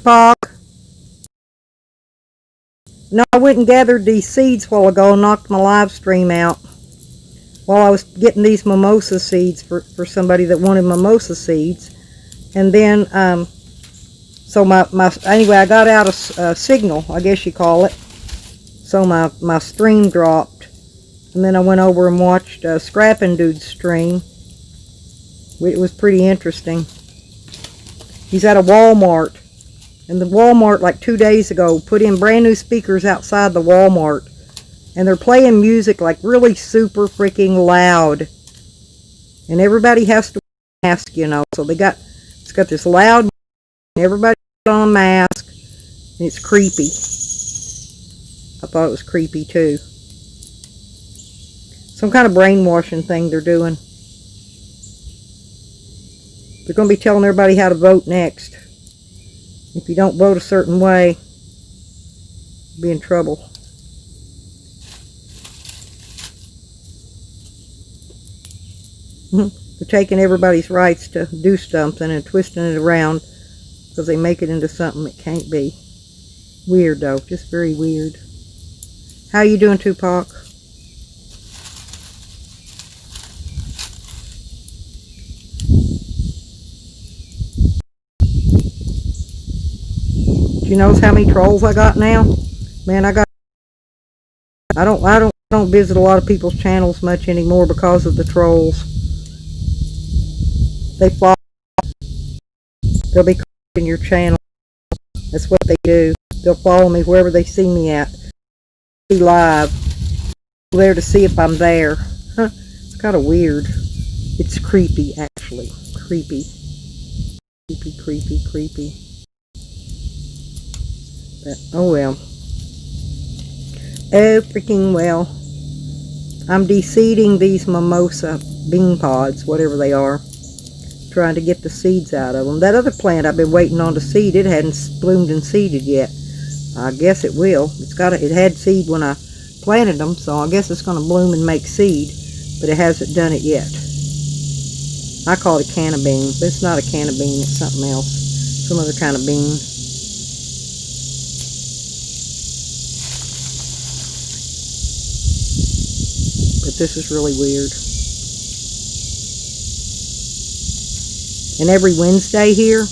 Pog. No, I went and gathered these seeds a while ago and knocked my live stream out while I was getting these mimosa seeds for somebody that wanted mimosa seeds. And then, so anyway, I got out a signal, I guess you call it. So my stream dropped. And then I went over and watched Scrapping Dude's stream. It was pretty interesting. He's at a Walmart. And the Walmart, like 2 days ago, put in brand new speakers outside the Walmart. And they're playing music like really super freaking loud. And everybody has to wear a mask, you know. So it's got this loud, and everybody on a mask. And it's creepy. I thought it was creepy too. Some kind of brainwashing thing they're doing. They're going to be telling everybody how to vote next. If you don't vote a certain way, you'll be in trouble. They're taking everybody's rights to do something and twisting it around because they make it into something it can't be. Weird though, just very weird. How you doing, Tupac? Do you notice how many trolls I got now? Man, I don't visit a lot of people's channels much anymore because of the trolls. They follow. They'll be in your channel. That's what they do. They'll follow me wherever they see me at. Be live. There to see if I'm there. Huh. It's kind of weird. It's creepy, actually. Creepy. Creepy, creepy, creepy. But, oh well. Oh, freaking well. I'm de-seeding these mimosa bean pods, whatever they are. Trying to get the seeds out of them. That other plant I've been waiting on to seed, it hadn't bloomed and seeded yet. I guess it will. It had seed when I planted them, so I guess it's going to bloom and make seed, but it hasn't done it yet. I call it a canna bean, but it's not a canna bean, it's something else. Some other kind of bean. But this is really weird. And every Wednesday here,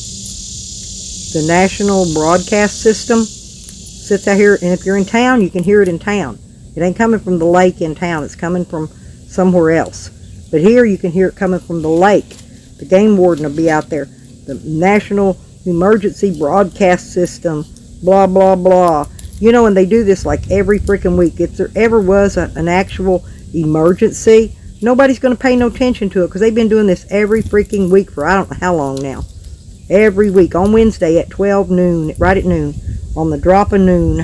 the national broadcast system sits out here, and if you're in town, you can hear it in town. It ain't coming from the lake in town, it's coming from somewhere else. But here you can hear it coming from the lake. The game warden will be out there. The National Emergency Broadcast System, blah, blah, blah. You know, and they do this like every freaking week. If there ever was an actual emergency, nobody's going to pay no attention to it because they've been doing this every freaking week for I don't know how long now. Every week on Wednesday at 12 noon, right at noon, on the drop of noon.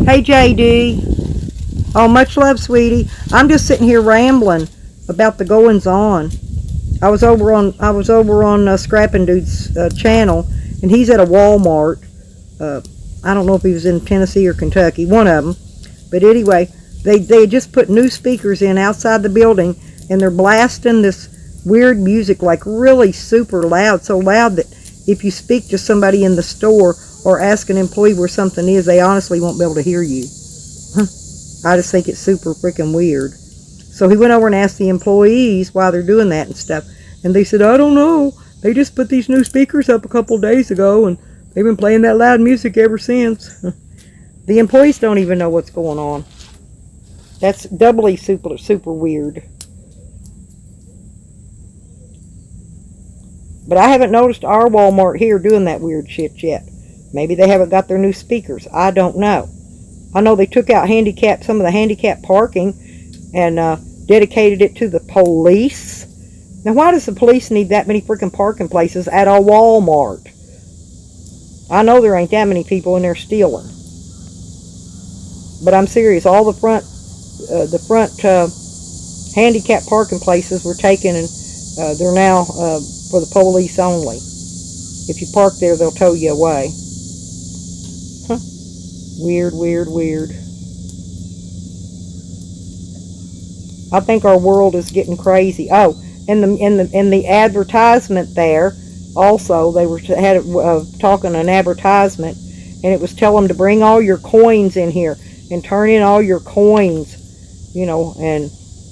Hey JD. Oh, much love, sweetie. I'm just sitting here rambling about the goings on. I was over on Scrapping Dude's channel, and he's at a Walmart. I don't know if he was in Tennessee or Kentucky, one of them. But anyway, they just put new speakers in outside the building, and they're blasting this weird music like really super loud, so loud that if you speak to somebody in the store or ask an employee where something is, they honestly won't be able to hear you. I just think it's super freaking weird. So he went over and asked the employees why they're doing that and stuff, and they said, I don't know. They just put these new speakers up a couple days ago, and they've been playing that loud music ever since. The employees don't even know what's going on. That's doubly super, super weird. But I haven't noticed our Walmart here doing that weird shit yet. Maybe they haven't got their new speakers. I don't know. I know they took out some of the handicap parking and dedicated it to the police. Now, why does the police need that many freaking parking places at a Walmart? I know there ain't that many people in there stealing. But I'm serious. All the front handicap parking places were taken, and they're now for the police only. If you park there, they'll tow you away. Huh. Weird, weird, weird. I think our world is getting crazy. Oh, and the advertisement there Also, they were had talking an advertisement, and it was telling them to bring all your coins in here and turn in all your coins, you know, and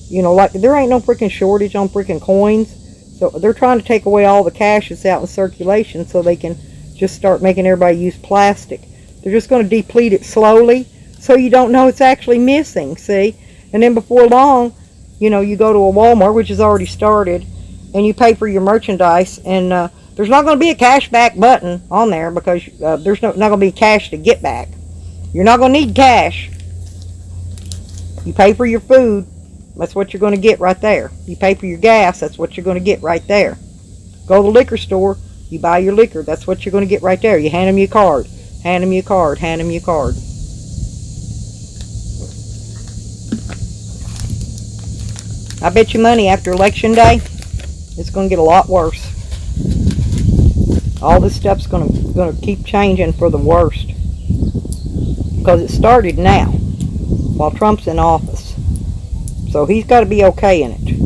you know, like there ain't no freaking shortage on freaking coins. So they're trying to take away all the cash that's out in circulation so they can just start making everybody use plastic. They're just going to deplete it slowly so you don't know it's actually missing, see? And then before long, you know, you go to a Walmart, which has already started, and you pay for your merchandise, and there's not going to be a cash back button on there because there's not going to be cash to get back. You're not going to need cash. You pay for your food, that's what you're going to get right there. You pay for your gas, that's what you're going to get right there. Go to the liquor store, you buy your liquor, that's what you're going to get right there. You hand them your card, hand them your card, hand them your card. I bet you money after Election Day, it's going to get a lot worse. All this stuff's going to keep changing for the worst. Because it started now, while Trump's in office. So he's got to be okay in it.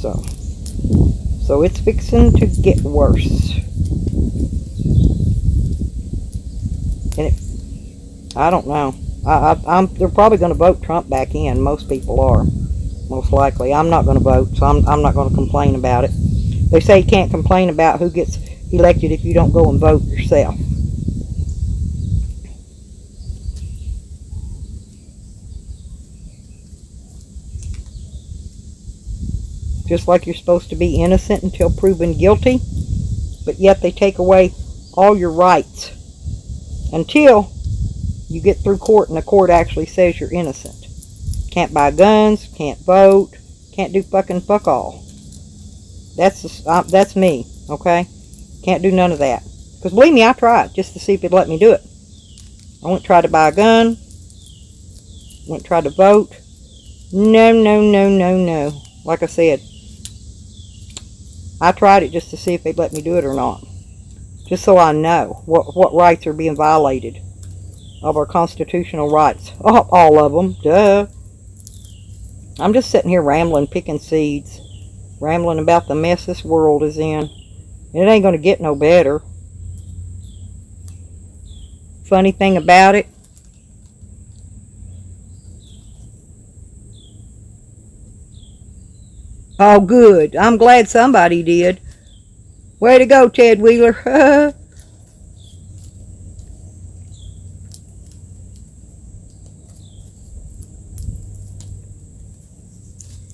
So it's fixing to get worse. And I don't know. They're probably going to vote Trump back in. Most people are. Most likely. I'm not going to vote, so I'm not going to complain about it. They say you can't complain about who gets elected if you don't go and vote yourself. Just like you're supposed to be innocent until proven guilty, but yet they take away all your rights until you get through court and the court actually says you're innocent. Can't buy guns, can't vote, can't do fucking fuck all. That's me, okay? Can't do none of that. Because believe me, I tried just to see if it'd let me do it. I went and tried to buy a gun, went and tried to vote. No, no, no, no, no. Like I said, I tried it just to see if they'd let me do it or not. Just so I know what rights are being violated of our constitutional rights. Oh, all of them. Duh. I'm just sitting here rambling, picking seeds. Rambling about the mess this world is in. And it ain't going to get no better. Funny thing about it, oh, good. I'm glad somebody did. Way to go, Ted Wheeler.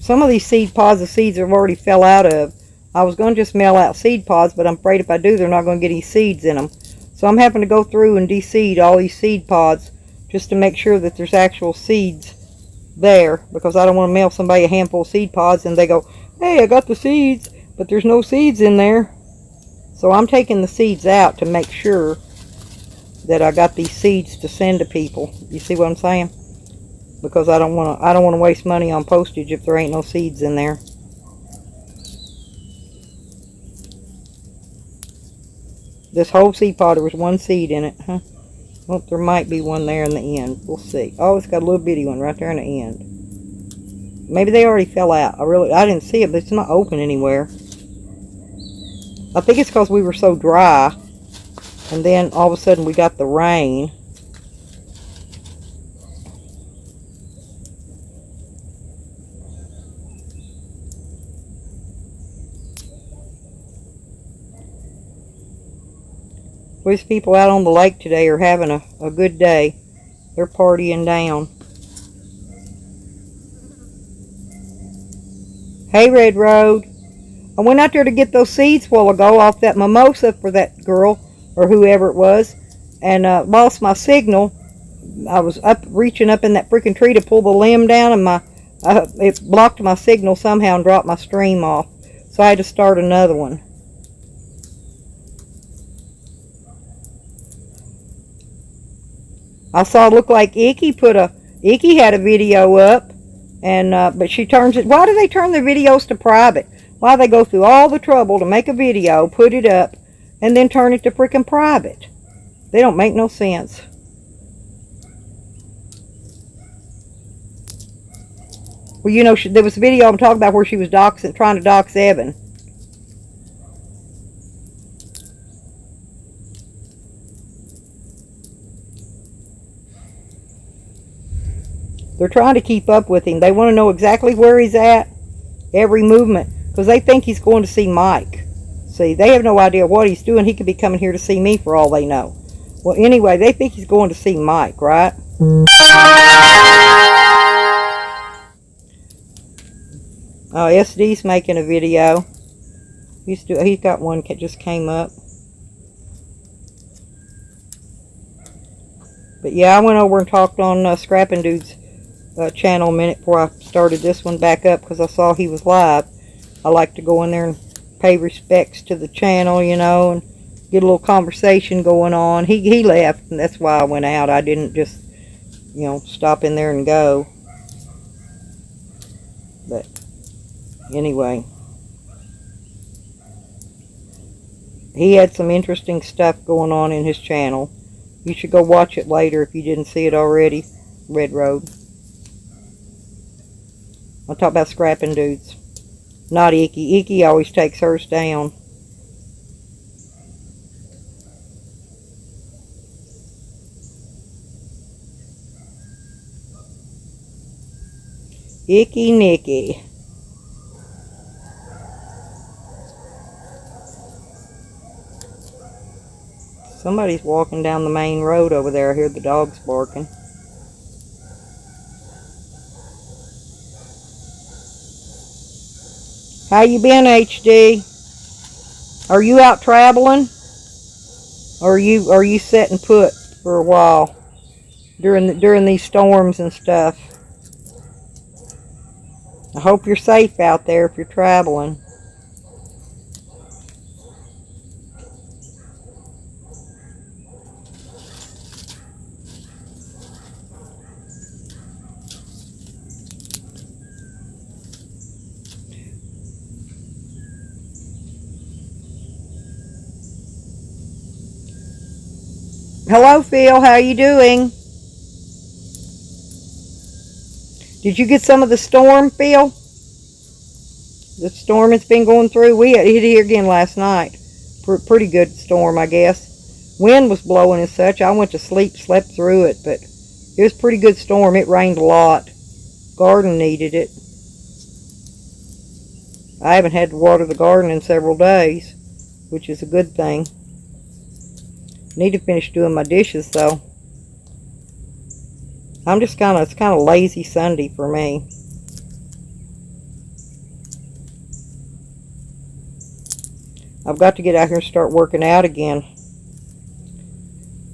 Some of these seed pods, the seeds have already fell out of. I was going to just mail out seed pods, but I'm afraid if I do, they're not going to get any seeds in them. So I'm having to go through and de-seed all these seed pods just to make sure that there's actual seeds there, because I don't want to mail somebody a handful of seed pods and they go, hey, I got the seeds, but there's no seeds in there. So I'm taking the seeds out to make sure that I got these seeds to send to people. You see what I'm saying? Because I don't want to waste money on postage if there ain't no seeds in there. This whole seed pod, there was one seed in it, huh? Well, there might be one there in the end. We'll see. Oh, it's got a little bitty one right there in the end. Maybe they already fell out. I didn't see it, but it's not open anywhere. I think it's because we were so dry, and then all of a sudden we got the rain. These people out on the lake today are having a good day. They're partying down. Hey, Red Road. I went out there to get those seeds a while ago off that mimosa for that girl, or whoever it was, and lost my signal. I was reaching up in that freaking tree to pull the limb down, and it blocked my signal somehow and dropped my stream off. So I had to start another one. I saw it look like Icky had a video up, and but she turns it. Why do they turn their videos to private? Why do they go through all the trouble to make a video, put it up, and then turn it to freaking private? They don't make no sense. Well, you know, there was a video I'm talking about where she was trying to dox Evan. They're trying to keep up with him. They want to know exactly where he's at, every movement, because they think he's going to see Mike. See, they have no idea what he's doing. He could be coming here to see me for all they know. Well, anyway, they think he's going to see Mike, right? Oh, SD's making a video. He's got one that just came up. But yeah, I went over and talked on Scrapping Dude's channel a minute before I started this one back up because I saw he was live. I like to go in there and pay respects to the channel, you know, and get a little conversation going on. He left, and that's why I went out. I didn't just, you know, stop in there and go. But anyway, he had some interesting stuff going on in his channel. You should go watch it later if you didn't see it already. Red Road. I'll talk about Scrapping Dudes. Not Icky. Icky always takes hers down. Icky Nicky. Somebody's walking down the main road over there. I hear the dogs barking. How you been, HD? Are you out traveling? Or are you setting put for a while during these storms and stuff? I hope you're safe out there if you're traveling. Hello, Phil. How you doing? Did you get some of the storm, Phil? The storm it's been going through. We hit here again last night. Pretty good storm, I guess. Wind was blowing and such. I went to sleep, slept through it, but it was a pretty good storm. It rained a lot. Garden needed it. I haven't had to water the garden in several days, which is a good thing. Need to finish doing my dishes, though. I'm just it's kind of lazy Sunday for me. I've got to get out here and start working out again.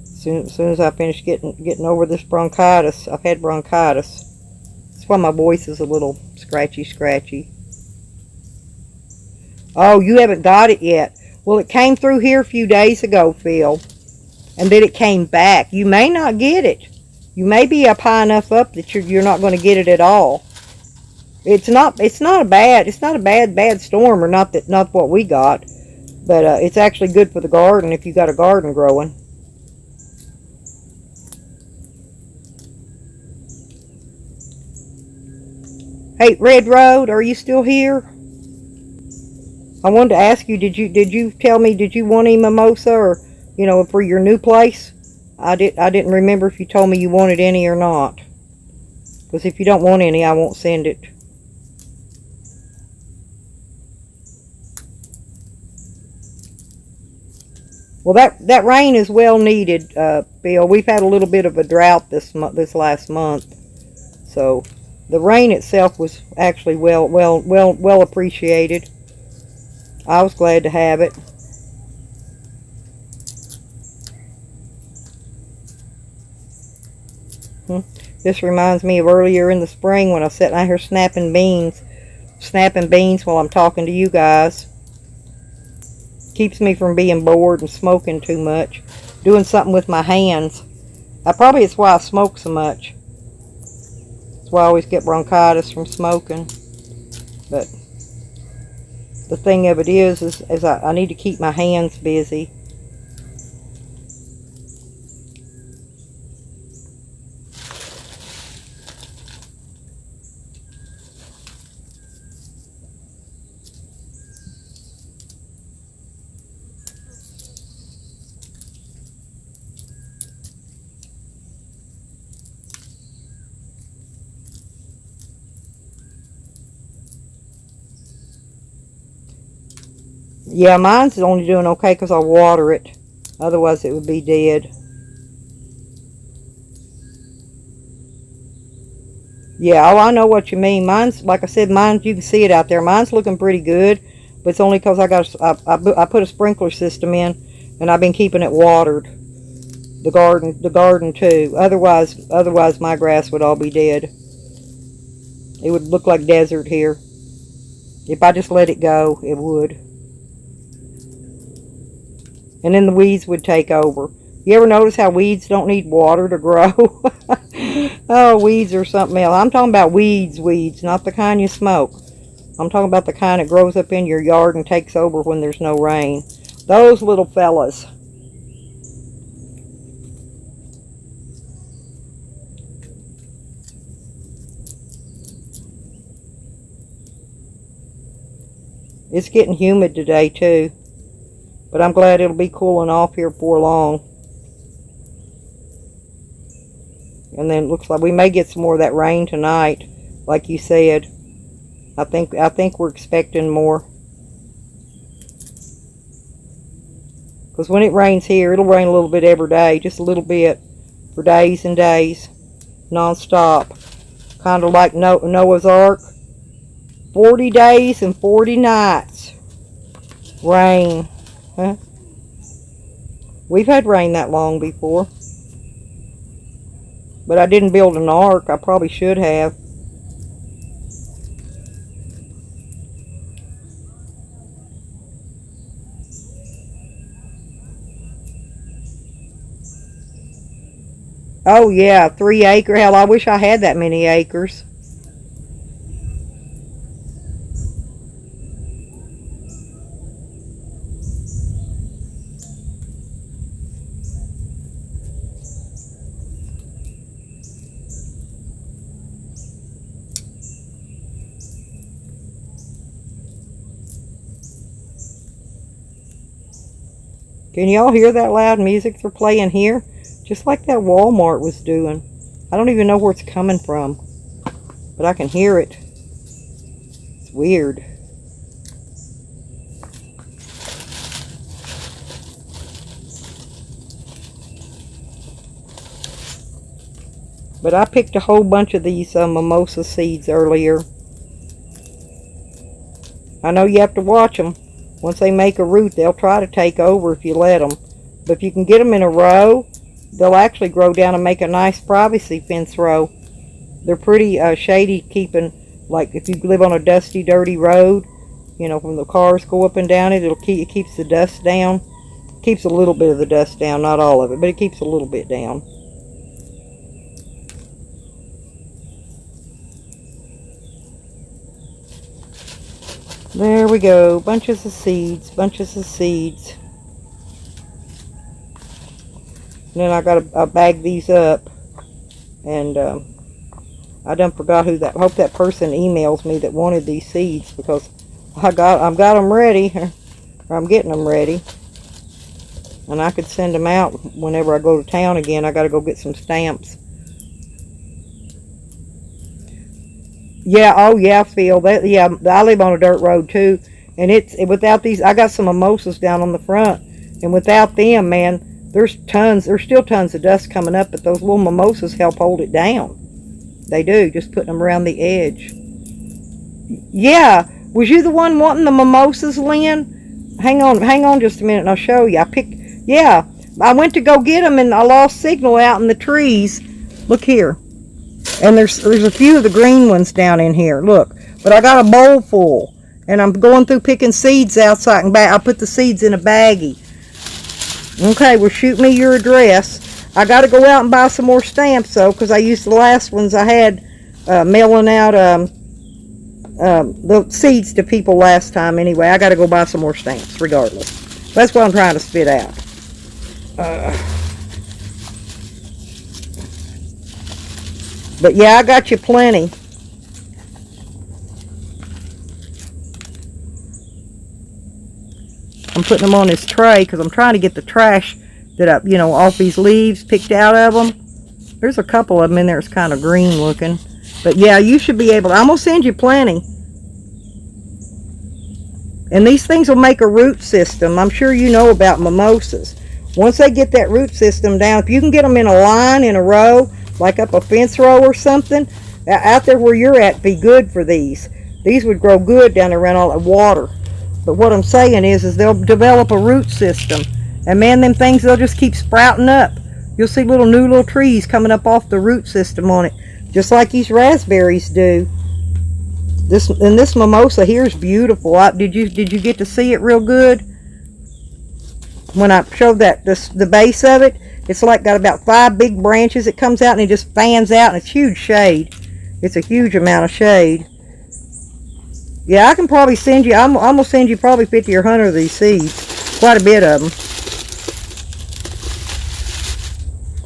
As soon as I finish getting over this bronchitis. I've had bronchitis. That's why my voice is a little scratchy. Oh, you haven't got it yet. Well, it came through here a few days ago, Phil. And then it came back. You may not get it. You may be up high enough up that you're not going to get it at all. It's not a bad storm, or not what we got, but it's actually good for the garden if you got a garden growing. Hey, Red Road, are you still here? I wanted to ask you, did you tell me, did you want any mimosa, or, you know, for your new place? I didn't remember if you told me you wanted any or not. Because if you don't want any, I won't send it. Well, that rain is well needed, Bill. We've had a little bit of a drought this last month, so the rain itself was actually well appreciated. I was glad to have it. This reminds me of earlier in the spring when I sat out here snapping beans while I'm talking to you guys. Keeps me from being bored and smoking too much. Doing something with my hands. Probably it's why I smoke so much. That's why I always get bronchitis from smoking. But the thing of it is I need to keep my hands busy. Yeah, mine's only doing okay because I water it. Otherwise, it would be dead. Yeah, oh, I know what you mean. Mine's, like I said, mine's, you can see it out there. Mine's looking pretty good, but it's only because I put a sprinkler system in, and I've been keeping it watered. The garden too. Otherwise, my grass would all be dead. It would look like desert here. If I just let it go, it would. And then the weeds would take over. You ever notice how weeds don't need water to grow? Oh, weeds are something else. I'm talking about weeds, not the kind you smoke. I'm talking about the kind that grows up in your yard and takes over when there's no rain. Those little fellas. It's getting humid today too. But I'm glad it'll be cooling off here before long. And then it looks like we may get some more of that rain tonight, like you said. I think we're expecting more. Because when it rains here, it'll rain a little bit every day, just a little bit, for days and days, non-stop. Kind of like Noah's Ark. 40 days and 40 nights. Rain. Huh? We've had rain that long before. But I didn't build an ark. I probably should have. Oh yeah, 3 acre. Hell, I wish I had that many acres. Can y'all hear that loud music they're playing here? Just like that Walmart was doing. I don't even know where it's coming from. But I can hear it. It's weird. But I picked a whole bunch of these mimosa seeds earlier. I know you have to watch them. Once they make a root, they'll try to take over if you let them. But if you can get them in a row, they'll actually grow down and make a nice privacy fence row. They're pretty shady keeping, like if you live on a dusty, dirty road, you know, when the cars go up and down it, it keeps the dust down. Keeps a little bit of the dust down, not all of it, but it keeps a little bit down. There we go, bunches of seeds, bunches of seeds. And then I gotta bag these up, and I done forgot who that. Hope that person emails me that wanted these seeds, because I've got them ready, or I'm getting them ready, and I could send them out whenever I go to town again. I gotta go get some stamps. Yeah, oh yeah, Phil. Yeah, I live on a dirt road too, and without these, I got some mimosas down on the front, and without them, man, there's still tons of dust coming up, but those little mimosas help hold it down. They do, just putting them around the edge. Yeah, was you the one wanting the mimosas, Lynn? Hang on just a minute, and I'll show you. Yeah, I went to go get them, and I lost signal out in the trees. Look here. And there's a few of the green ones down in here. Look, but I got a bowl full, and I'm going through picking seeds out so I put the seeds in a baggie. Okay, well, shoot me your address. I got to go out and buy some more stamps though, because I used the last ones I had mailing out the seeds to people last time. Anyway, I got to go buy some more stamps regardless. That's what I'm trying to spit out. But yeah, I got you plenty. I'm putting them on this tray because I'm trying to get the trash that off these leaves picked out of them. There's a couple of them in there that's kind of green looking. But yeah, you should be able to. I'm going to send you plenty. And these things will make a root system. I'm sure you know about mimosas. Once they get that root system down, if you can get them in a line, in a row, like up a fence row or something, out there where you're at, be good for these. These would grow good down around all the water. But what I'm saying is they'll develop a root system. And man, them things, they'll just keep sprouting up. You'll see new little trees coming up off the root system on it, just like these raspberries do. This mimosa here is beautiful. Did you get to see it real good? When I showed the base of it, it's like got about 5 big branches. It comes out and it just fans out, and it's huge shade. It's a huge amount of shade. Yeah, I can probably send you, I'm gonna send you probably 50 or 100 of these seeds. Quite a bit of them.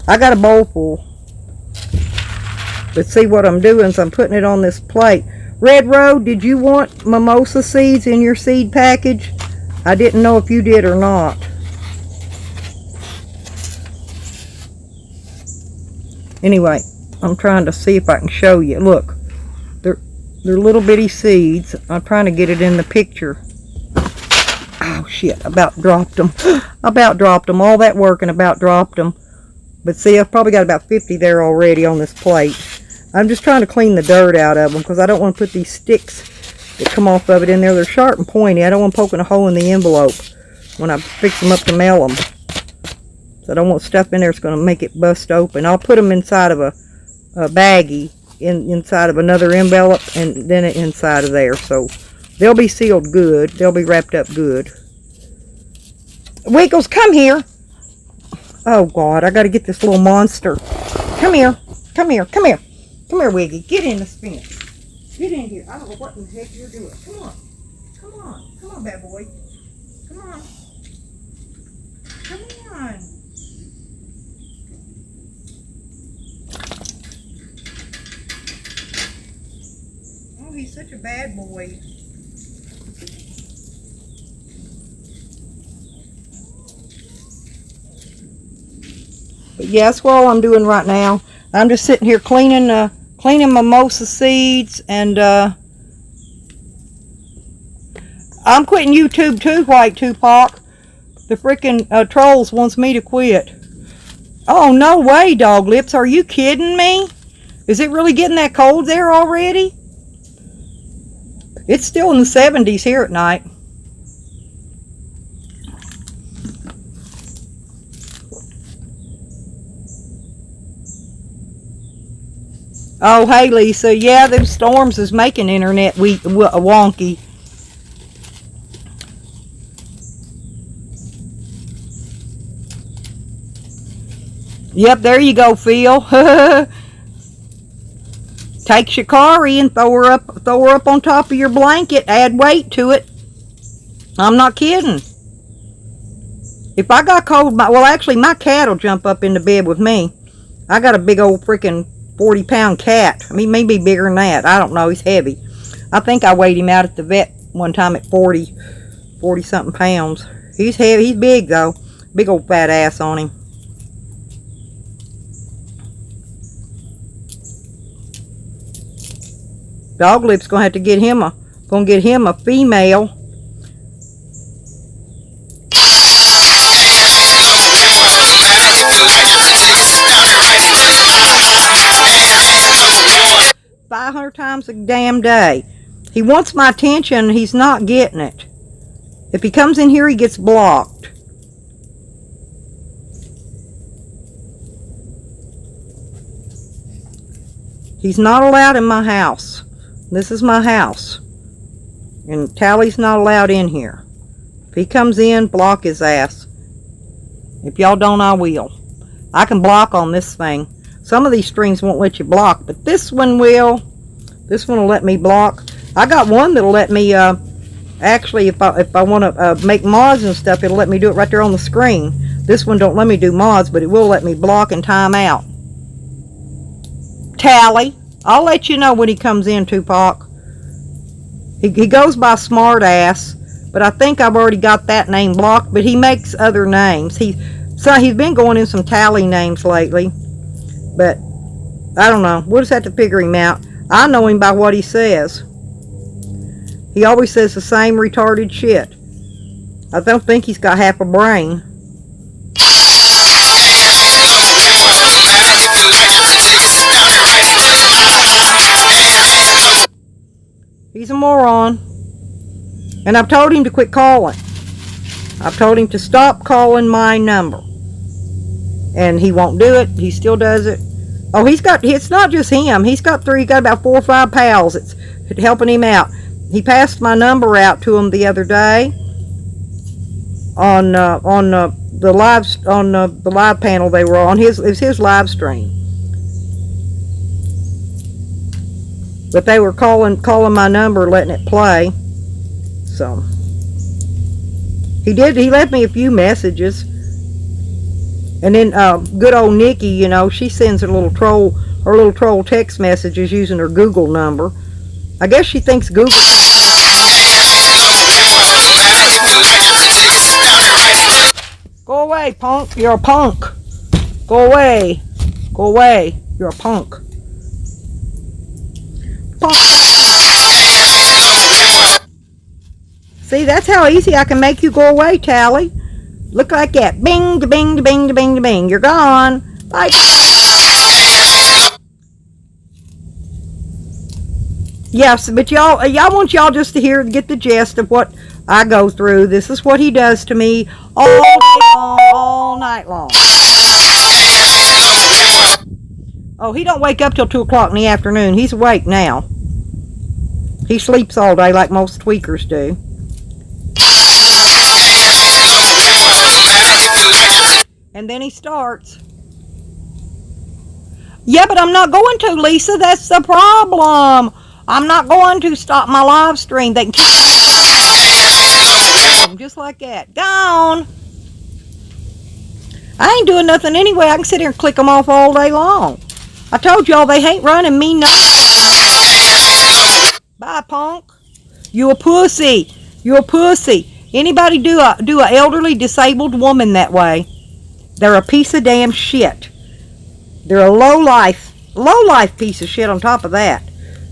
I got a bowl full. But see, what I'm doing is I'm putting it on this plate. Red Road, did you want mimosa seeds in your seed package? I didn't know if you did or not. Anyway, I'm trying to see if I can show you. Look, they're little bitty seeds. I'm trying to get it in the picture. Oh shit, about dropped them. About dropped them. All that work and about dropped them. But see, I've probably got about 50 there already on this plate. I'm just trying to clean the dirt out of them because I don't want to put these sticks that come off of it in there. They're sharp and pointy. I don't want poking a hole in the envelope when I fix them up to mail them. So I don't want stuff in there that's going to make it bust open. I'll put them inside of a baggie, inside of another envelope, and then inside of there. So they'll be sealed good. They'll be wrapped up good. Wiggles, come here. Oh, God, I got to get this little monster. Come here. Come here. Come here. Come here, Wiggy. Get in the fence. Get in here. I don't know what in the heck you're doing. Come on. Come on. Come on, bad boy. Come on. Come on. Oh, he's such a bad boy. But yeah, that's all I'm doing right now. I'm just sitting here cleaning mimosa seeds, and I'm quitting YouTube too, White Tupac. The freaking trolls wants me to quit. Oh, no way, Dog Lips. Are you kidding me? Is it really getting that cold there already? It's still in the 70s here at night. Oh, hey, Lisa. Yeah, them storms is making internet wonky. Yep, there you go, Phil. Take Shikari and throw her up on top of your blanket. Add weight to it. I'm not kidding. If I got cold, well, actually, my cat will jump up into bed with me. I got a big old freaking 40-pound cat. I mean, maybe bigger than that. I don't know. He's heavy. I think I weighed him out at the vet one time at 40-something pounds. He's heavy. He's big, though. Big old fat ass on him. Dog Lip's gonna have to get him a female. $500 times a damn day. He wants my attention. He's not getting it. If he comes in here, he gets blocked. He's not allowed in my house. This is my house. And Tally's not allowed in here. If he comes in, block his ass. If y'all don't, I will. I can block on this thing. Some of these strings won't let you block, but this one will. This one will let me block. I got one that'll let me, actually, if I want to make mods and stuff, it'll let me do it right there on the screen. This one don't let me do mods, but it will let me block and time out. Tally. I'll let you know when he comes in, Tupac. He goes by Smart Ass, but I think I've already got that name blocked, but he makes other names. He's been going in some Tally names lately, but I don't know. We'll just have to figure him out. I know him by what he says. He always says the same retarded shit. I don't think he's got half a brain. He's a moron. And I've told him to quit calling. I've told him to stop calling my number. And he won't do it. He still does it. Oh, it's not just him. He's got about 4 or 5 pals that's helping him out. He passed my number out to him the other day on the live panel they were on. It was his live stream. But they were calling my number, letting it play. So he left me a few messages. And then good old Nikki, you know, she sends her little troll text messages using her Google number. I guess she thinks Google. Go away, punk. You're a punk. Go away. Go away. You're a punk. Punk. See, that's how easy I can make you go away, Tally. Look like that. Bing, da bing, da bing, da bing, da bing. You're gone. Bye. Yes, but y'all want y'all just to get the gist of what I go through. This is what he does to me all day long, all night long. Oh, he don't wake up till 2 o'clock in the afternoon. He's awake now. He sleeps all day like most tweakers do. And then he starts. Yeah, but I'm not going to, Lisa. That's the problem. I'm not going to stop my live stream. They can keep just like that. Gone. I ain't doing nothing anyway. I can sit here and click them off all day long. I told y'all they ain't running me nothing. Bye, punk. You a pussy. You a pussy. Anybody do a elderly disabled woman that way, they're a piece of damn shit. They're a low life piece of shit on top of that.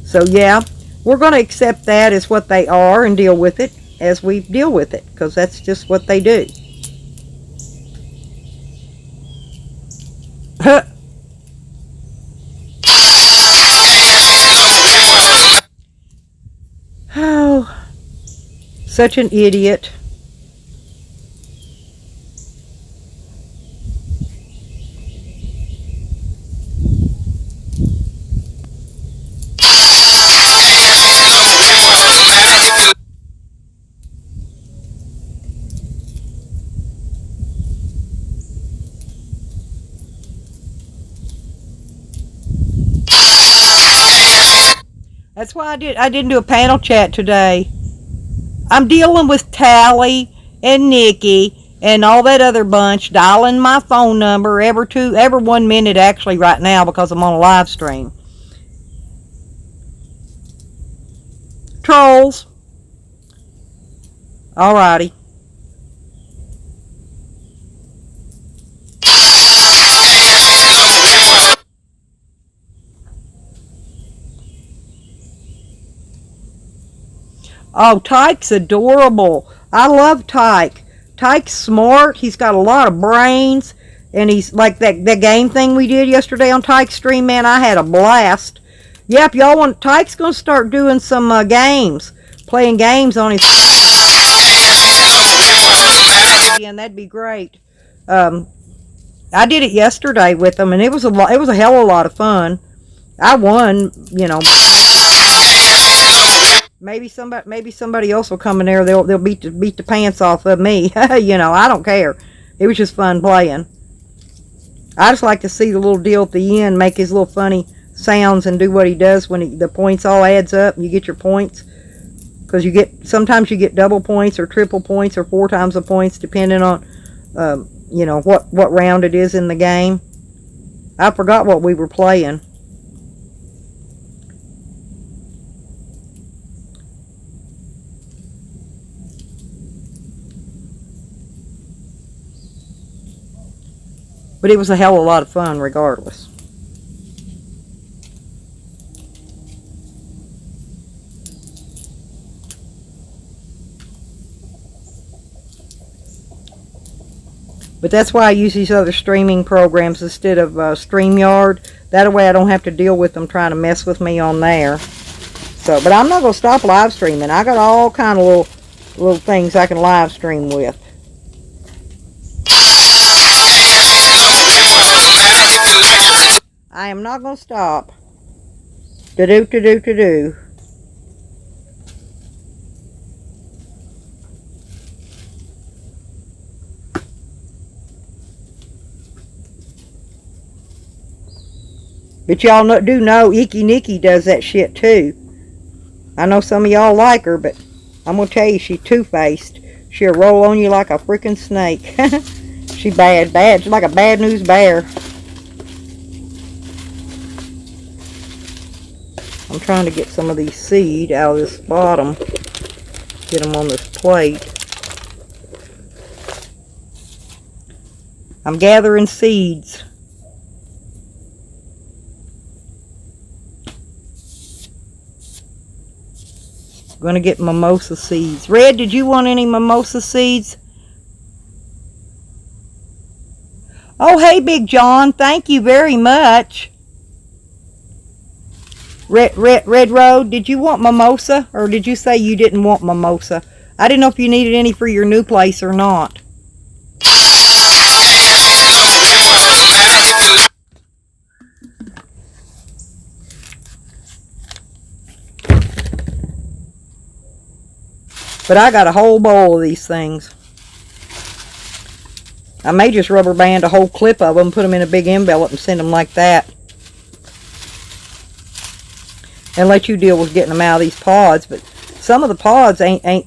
So yeah, we're going to accept that as what they are and deal with it as we deal with it, because that's just what they do. Oh, such an idiot. That's why I didn't do a panel chat today. I'm dealing with Tally and Nikki and all that other bunch, dialing my phone number every 1 minute actually right now because I'm on a live stream. Trolls. Alrighty. Oh, Tyke's adorable. I love Tyke. Tyke's smart. He's got a lot of brains. And he's like that game thing we did yesterday on Tyke's stream, man. I had a blast. Yep, y'all want... Tyke's going to start doing some games. Playing games on his... And that'd be great. I did it yesterday with him, and it was a hell of a lot of fun. I won, you know... Maybe somebody else will come in there. They'll beat the pants off of me. You know, I don't care. It was just fun playing. I just like to see the little deal at the end make his little funny sounds and do what he does when the points all adds up and you get your points. Because sometimes you get double points or triple points or 4 times the points depending on you know what round it is in the game. I forgot what we were playing. But it was a hell of a lot of fun regardless. But that's why I use these other streaming programs instead of StreamYard. That way I don't have to deal with them trying to mess with me on there. So, but I'm not going to stop live streaming. I got all kind of little things I can live stream with. I am not going to stop. To-do. But y'all do know Icky Nikki does that shit too. I know some of y'all like her, but I'm going to tell you, she's two-faced. She'll roll on you like a freaking snake. She bad. She's like a bad news bear. I'm trying to get some of these seed out of this bottom. Get them on this plate. I'm gathering seeds. I'm going to get mimosa seeds. Red, did you want any mimosa seeds? Oh, hey, Big John. Thank you very much. Red Road, did you want mimosa? Or did you say you didn't want mimosa? I didn't know if you needed any for your new place or not. But I got a whole bowl of these things. I may just rubber band a whole clip of them, put them in a big envelope and send them like that. And let you deal with getting them out of these pods. But some of the pods ain't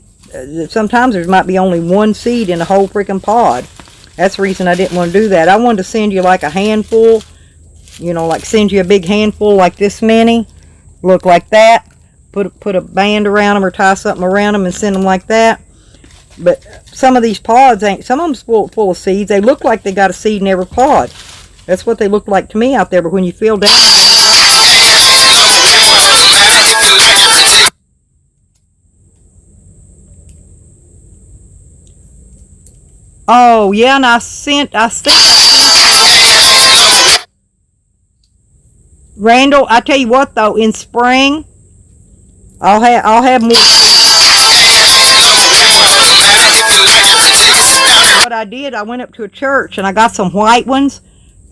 sometimes there might be only one seed in the whole freaking pod. That's the reason I didn't want to do that. I wanted to send you like a handful. You know, like send you a big handful like this many. Look like that. Put a band around them or tie something around them and send them like that. But some of these pods ain't. Some of them's full of seeds. They look like they got a seed in every pod. That's what they look like to me out there. But when you feel down... Oh, yeah, and I think Randall, I tell you what though, in spring, I'll have more. What I did, I went up to a church and I got some white ones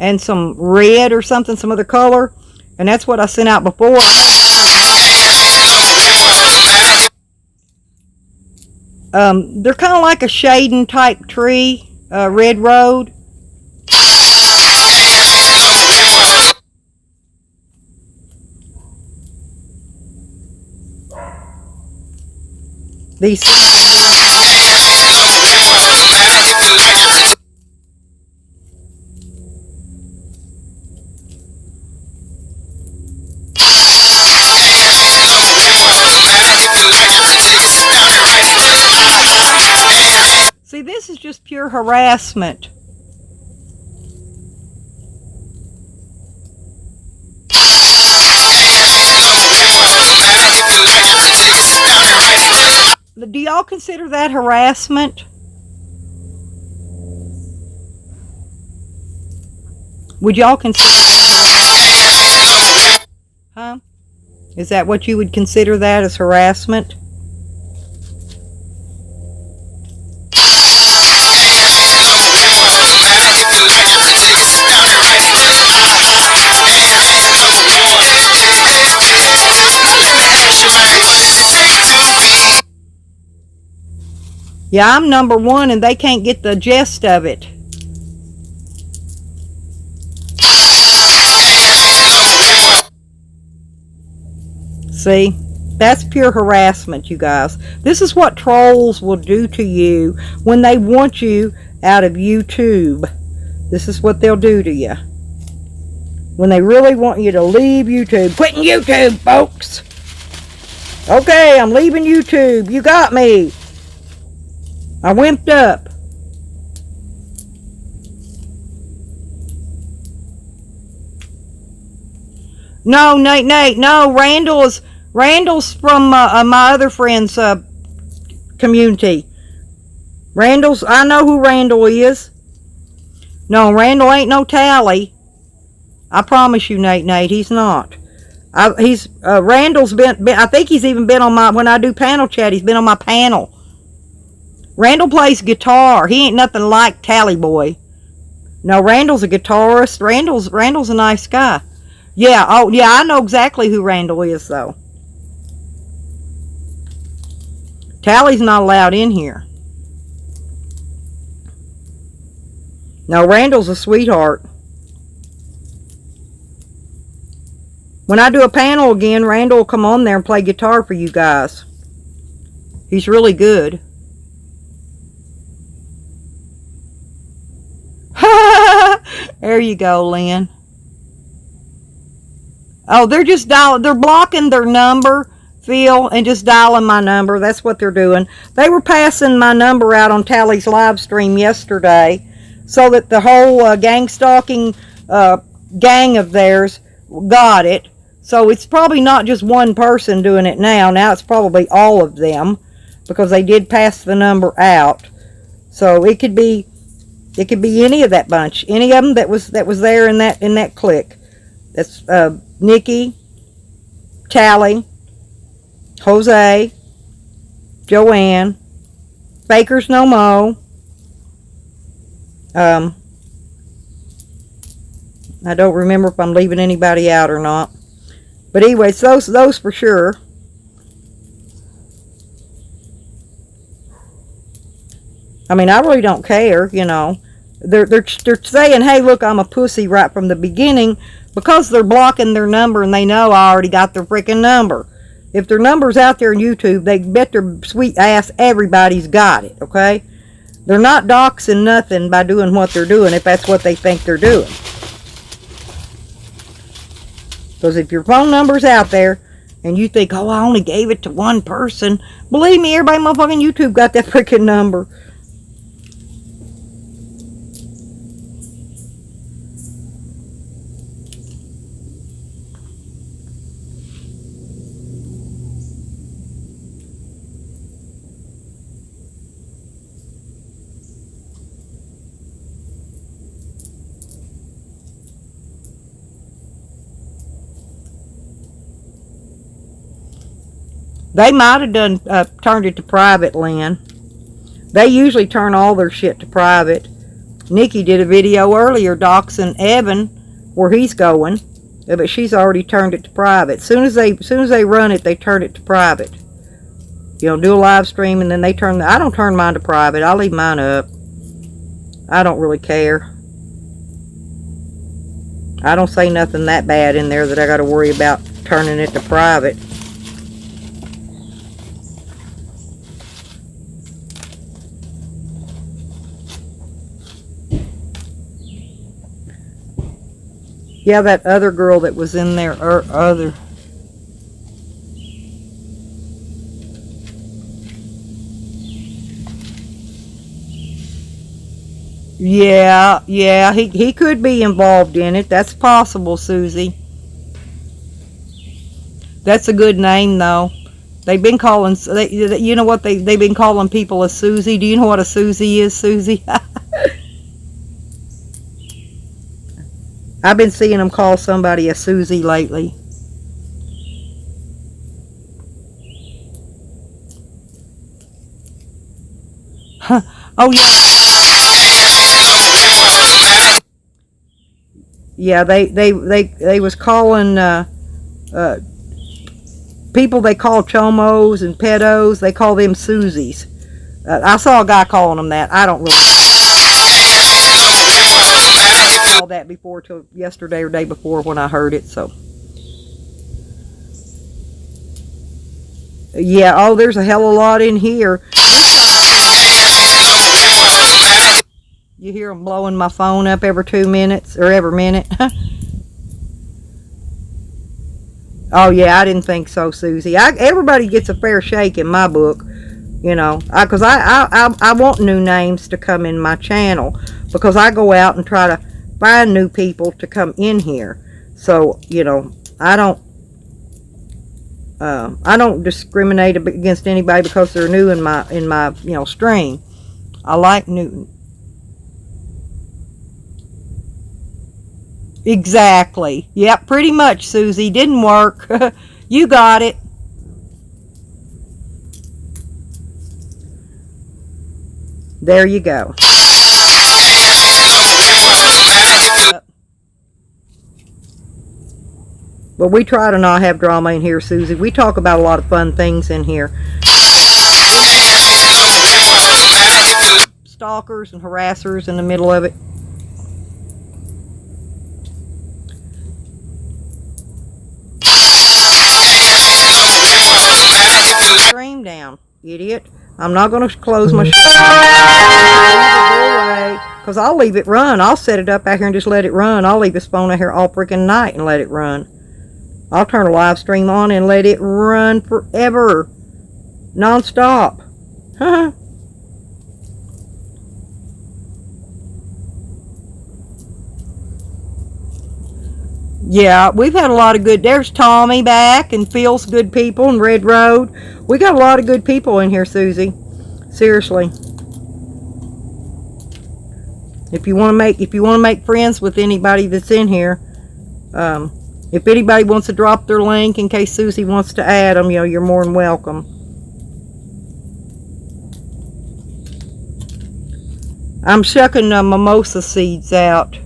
and some red or something, some other color, and that's what I sent out before. They're kind of like a shading type tree, Red Road. These. See, this is just pure harassment. Do y'all consider that harassment? Would y'all consider that? Huh? Is that what you would consider that as harassment? Yeah, I'm number one and they can't get the gist of it. See, that's pure harassment, you guys. This is what trolls will do to you when they want you out of YouTube. This is what they'll do to you. When they really want you to leave YouTube. Quitting YouTube, folks. Okay, I'm leaving YouTube. You got me. I wimped up. No, Nate, no. Randall's from my other friend's community. I know who Randall is. No, Randall ain't no Tally. I promise you, Nate, he's not. Randall's been, I think he's even been on my, when I do panel chat, he's been on my panel. Randall plays guitar. He ain't nothing like Tally Boy. No, Randall's a guitarist. Randall's a nice guy. Yeah, oh, yeah, I know exactly who Randall is, though. Tally's not allowed in here. No, Randall's a sweetheart. When I do a panel again, Randall will come on there and play guitar for you guys. He's really good. There you go, Lynn. Oh, they're just dialing. They're blocking their number, Phil, and just dialing my number. That's what they're doing. They were passing my number out on Tally's live stream yesterday so that the whole gang stalking gang of theirs got it. So it's probably not just one person doing it now. Now it's probably all of them because they did pass the number out. So it could be any of that bunch, any of them that was there in that clique. That's Nikki, Tally, Jose, Joanne, Baker's No Mo. I don't remember if I'm leaving anybody out or not. But anyways, those for sure. I mean, I really don't care, you know. They're saying, hey, look, I'm a pussy right from the beginning because they're blocking their number and they know I already got their freaking number. If their number's out there on YouTube, they bet their sweet ass everybody's got it, okay? They're not doxing nothing by doing what they're doing if that's what they think they're doing. Because if your phone number's out there and you think, oh, I only gave it to one person, believe me, everybody motherfucking YouTube got that freaking number. They might have done turned it to private, Lynn. They usually turn all their shit to private. Nikki did a video earlier doxing Evan where he's going, but she's already turned it to private. As soon as they run it, they turn it to private. You know, do a live stream and then they turn. I don't turn mine to private. I leave mine up. I don't really care. I don't say nothing that bad in there that I got to worry about turning it to private. Yeah, that other girl that was in there, or other. Yeah, he could be involved in it. That's possible, Susie. That's a good name, though. They've been calling, you know what, they've been calling people a Susie. Do you know what a Susie is, Susie? I've been seeing them call somebody a Susie lately. Huh. Oh, yeah. Yeah, they was calling people they call chomos and pedos, they call them Susies. I saw a guy calling them that. I don't really all that before till yesterday or day before when I heard it. So yeah, oh, there's a hell of a lot in here. You hear them blowing my phone up every 2 minutes or every minute. Oh yeah, I didn't think so, Susie. Everybody gets a fair shake in my book, you know, because I want new names to come in my channel because I go out and try to find new people to come in here. So, you know, I don't discriminate against anybody because they're new in my you know stream. I like new. Exactly. Yep, pretty much, Susie. Didn't work. You got it. There you go. But we try to not have drama in here, Susie. We talk about a lot of fun things in here. Stalkers and harassers in the middle of it. Stream down, idiot. I'm not going to close my show. Because I'll leave it run. I'll set it up out here and just let it run. I'll leave this phone out here all freaking night and let it run. I'll turn a live stream on and let it run forever. Non-stop. Yeah, we've had a lot of good. There's Tommy back and Phil's good people and Red Road. We got a lot of good people in here, Susie. Seriously. If you want to make friends with anybody that's in here, if anybody wants to drop their link in case Susie wants to add them, you're more than welcome. I'm shucking mimosa seeds out.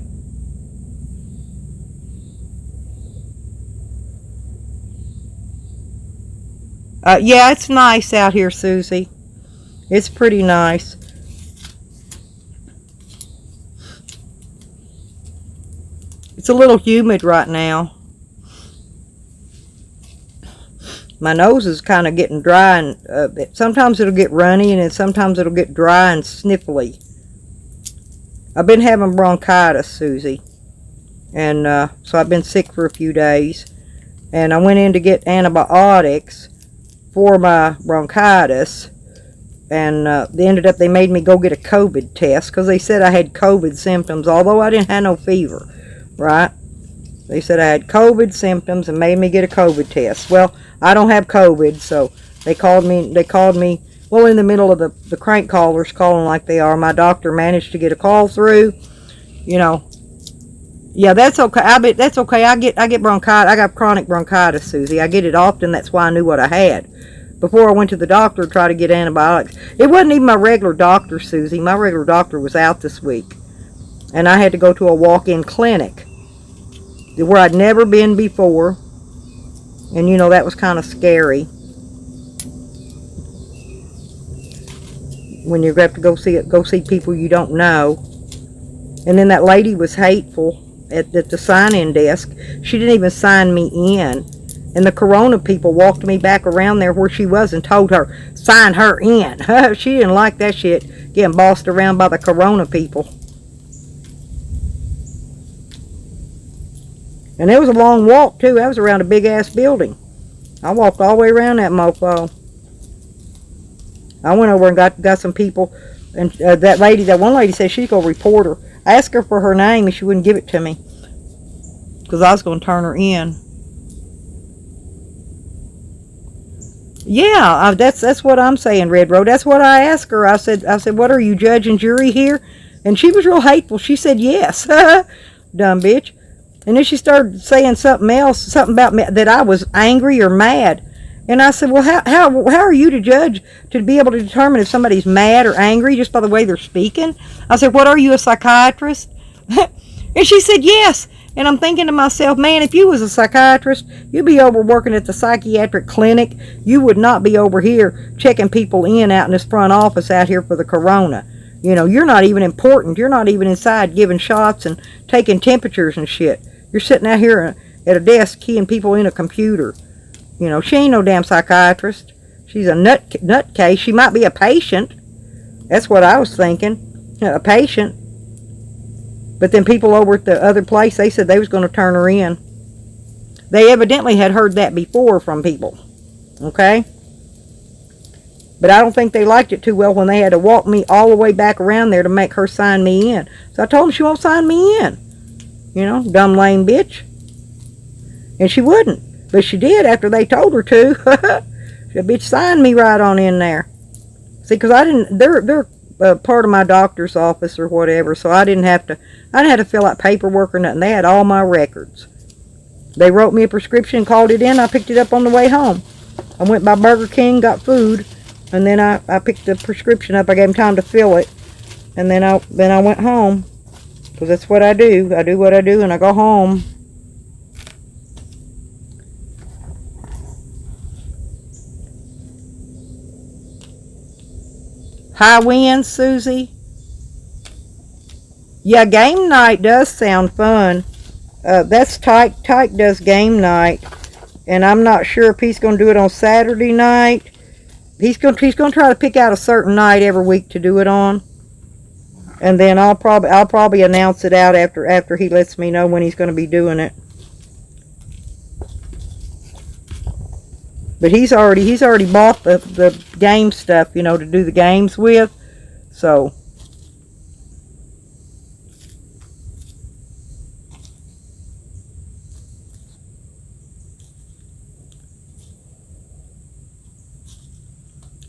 Yeah, it's nice out here, Susie. It's pretty nice. It's a little humid right now. My nose is kind of getting dry, and sometimes it'll get runny, and then sometimes it'll get dry and sniffly. I've been having bronchitis, Susie, and so I've been sick for a few days, and I went in to get antibiotics for my bronchitis, and they made me go get a COVID test because they said I had COVID symptoms, although I didn't have no fever, right? They said I had COVID symptoms and made me get a COVID test. Well, I don't have COVID, so they called me, well, in the middle of the crank callers calling like they are. My doctor managed to get a call through, Yeah, that's okay. That's okay. I get bronchitis. I got chronic bronchitis, Susie. I get it often. That's why I knew what I had. Before I went to the doctor to try to get antibiotics. It wasn't even my regular doctor, Susie. My regular doctor was out this week. And I had to go to a walk-in clinic where I'd never been before. And that was kind of scary. When you have to go see people you don't know. And then that lady was hateful at the sign-in desk. She didn't even sign me in. And the corona people walked me back around there where she was and told her, sign her in. She didn't like that shit, getting bossed around by the corona people. And it was a long walk, too. That was around a big-ass building. I walked all the way around that mofo. I went over and got some people. And that one lady said she's going to report her. I asked her for her name and she wouldn't give it to me. Because I was going to turn her in. Yeah, that's what I'm saying, Red Road. That's what I asked her. I said, what are you, judge and jury here? And she was real hateful. She said yes. Dumb bitch. And then she started saying something else, something about me, that I was angry or mad. And I said, well, how are you to judge, to be able to determine if somebody's mad or angry just by the way they're speaking? I said, what, are you a psychiatrist? And she said, yes. And I'm thinking to myself, man, if you was a psychiatrist, you'd be over working at the psychiatric clinic. You would not be over here checking people in out in this front office out here for the corona. You're not even important. You're not even inside giving shots and taking temperatures and shit. You're sitting out here at a desk keying people in a computer. She ain't no damn psychiatrist. She's a nutcase. She might be a patient. That's what I was thinking. A patient. But then people over at the other place, they said they was going to turn her in. They evidently had heard that before from people. Okay? But I don't think they liked it too well when they had to walk me all the way back around there to make her sign me in. So I told them she won't sign me in. Dumb lame bitch. And she wouldn't. But she did after they told her to. The bitch signed me right on in there. See, because I didn't, they're part of my doctor's office or whatever, so I didn't have to fill out paperwork or nothing. They had all my records. They wrote me a prescription, called it in. I picked it up on the way home. I went by Burger King, got food, and then I picked the prescription up. I gave them time to fill it, and then I went home, because that's what I do. I do what I do, and I go home. High winds, Susie? Yeah, game night does sound fun. That's Tyke. Tyke does game night, and I'm not sure if he's going to do it on Saturday night. He's going to try to pick out a certain night every week to do it on, and then I'll probably announce it out after he lets me know when he's going to be doing it. But he's already bought the game stuff, you know, to do the games with. So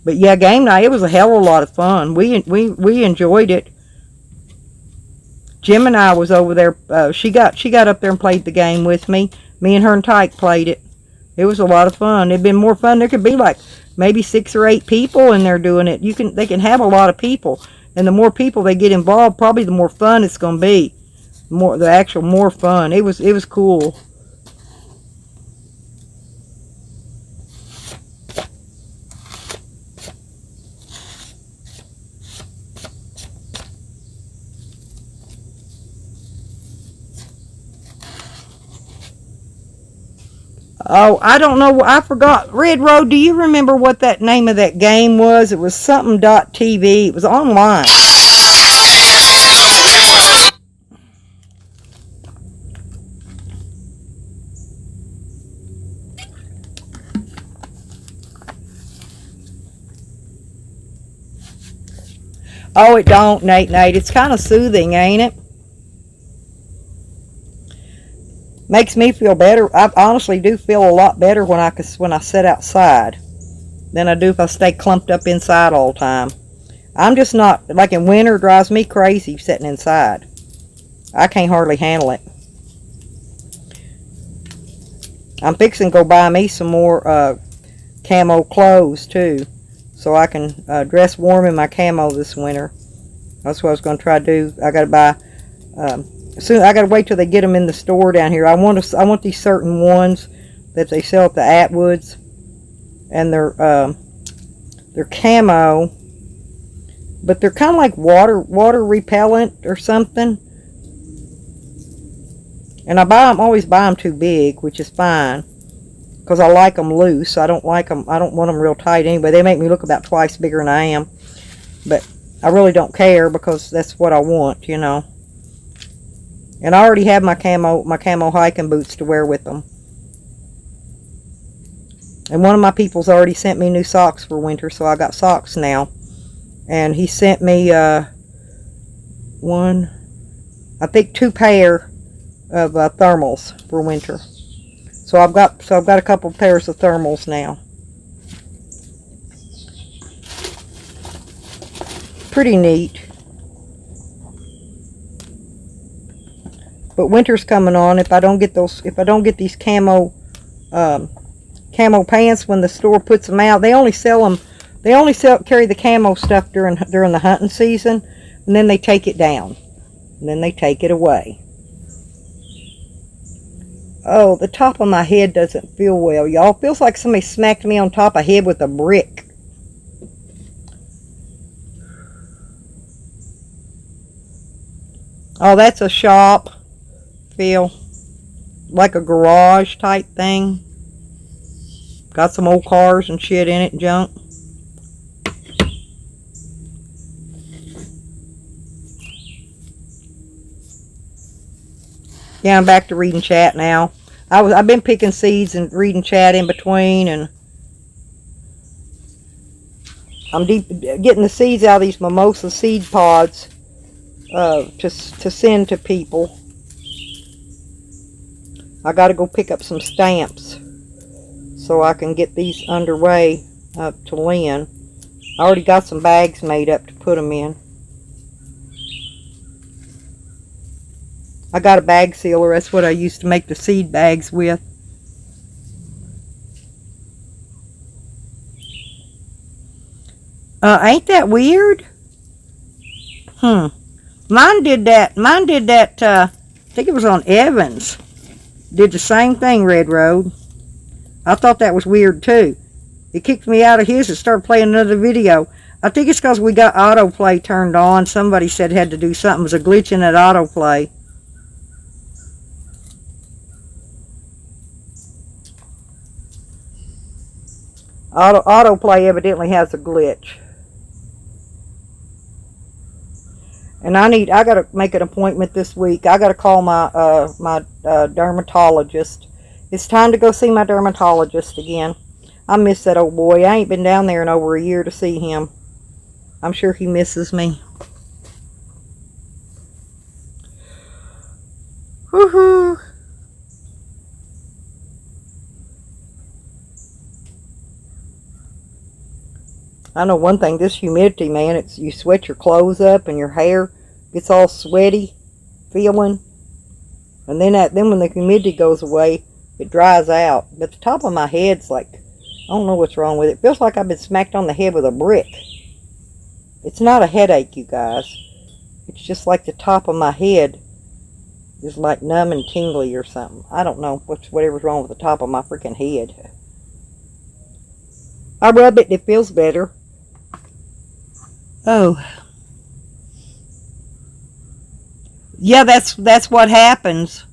but yeah, game night, it was a hell of a lot of fun. We enjoyed it. Jim and I was over there. She got up there and played the game with me. Me and her and Tyke played it. It was a lot of fun. It'd been more fun. There could be like maybe 6 or 8 people in there doing it. They can have a lot of people, and the more people they get involved, probably the more fun it's going to be. More fun. It was cool. Oh, I don't know. I forgot. Red Road, do you remember what that name of that game was? It was something .tv. It was online. Oh, it don't, Nate. It's kind of soothing, ain't it? Makes me feel better. I honestly do feel a lot better when I sit outside than I do if I stay clumped up inside all the time. I'm just not, like in winter, it drives me crazy sitting inside. I can't hardly handle it. I'm fixing to go buy me some more camo clothes too, so I can dress warm in my camo this winter. That's what I was going to try to do. I got to buy. Soon I got to wait till they get them in the store down here. I want these certain ones that they sell at the Atwoods, and they're camo, but they're kind of like water repellent or something. And I always buy them too big, which is fine, because I like them loose. I don't want them real tight anyway. They make me look about twice bigger than I am, but I really don't care because that's what I want, you know. And I already have my camo hiking boots to wear with them. And one of my people's already sent me new socks for winter, so I got socks now. And he sent me I think 2 pair of thermals for winter. So I've got a couple pairs of thermals now. Pretty neat. But winter's coming on. If I don't get these camo pants when the store puts them out, they only carry the camo stuff during the hunting season, and then they take it down, and then they take it away. Oh, the top of my head doesn't feel well, y'all. Feels like somebody smacked me on top of the head with a brick. Oh, that's a shop. Feel like a garage type thing. Got some old cars and shit in it and junk. Yeah, I'm back to reading chat now. I've been picking seeds and reading chat in between, and I'm getting the seeds out of these mimosa seed pods to send to people. I got to go pick up some stamps so I can get these underway to Lynn. I already got some bags made up to put them in. I got a bag sealer. That's what I used to make the seed bags with. Ain't that weird? Mine did that. I think it was on Evans. Did the same thing, Red Road. I thought that was weird too. It kicked me out of his and started playing another video. I think it's because we got autoplay turned on. Somebody said it had to do something. It was a glitch in that autoplay. Autoplay evidently has a glitch. And I gotta make an appointment this week. I gotta call my dermatologist. It's time to go see my dermatologist again. I miss that old boy. I ain't been down there in over a year to see him. I'm sure he misses me. Woohoo! I know one thing, this humidity, man, you sweat your clothes up and your hair gets all sweaty feeling. And then when the humidity goes away, it dries out. But the top of my head's like, I don't know what's wrong with it. It feels like I've been smacked on the head with a brick. It's not a headache, you guys. It's just like the top of my head is like numb and tingly or something. I don't know whatever's wrong with the top of my freaking head. I rub it and it feels better. Oh. Yeah, that's what happens,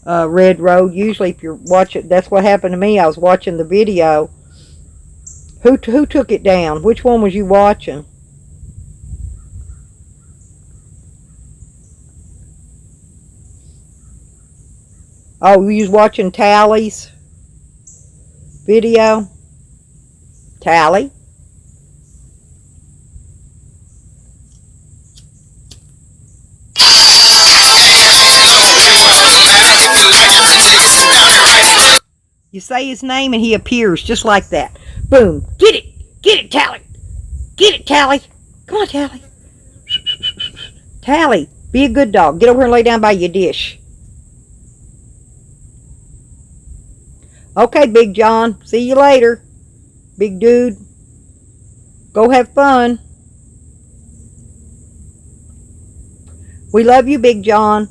Red Road. Usually if you're watching, that's what happened to me. I was watching the video. Who took it down? Which one was you watching? Oh, you was watching Tally's video? Tally? You say his name and he appears just like that. Boom. Get it. Get it, Tally. Get it, Tally. Come on, Tally. Tally, be a good dog. Get over here and lay down by your dish. Okay, Big John. See you later. Big dude. Go have fun. We love you, Big John.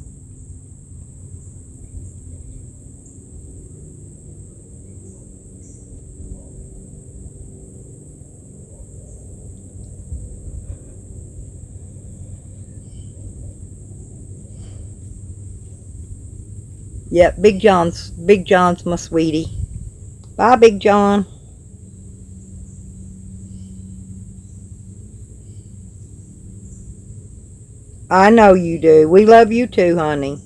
Yep, Big John's my sweetie. Bye, Big John. I know you do. We love you too, honey.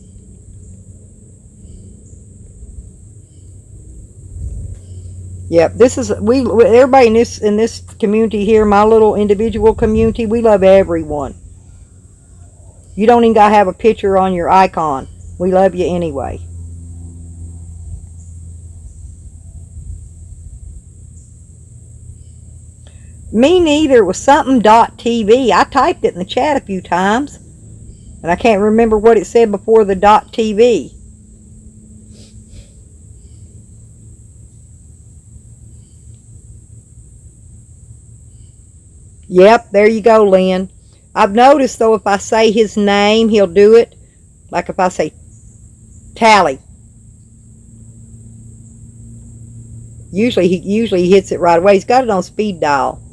Yep, this is everybody in this community here, my little individual community, we love everyone. You don't even gotta have a picture on your icon. We love you anyway. Me neither. It was something.tv. I typed it in the chat a few times. And I can't remember what it said before the .tv. Yep, there you go, Lynn. I've noticed, though, if I say his name, he'll do it. Like if I say Tally. Usually he hits it right away. He's got it on speed dial.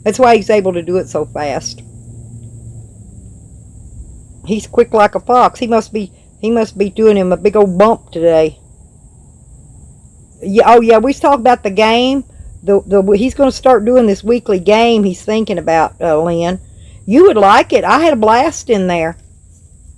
That's why he's able to do it so fast. He's quick like a fox. He must be doing him a big old bump today. Yeah, oh yeah, we talked about the game. He's going to start doing this weekly game he's thinking about, Lynn. You would like it. I had a blast in there.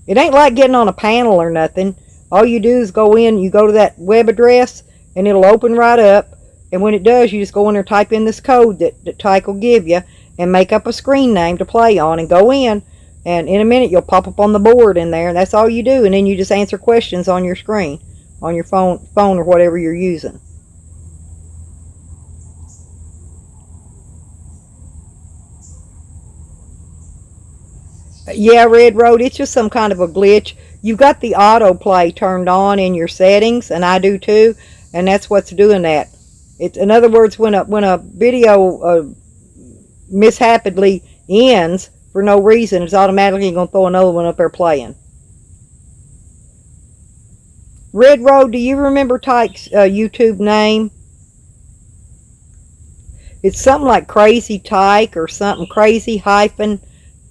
It ain't like getting on a panel or nothing. All you do is go in, you go to that web address, and it'll open right up. And when it does, you just go in there, type in this code that Tyke will give you, and make up a screen name to play on, and go in. And in a minute, you'll pop up on the board in there, and that's all you do. And then you just answer questions on your screen, on your phone or whatever you're using. Yeah, Red Road, it's just some kind of a glitch. You've got the autoplay turned on in your settings, and I do too, and that's what's doing that. It's, in other words, when a video mishappily ends for no reason, it's automatically going to throw another one up there playing. Red Road, do you remember Tyke's YouTube name? It's something like Crazy Tyke or something, Crazy hyphen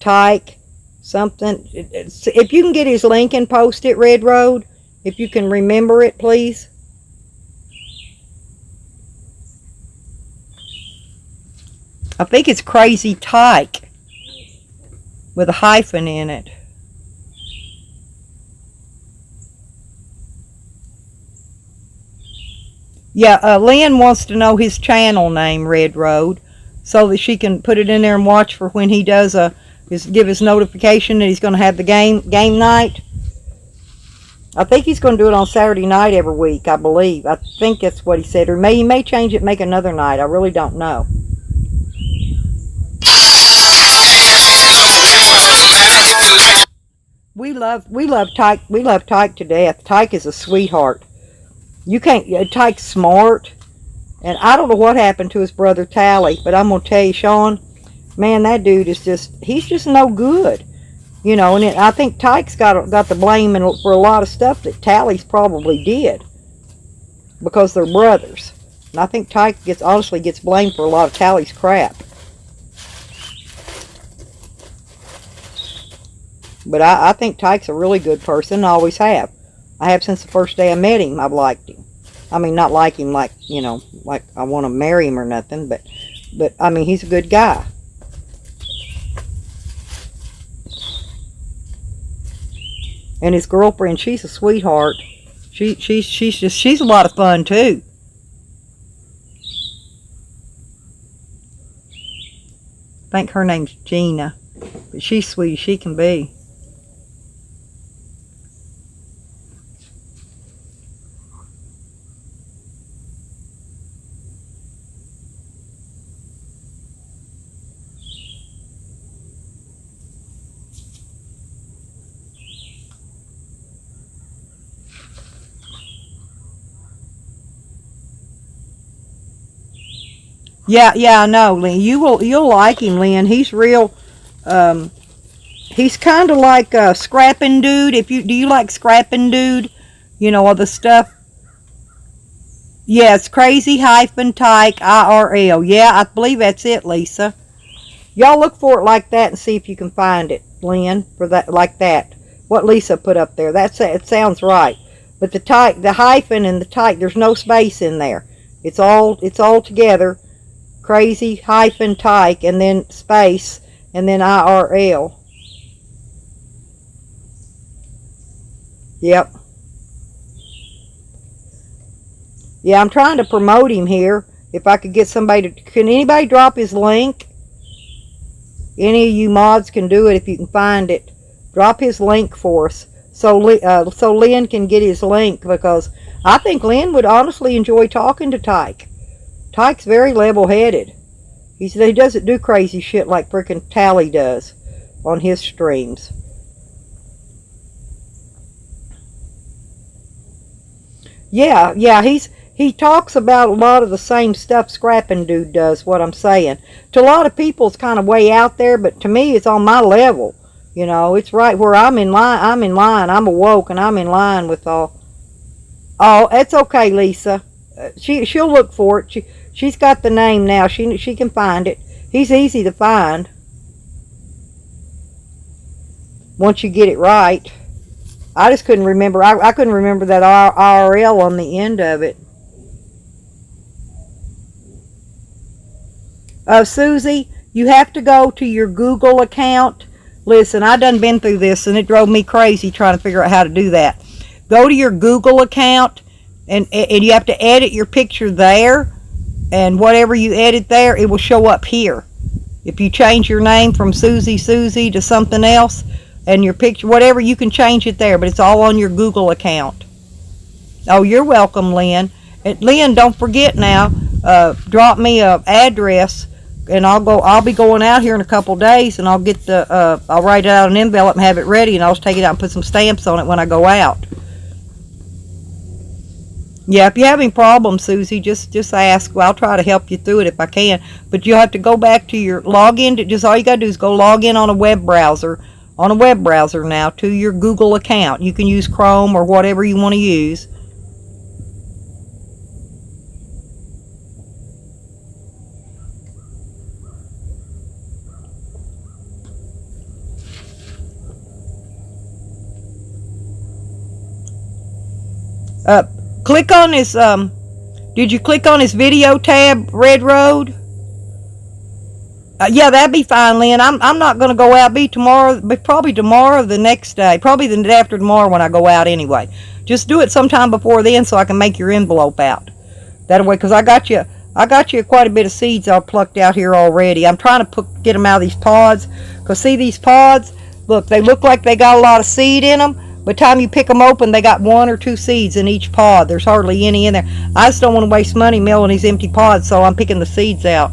Tyke, something. If you can get his link and post it, Red Road, if you can remember it, please. I think it's Crazy Tyke with a hyphen in it. Yeah, Lynn wants to know his channel name, Red Road, so that she can put it in there and watch for when he does give his notification that he's going to have the game night. I think he's going to do it on Saturday night every week, I believe. I think that's what he said. Or he may change it, make another night. I really don't know. We love Tyke. We love Tyke to death. Tyke is a sweetheart. You can't. Tyke's smart, and I don't know what happened to his brother Tally, but I'm gonna tell you, Sean, man, that dude is just—he's just no good, you know. And I think Tyke's got the blame for a lot of stuff that Tally's probably did because they're brothers. And I think Tyke honestly gets blamed for a lot of Tally's crap. But I think Tyke's a really good person. I always have. I have since the first day I met him. I've liked him. I mean, not like him like, you know, like I want to marry him or nothing, but I mean, he's a good guy. And his girlfriend, she's a sweetheart. She's a lot of fun too. I think her name's Gina, but she's sweet as she can be. Yeah, I know, Lynn. You'll like him, Lynn. He's real. He's kind of like a Scrapping Dude. Do you like Scrapping Dude? You know, all the stuff. Yeah, it's Crazy hyphen Tyke IRL. Yeah, I believe that's it, Lisa. Y'all look for it like that and see if you can find it, Lynn, for that like that. What Lisa put up there. It sounds right. But the hyphen and the Tyke, there's no space in there. It's all together. Crazy hyphen Tyke and then space and then IRL. Yep. Yeah, I'm trying to promote him here. If I could get somebody to... Can anybody drop his link? Any of you mods can do it if you can find it. Drop his link for us. So Lynn can get his link, because I think Lynn would honestly enjoy talking to Tyke. Tyke's very level-headed. He doesn't do crazy shit like frickin' Tally does on his streams. Yeah, he talks about a lot of the same stuff Scrapping Dude does, what I'm saying. To a lot of people, it's kind of way out there, but to me, it's on my level. You know, it's right where I'm in line. I'm awoke, and I'm in line with all. Oh, it's okay, Lisa. She'll look for it. She's got the name now. She can find it. He's easy to find once you get it right. I just couldn't remember. I couldn't remember that IRL on the end of it. Susie, you have to go to your Google account. Listen, I done been through this, and it drove me crazy trying to figure out how to do that. Go to your Google account, and you have to edit your picture there. And whatever you edit there, it will show up here. If you change your name from Susie to something else, and your picture, whatever, you can change it there, but it's all on your Google account. Oh, you're welcome, Lynn. And Lynn, don't forget now, drop me an address and I'll be going out here in a couple days, and I'll get the I'll write it out in an envelope and have it ready, and I'll just take it out and put some stamps on it when I go out. Yeah, if you have any problems, Susie, just ask. Well, I'll try to help you through it if I can. But you'll have to go back to your login. Just all you gotta do is go log in on a web browser, now to your Google account. You can use Chrome or whatever you want to use. Click on this. Did you click on this video tab, Red Road? Yeah, that'd be fine, Lynn. I'm not going to go out. Be tomorrow, but probably tomorrow or the next day. Probably the day after tomorrow when I go out anyway. Just do it sometime before then so I can make your envelope out. That way, because I got you quite a bit of seeds I plucked out here already. I'm trying to get them out of these pods. Because see these pods? Look, they look like they got a lot of seed in them. By the time you pick them open, they got 1 or 2 seeds in each pod. There's hardly any in there. I just don't want to waste money milling these empty pods, so I'm picking the seeds out.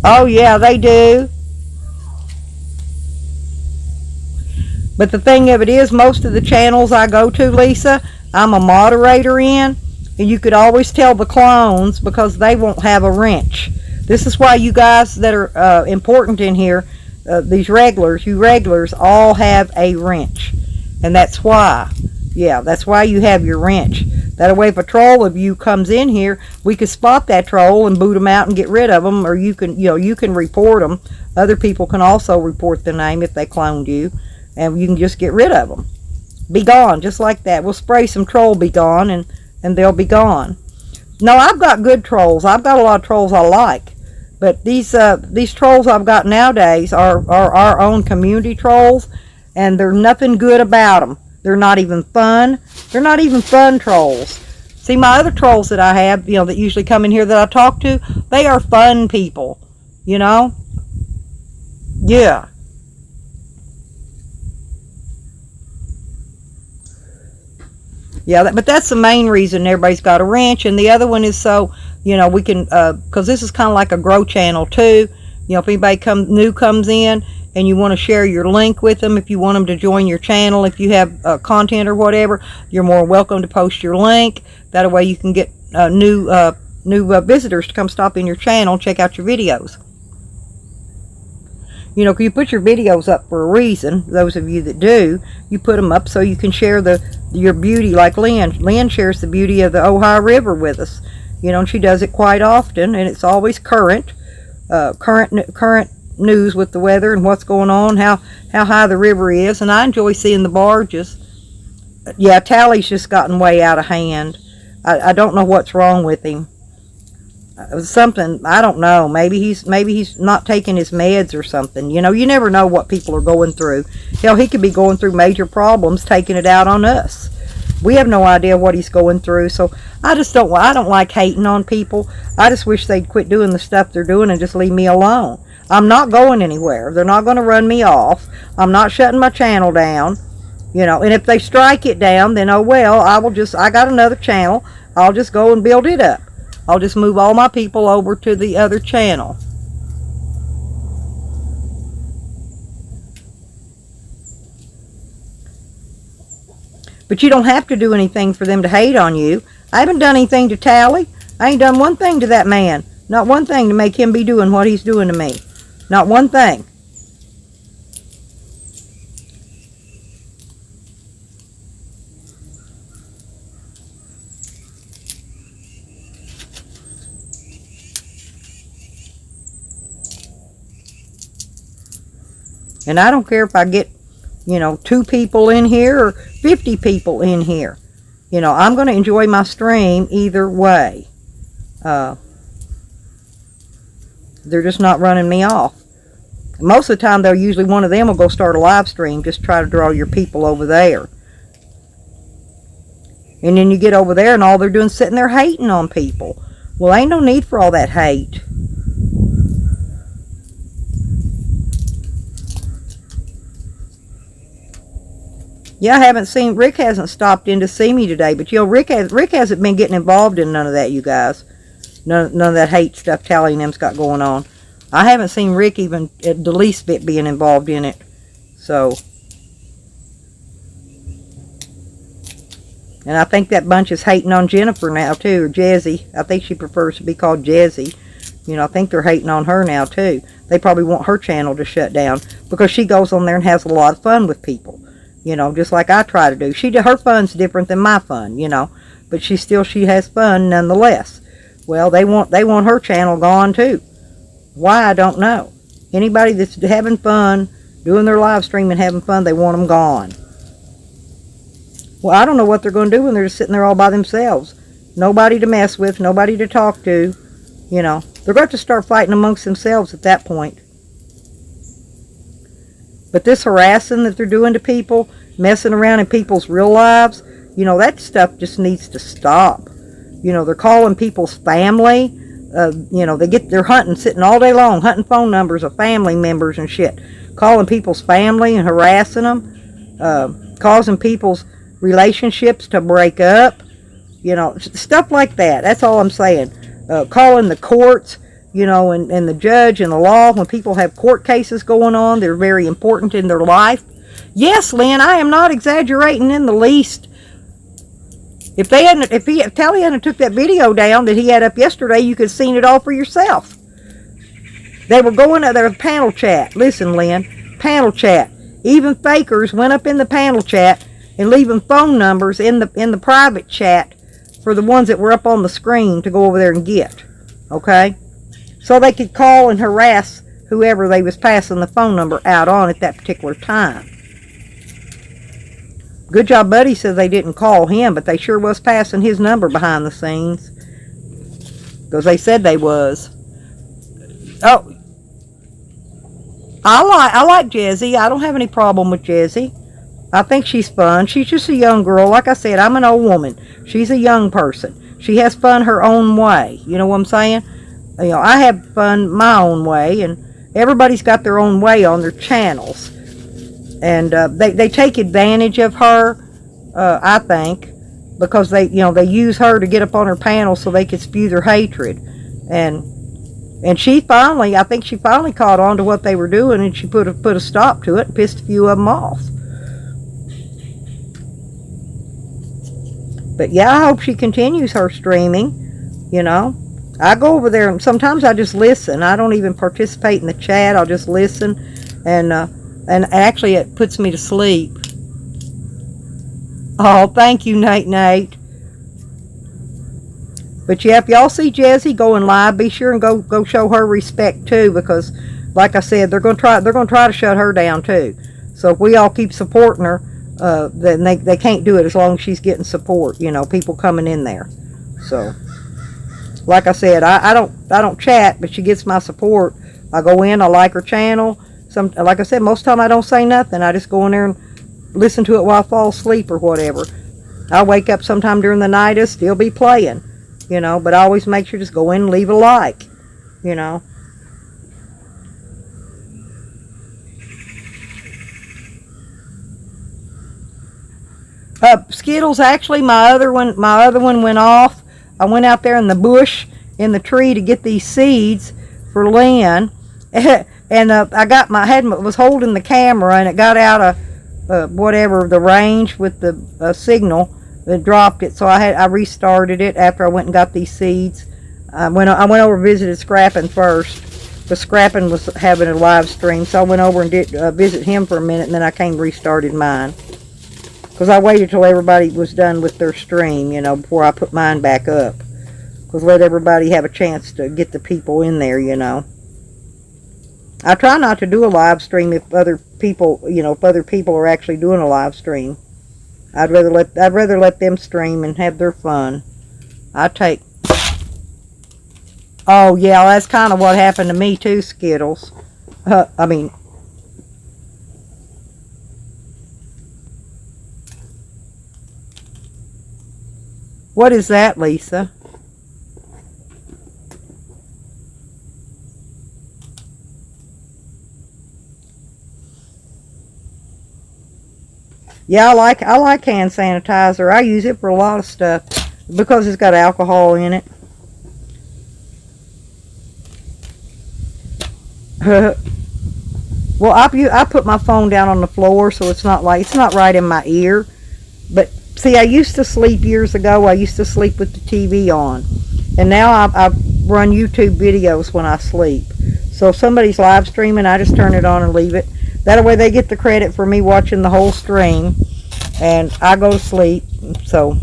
Oh, yeah, they do. But the thing of it is, most of the channels I go to, Lisa, I'm a moderator in, and you could always tell the clones because they won't have a wrench. This is why you guys that are important in here, these regulars, you regulars, all have a wrench. And that's why. Yeah, that's why you have your wrench. That way if a troll of you comes in here, we can spot that troll and boot them out and get rid of them. Or you can report them. Other people can also report the name if they cloned you. And you can just get rid of them. Be gone, just like that. We'll spray some troll be gone and they'll be gone. No, I've got good trolls. I've got a lot of trolls I like. But these trolls I've got nowadays are our own community trolls, and there's nothing good about them. They're not even fun. They're not even fun trolls. See, my other trolls that I have, that usually come in here that I talk to, they are fun people, Yeah. Yeah, but that's the main reason everybody's got a wrench, and the other one is so, we can, because this is kind of like a grow channel too. If anybody new comes in and you want to share your link with them, if you want them to join your channel, if you have content or whatever, you're more welcome to post your link. That way you can get new visitors to come stop in your channel and check out your videos. You put your videos up for a reason. Those of you that do, you put them up so you can share your beauty, like Lynn. Lynn shares the beauty of the Ohio River with us. And she does it quite often, and it's always current news with the weather and what's going on, how high the river is, and I enjoy seeing the barges. Yeah, Tally's just gotten way out of hand. I don't know what's wrong with him. Something, I don't know. Maybe he's not taking his meds or something. You never know what people are going through. Hell, he could be going through major problems, taking it out on us. We have no idea what he's going through. So I don't like hating on people. I just wish they'd quit doing the stuff they're doing and just leave me alone. I'm not going anywhere. They're not going to run me off. I'm not shutting my channel down. And if they strike it down, then oh well, I got another channel. I'll just go and build it up. I'll just move all my people over to the other channel. But you don't have to do anything for them to hate on you. I haven't done anything to Tally. I ain't done one thing to that man. Not one thing to make him be doing what he's doing to me. Not one thing. And I don't care if I get, 2 people in here or 50 people in here. I'm going to enjoy my stream either way. They're just not running me off. Most of the time, though, usually one of them will go start a live stream, just try to draw your people over there. And then you get over there and all they're doing is sitting there hating on people. Well, ain't no need for all that hate. Yeah, I haven't seen, Rick hasn't stopped in to see me today, but you know, Rick hasn't been getting involved in none of that, you guys. None of that hate stuff Tally and them's got going on. I haven't seen Rick even at the least bit being involved in it. So, and I think that bunch is hating on Jennifer now too, or Jezzy. I think she prefers to be called Jezzy. You know, I think they're hating on her now too. They probably want her channel to shut down because she goes on there and has a lot of fun with people. You know, just like I try to do. Her fun's different than my fun, you know, but she has fun nonetheless. Well, they want her channel gone too. Why, I don't know. Anybody that's having fun, doing their live stream and having fun, they want them gone. Well, I don't know what they're going to do when they're just sitting there all by themselves. Nobody to mess with, nobody to talk to. You know, they're going to start fighting amongst themselves at that point. But this harassing that they're doing to people, messing around in people's real lives, you know, that stuff just needs to stop. You know, they're calling people's family. You know, they're hunting, sitting all day long, hunting phone numbers of family members and shit. Calling people's family and harassing them. Causing people's relationships to break up. You know, stuff like that. That's all I'm saying. Calling the courts, you know, and the judge and the law. When people have court cases going on, they're very important in their life. Yes, Lynn, I am not exaggerating in the least. If Tally hadn't took that video down that he had up yesterday, you could have seen it all for yourself. They were going to their panel chat. Listen, Lynn, panel chat. Even fakers went up in the panel chat and leaving phone numbers in the private chat for the ones that were up on the screen to go over there and get. Okay? So they could call and harass whoever they was passing the phone number out on at that particular time. Good job Buddy said they didn't call him, but they sure was passing his number behind the scenes. Because they said they was. Oh, I like Jezzy. I don't have any problem with Jezzy. I think she's fun. She's just a young girl. Like I said, I'm an old woman. She's a young person. She has fun her own way. You know what I'm saying? You know, I have fun my own way, and everybody's got their own way on their channels. And they take advantage of her, I think, because they use her to get up on her panel so they could spew their hatred. And I think she finally caught on to what they were doing, and she put a stop to it and pissed a few of them off. But yeah, I hope she continues her streaming. You know, I go over there and sometimes I just listen. I don't even participate in the chat. I'll just listen, and actually it puts me to sleep. Oh, thank you, Nate. But yeah, if y'all see Jezzy going live, be sure and go show her respect too, because like I said, they're gonna try to shut her down too. So if we all keep supporting her, then they can't do it as long as she's getting support. You know, people coming in there. So like I said, I don't chat, but she gets my support. I go in, I like her channel. Like I said, most of the time I don't say nothing. I just go in there and listen to it while I fall asleep or whatever. I wake up sometime during the night, it'll still be playing, you know, but I always make sure to just go in and leave a like, you know. Skittles, actually, my other one went off. I went out there in the bush, in the tree, to get these seeds for Lynn. And was holding the camera, and it got out of whatever the range with the signal. It dropped it, so I restarted it after I went and got these seeds. I went over and visited Scrappin first, because Scrappin was having a live stream, so I went over and did visit him for a minute, and then I came and restarted mine. Because I waited till everybody was done with their stream, you know, before I put mine back up. Because let everybody have a chance to get the people in there, you know. I try not to do a live stream if other people are actually doing a live stream. I'd rather let them stream and have their fun. Oh yeah, that's kind of what happened to me too, Skittles. What is that, Lisa? Yeah, I like hand sanitizer. I use it for a lot of stuff because it's got alcohol in it. Well, I put my phone down on the floor so it's not right in my ear. But see, I used to sleep years ago. I used to sleep with the TV on, and now I run YouTube videos when I sleep. So if somebody's live streaming, I just turn it on and leave it. That way they get the credit for me watching the whole stream, and I go to sleep. So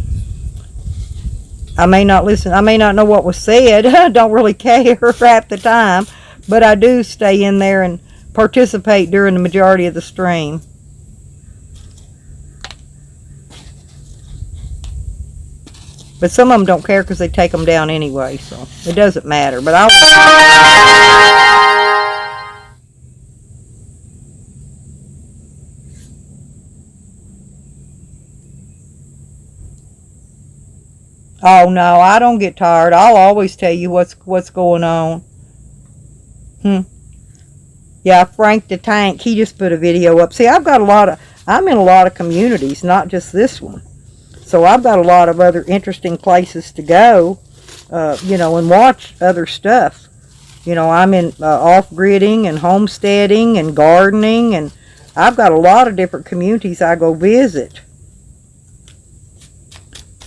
I may not listen. I may not know what was said. I don't really care half the time, but I do stay in there and participate during the majority of the stream. But some of them don't care because they take them down anyway, so it doesn't matter. But oh no, I don't get tired. I'll always tell you what's going on. Yeah, Frank the Tank, he just put a video up. See, I'm in a lot of communities, not just this one. So I've got a lot of other interesting places to go, and watch other stuff. I'm in off-gridding and homesteading and gardening, and I've got a lot of different communities I go visit.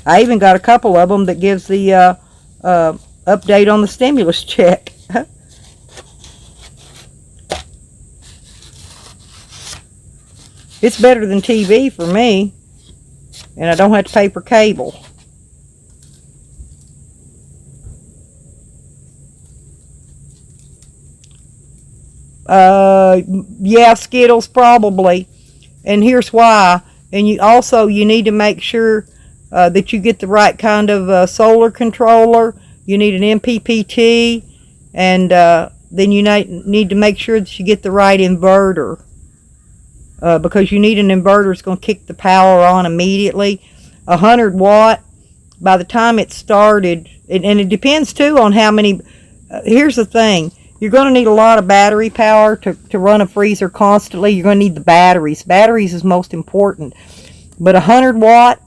I even got a couple of them that gives the update on the stimulus check. It's better than TV for me, and I don't have to pay for cable. Yeah, Skittles probably, and here's why. And you need to make sure that you get the right kind of solar controller. You need an MPPT, and then you need to make sure that you get the right inverter. Because you need an inverter that's going to kick the power on immediately. 100 watt, by the time it started, and it depends too on how many, here's the thing, you're going to need a lot of battery power to run a freezer constantly. You're going to need the batteries. Batteries is most important. But 100 watt,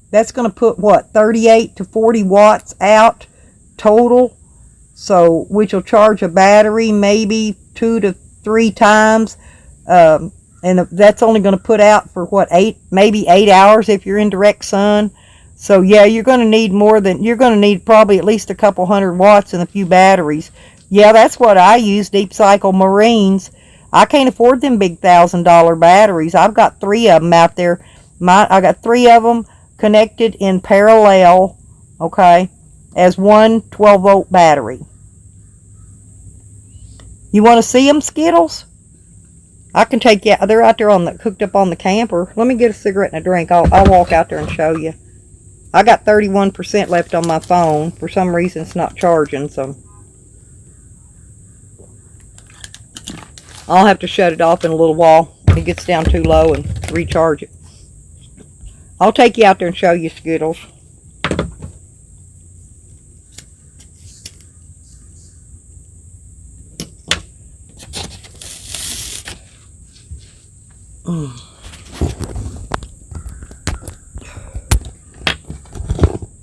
that's going to put, 38 to 40 watts out total. So, which will charge a battery maybe 2 to 3 times. And that's only going to put out for maybe 8 hours if you're in direct sun. So yeah, you're going to need probably at least a couple 100 watts and a few batteries. Yeah, that's what I use, Deep Cycle Marines. I can't afford them big $1,000 batteries. I've got 3 of them out there. I got 3 of them connected in parallel, okay, as one 12-volt battery. You want to see them, Skittles? I can take you. They're out there hooked up on the camper. Let me get a cigarette and a drink. I'll walk out there and show you. I got 31% left on my phone. For some reason, it's not charging, so I'll have to shut it off in a little while. It gets down too low and recharge it. I'll take you out there and show you, Skittles.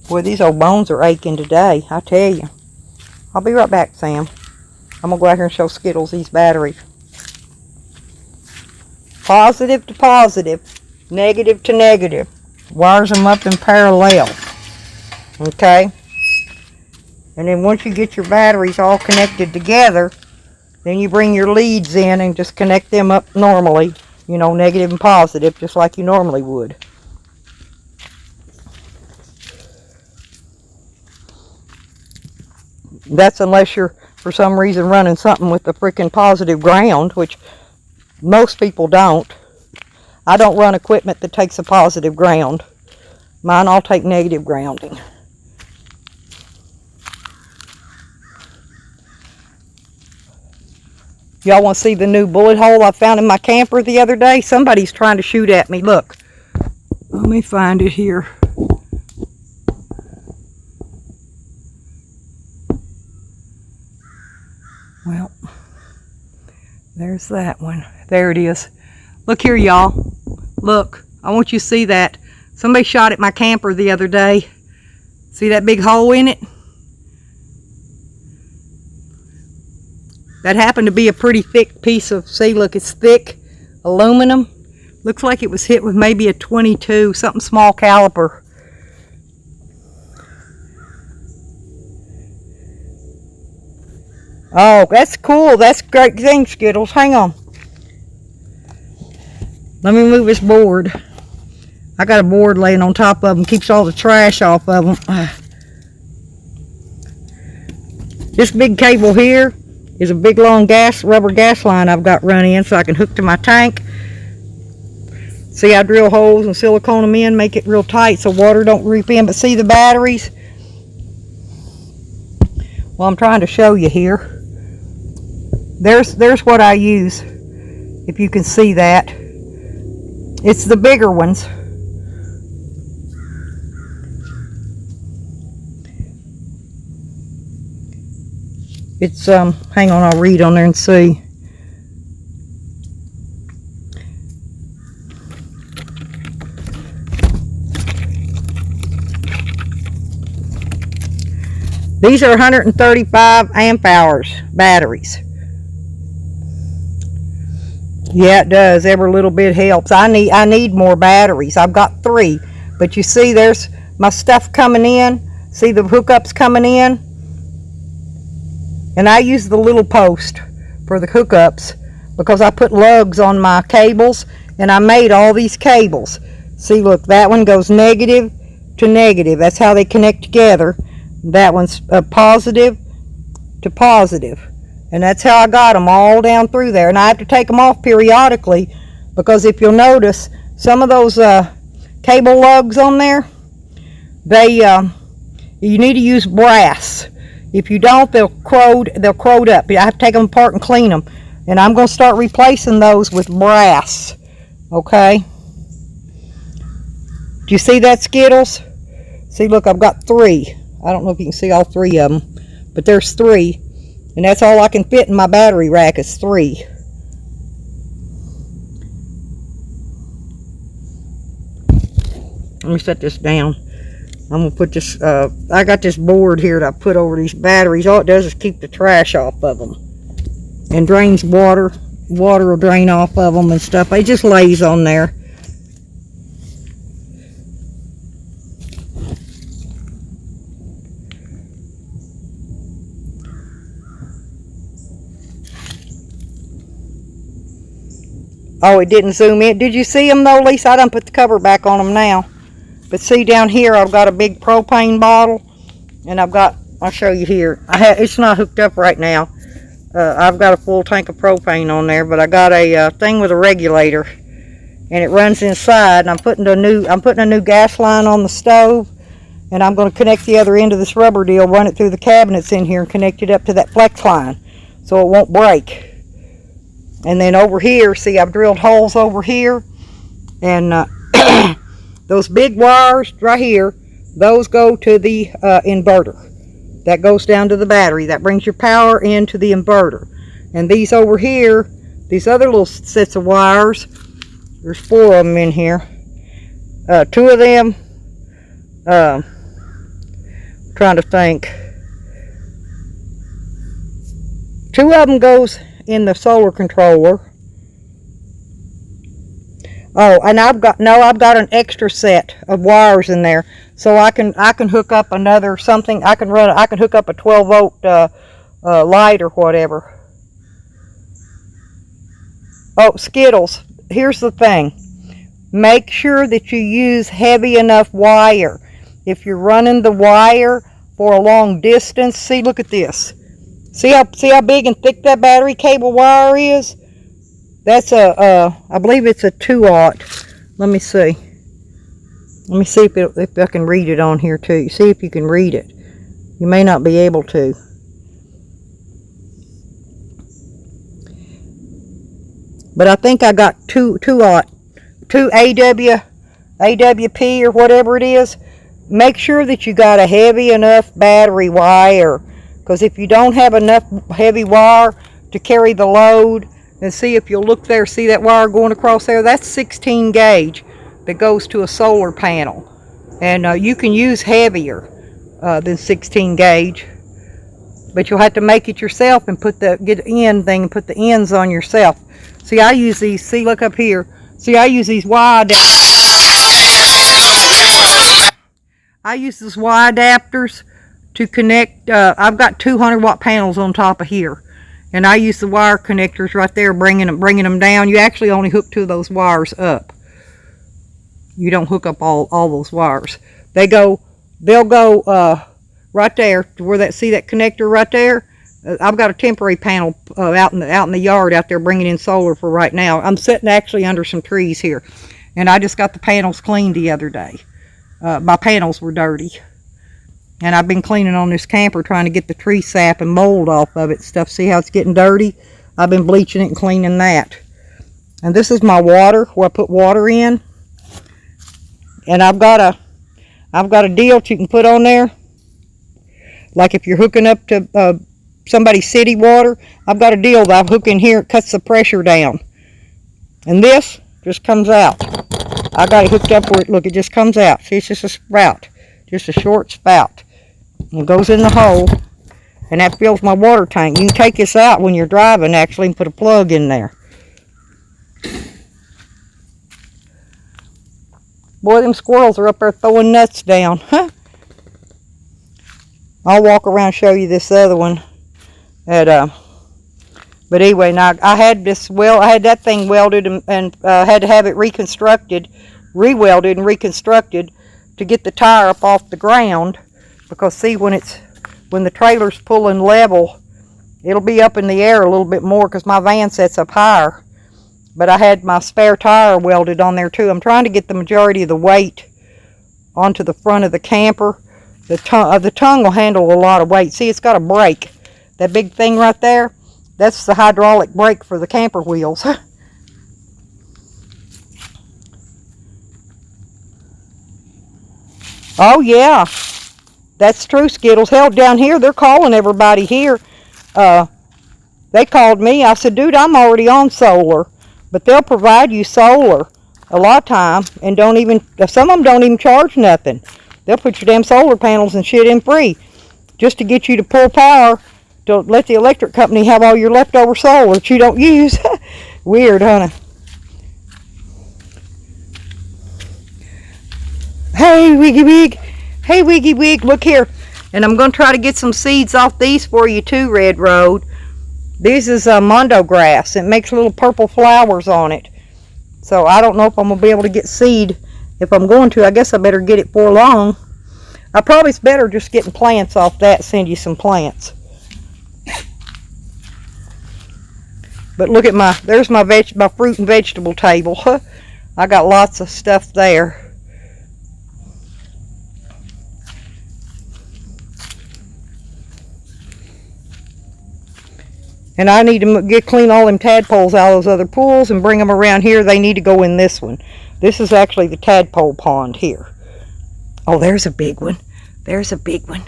Boy, these old bones are aching today, I tell you. I'll be right back, Sam. I'm going to go out here and show Skittles these batteries. Positive to positive, negative to negative. Wires them up in parallel. Okay? And then once you get your batteries all connected together, then you bring your leads in and just connect them up normally. Negative and positive, just like you normally would. That's unless you're, for some reason, running something with the freaking positive ground, which most people don't. I don't run equipment that takes a positive ground. Mine all take negative grounding. Y'all want to see the new bullet hole I found in my camper the other day? Somebody's trying to shoot at me. Look. Let me find it here. Well, there's that one. There it is. Look here, y'all. Look. I want you to see that. Somebody shot at my camper the other day. See that big hole in it? That happened to be a pretty thick piece of, see, look, it's thick aluminum. Looks like it was hit with maybe a 22, something small caliber. Oh, that's cool. That's a great thing, Skittles. Hang on. Let me move this board. I got a board laying on top of them. Keeps all the trash off of them. This big cable here is a big long rubber gas line I've got run in so I can hook to my tank. See, I drill holes and silicone them in, make it real tight so water don't reap in. But see the batteries? Well, I'm trying to show you here. There's what I use, if you can see that. It's the bigger ones. It's, hang on, I'll read on there and see. These are 135 amp hours batteries. Yeah, it does. Every little bit helps. I need more batteries. I've got 3, but you see, there's my stuff coming in. See the hookups coming in, and I use the little post for the hookups because I put lugs on my cables, and I made all these cables. See, look, that one goes negative to negative. That's how they connect together. That one's positive to positive. And that's how I got them all down through there. And I have to take them off periodically because if you'll notice, some of those cable lugs on there, you need to use brass. If you don't, they'll corrode up. I have to take them apart and clean them. And I'm going to start replacing those with brass. Okay? Do you see that, Skittles? See, look, I've got 3. I don't know if you can see all 3 of them, but there's 3. And that's all I can fit in my battery rack is 3. Let me set this down. I'm going to put this, I got this board here that I put over these batteries. All it does is keep the trash off of them. And drains water. Water will drain off of them and stuff. It just lays on there. Oh, it didn't zoom in. Did you see them though, Lisa? I done put the cover back on them now. But see down here, I've got a big propane bottle. And I've got, I'll show you here. It's not hooked up right now. I've got a full tank of propane on there. But I got a thing with a regulator. And it runs inside. And I'm putting a new gas line on the stove. And I'm going to connect the other end of this rubber deal, run it through the cabinets in here, and connect it up to that flex line. So it won't break. And then over here, see, I've drilled holes over here, and those big wires right here, those go to the inverter. That goes down to the battery. That brings your power into the inverter. And these over here, these other little sets of wires, there's 4 of them in here. 2 of them, trying to think. 2 of them goes in the solar controller. Oh, and I've got an extra set of wires in there, so I can hook up another something. I can hook up a 12-volt light or whatever. Oh, Skittles, here's the thing. Make sure that you use heavy enough wire. If you're running the wire for a long distance, see, look at this. See how big and thick that battery cable wire is? That's I believe it's a 2-aught. Let me see. Let me see if I can read it on here too. See if you can read it. You may not be able to. But I think I got 2-aught. 2 AWP or whatever it is. Make sure that you got a heavy enough battery wire. Because if you don't have enough heavy wire to carry the load, then see if you'll look there, see that wire going across there? That's 16 gauge. that goes to a solar panel. And you can use heavier than 16 gauge. But you'll have to make it yourself and get the end thing and put the ends on yourself. See, I use these, see, look up here. See, I use these Y adapters. I use these Y adapters to connect, I've got 200 watt panels on top of here. And I use the wire connectors right there, bringing them down. You actually only hook 2 of those wires up. You don't hook up all those wires. They'll go right there to where see that connector right there. I've got a temporary panel out in the yard out there bringing in solar for right now. I'm sitting actually under some trees here, and I just got the panels cleaned the other day. My panels were dirty, and I've been cleaning on this camper trying to get the tree sap and mold off of it. Stuff. See how it's getting dirty? I've been bleaching it and cleaning that. And this is my water where I put water in, and I've got a deal that you can put on there. Like if you're hooking up to somebody's city water, I've got a deal that I hook in here. It cuts the pressure down. And this just comes out. I got it hooked up where it, look, it just comes out. See, it's just a spout. Just a short spout. It goes in the hole, and that fills my water tank. You can take this out when you're driving, actually, and put a plug in there. Boy, them squirrels are up there throwing nuts down. Huh? I'll walk around and show you this other one. But anyway, now I had that thing welded and had to have it re-welded and reconstructed to get the tire up off the ground. Because see, when the trailer's pulling level, it'll be up in the air a little bit more because my van sets up higher. But I had my spare tire welded on there too. I'm trying to get the majority of the weight onto the front of the camper. The tongue will handle a lot of weight. See, it's got a brake. That big thing right there, that's the hydraulic brake for the camper wheels. Oh, yeah. That's true, Skittles. Hell, down here, they're calling everybody here. They called me. I said, dude, I'm already on solar. But they'll provide you solar a lot of time, and some of them don't even charge nothing. They'll put your damn solar panels and shit in free just to get you to pull power to let the electric company have all your leftover solar that you don't use. Weird, honey. Hey, Wiggy Wig. Hey, Wiggy Wig, look here. And I'm going to try to get some seeds off these for you too, Red Road. This is mondo grass. It makes little purple flowers on it. So I don't know if I'm going to be able to get seed. If I'm going to, I guess I better get it for long. I probably it's better just getting plants off that, send you some plants. But look at there's my fruit and vegetable table. I got lots of stuff there. And I need to clean all them tadpoles out of those other pools and bring them around here. They need to go in this one. This is actually the tadpole pond here. Oh, there's a big one. There's a big one.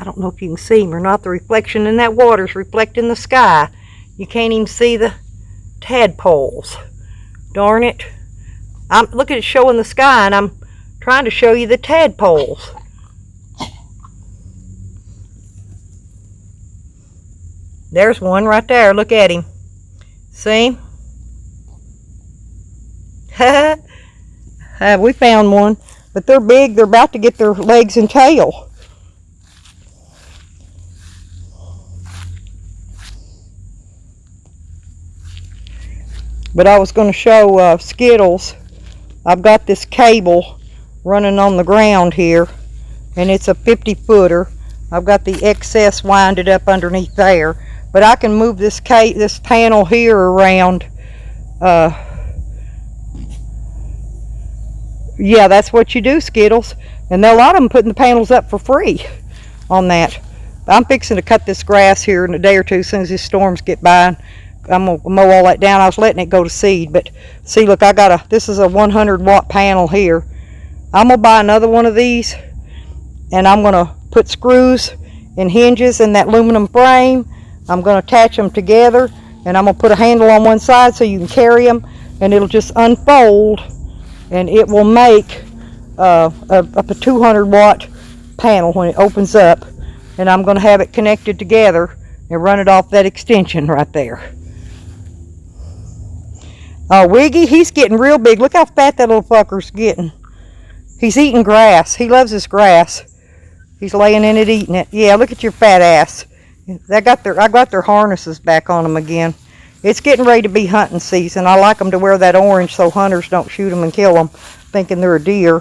I don't know if you can see him or not. The reflection in that water's reflecting the sky. You can't even see the tadpoles. Darn it. Look at it showing the sky, and I'm trying to show you the tadpoles. There's one right there. Look at him. See? We found one, but they're big. They're about to get their legs and tail. But I was going to show Skittles. I've got this cable running on the ground here, and it's a 50-footer. I've got the excess winded up underneath there, but I can move this panel here around. Yeah, that's what you do, Skittles. And a lot of them putting the panels up for free on that. I'm fixing to cut this grass here in a day or two as soon as these storms get by. I'm going to mow all that down. I was letting it go to seed. But see, look, this is a 100-watt panel here. I'm going to buy another one of these. And I'm going to put screws and hinges in that aluminum frame. I'm going to attach them together. And I'm going to put a handle on one side so you can carry them. And it'll just unfold. and it will make up a 200 watt panel when it opens up, and I'm going to have it connected together and run it off that extension right there. Wiggy, he's getting real big. Look how fat that little fucker's getting. He's eating grass. He loves his grass. He's laying in it, eating it. Yeah, look at your fat ass. I got their harnesses back on them again. It's getting ready to be hunting season. I like them to wear that orange so hunters don't shoot them and kill them thinking they're a deer.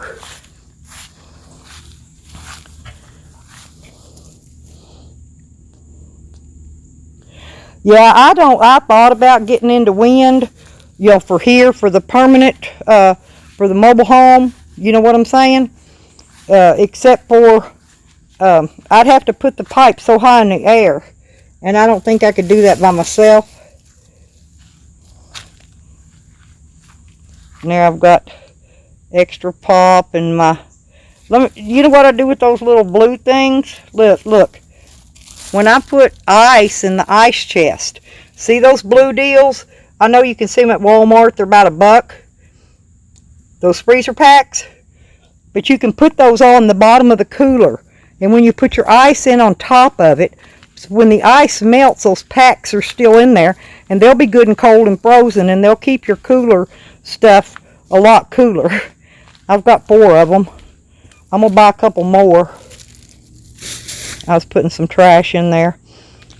Yeah, I thought about getting into wind, you know, for the permanent, for the mobile home, you know what I'm saying? Except for, I'd have to put the pipe so high in the air, and I don't think I could do that by myself. Now I've got extra pop and you know what I do with those little blue things? Look. When I put ice in the ice chest, see those blue deals? I know you can see them at Walmart. They're about $1. Those freezer packs. But you can put those on the bottom of the cooler. And when you put your ice in on top of it, when the ice melts, those packs are still in there. And they'll be good and cold and frozen. And they'll keep your cooler stuff a lot cooler. I've got 4 of them. I'm going to buy a couple more. I was putting some trash in there.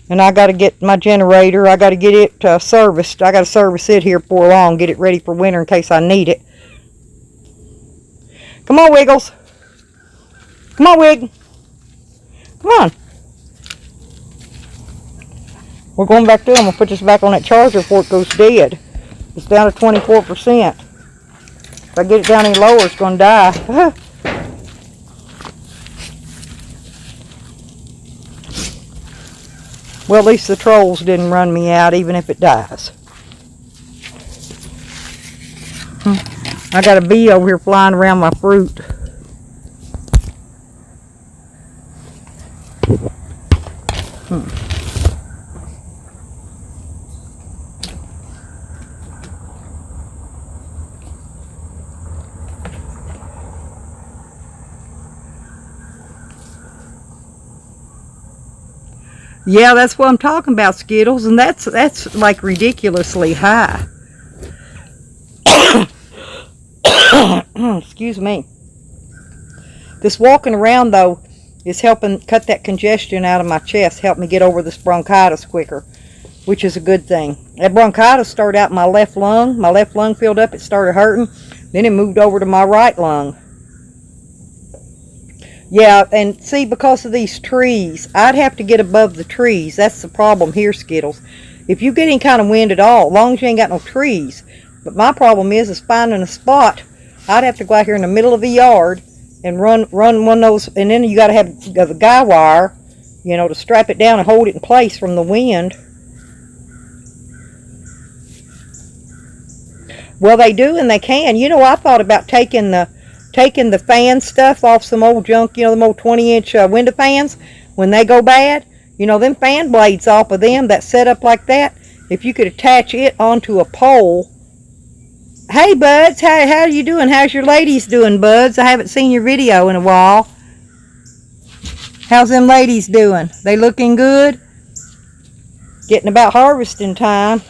And I got to get my generator. I got to get it serviced. I got to service it here before long. Get it ready for winter in case I need it. Come on, Wiggles. Come on, Wig. Come on. We're going back through. I'm going to put this back on that charger before it goes dead. It's down to 24%. If I get it down any lower, it's going to die. Well, at least the trolls didn't run me out, even if it dies. I got a bee over here flying around my fruit. Yeah, that's what I'm talking about, Skittles, and that's like ridiculously high. Excuse me. This walking around, though, is helping cut that congestion out of my chest, help me get over this bronchitis quicker, which is a good thing. That bronchitis started out in my left lung. My left lung filled up, it started hurting. Then it moved over to my right lung. Yeah, and see, because of these trees, I'd have to get above the trees. That's the problem here, Skittles. If you get any kind of wind at all, as long as you ain't got no trees. But my problem is finding a spot. I'd have to go out here in the middle of the yard and run one of those, and then you got to have the guy wire, you know, to strap it down and hold it in place from the wind. Well, they do and they can. You know, I thought about taking the fan stuff off some old junk, you know, them old 20-inch window fans. When they go bad, you know, them fan blades off of them that set up like that, if you could attach it onto a pole. Hey, Buds, how you doing? How's your ladies doing, Buds? I haven't seen your video in a while. How's them ladies doing? They looking good? Getting about harvesting time.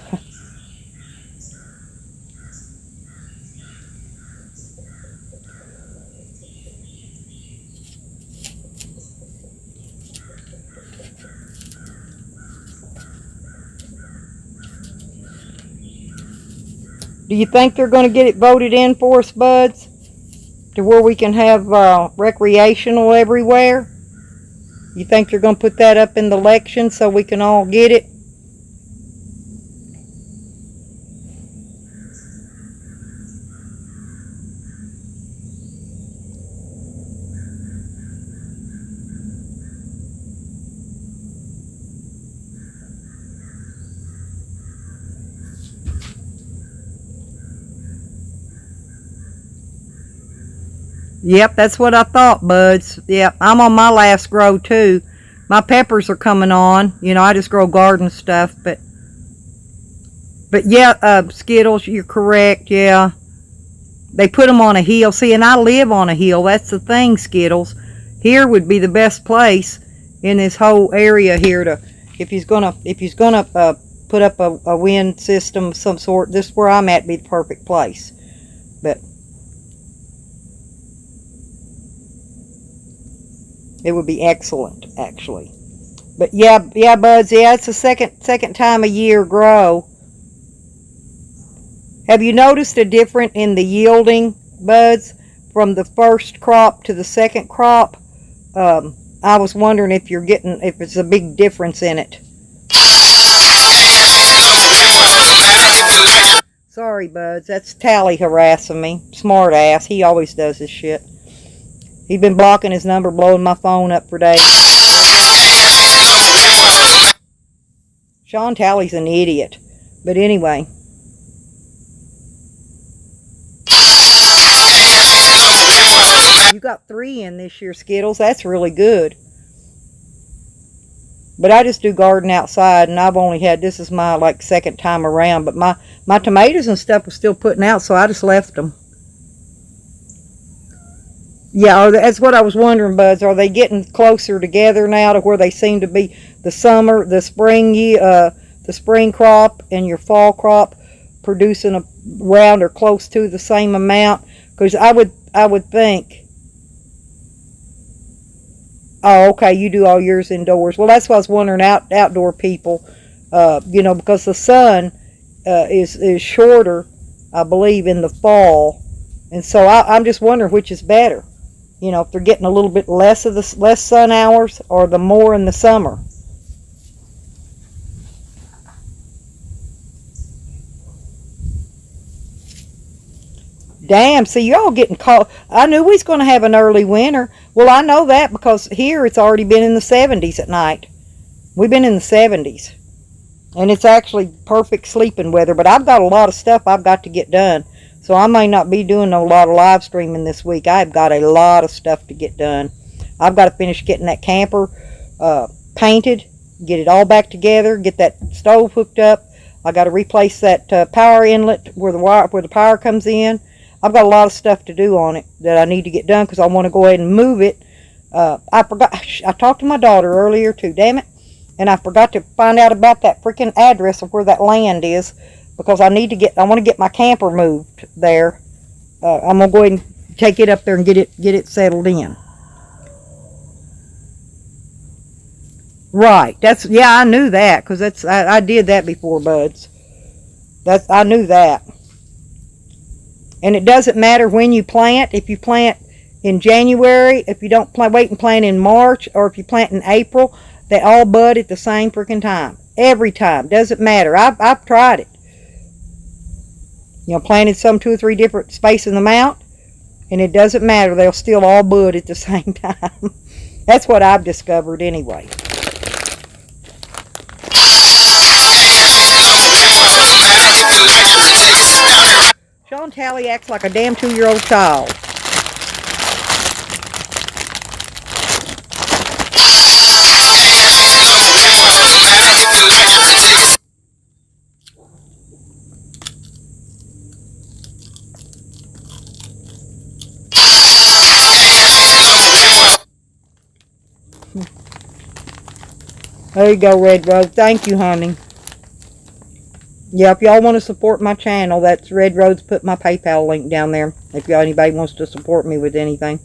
Do you think they're going to get it voted in for us, Buds? To where we can have recreational everywhere? You think they're going to put that up in the election so we can all get it? Yep, that's what I thought, Buds. Yep, I'm on my last grow, too. My peppers are coming on. You know, I just grow garden stuff, but yeah, Skittles, you're correct, yeah. They put them on a hill. See, and I live on a hill. That's the thing, Skittles. Here would be the best place in this whole area here to, if he's gonna put up a wind system of some sort. This where I'm at be the perfect place. But it would be excellent, actually. But yeah, buds. Yeah, it's the second time a year grow. Have you noticed a difference in the yielding, buds, from the first crop to the second crop? I was wondering if it's a big difference in it. Sorry, buds. That's Tally harassing me. Smart ass. He always does this shit. He's been blocking his number, blowing my phone up for days. Sean Tally's an idiot. But anyway. You got 3 in this year, Skittles. That's really good. But I just do garden outside, and I've only had, this is my like second time around, but my tomatoes and stuff was still putting out, so I just left them. Yeah, that's what I was wondering, buds. Are they getting closer together now to where they seem to be the spring crop and your fall crop producing around or close to the same amount? Because I would think. Oh, okay, you do all yours indoors. Well, that's what I was wondering, outdoor people, because the sun is shorter, I believe, in the fall. And so I'm just wondering which is better. If they're getting a little bit less sun hours or the more in the summer. Damn, see, y'all getting cold. I knew we was going to have an early winter. Well, I know that because here it's already been in the 70s at night. We've been in the 70s. And it's actually perfect sleeping weather. But I've got a lot of stuff I've got to get done. So I may not be doing a lot of live streaming this week. I've got a lot of stuff to get done. I've got to finish getting that camper painted, get it all back together, get that stove hooked up. I got to replace that power inlet where the power comes in. I've got a lot of stuff to do on it that I need to get done because I want to go ahead and move it. I forgot. I talked to my daughter earlier too, damn it. And I forgot to find out about that freaking address of where that land is because I want to get my camper moved there. I'm going to go ahead and take it up there and get it settled in. Right. I knew that because I did that before, buds. I knew that. And it doesn't matter when you plant. If you plant in January, if you don't wait and plant in March, or if you plant in April, they all bud at the same freaking time. Every time. Doesn't matter. I've tried it. Planted some 2 or 3 different spacing them out, and it doesn't matter. They'll still all bud at the same time. That's what I've discovered anyway. Sean Talley acts like a damn 2-year-old child. There you go, Red Rose. Thank you, honey. Yeah, if y'all want to support my channel, that's Red Rose. Put my PayPal link down there if anybody wants to support me with anything.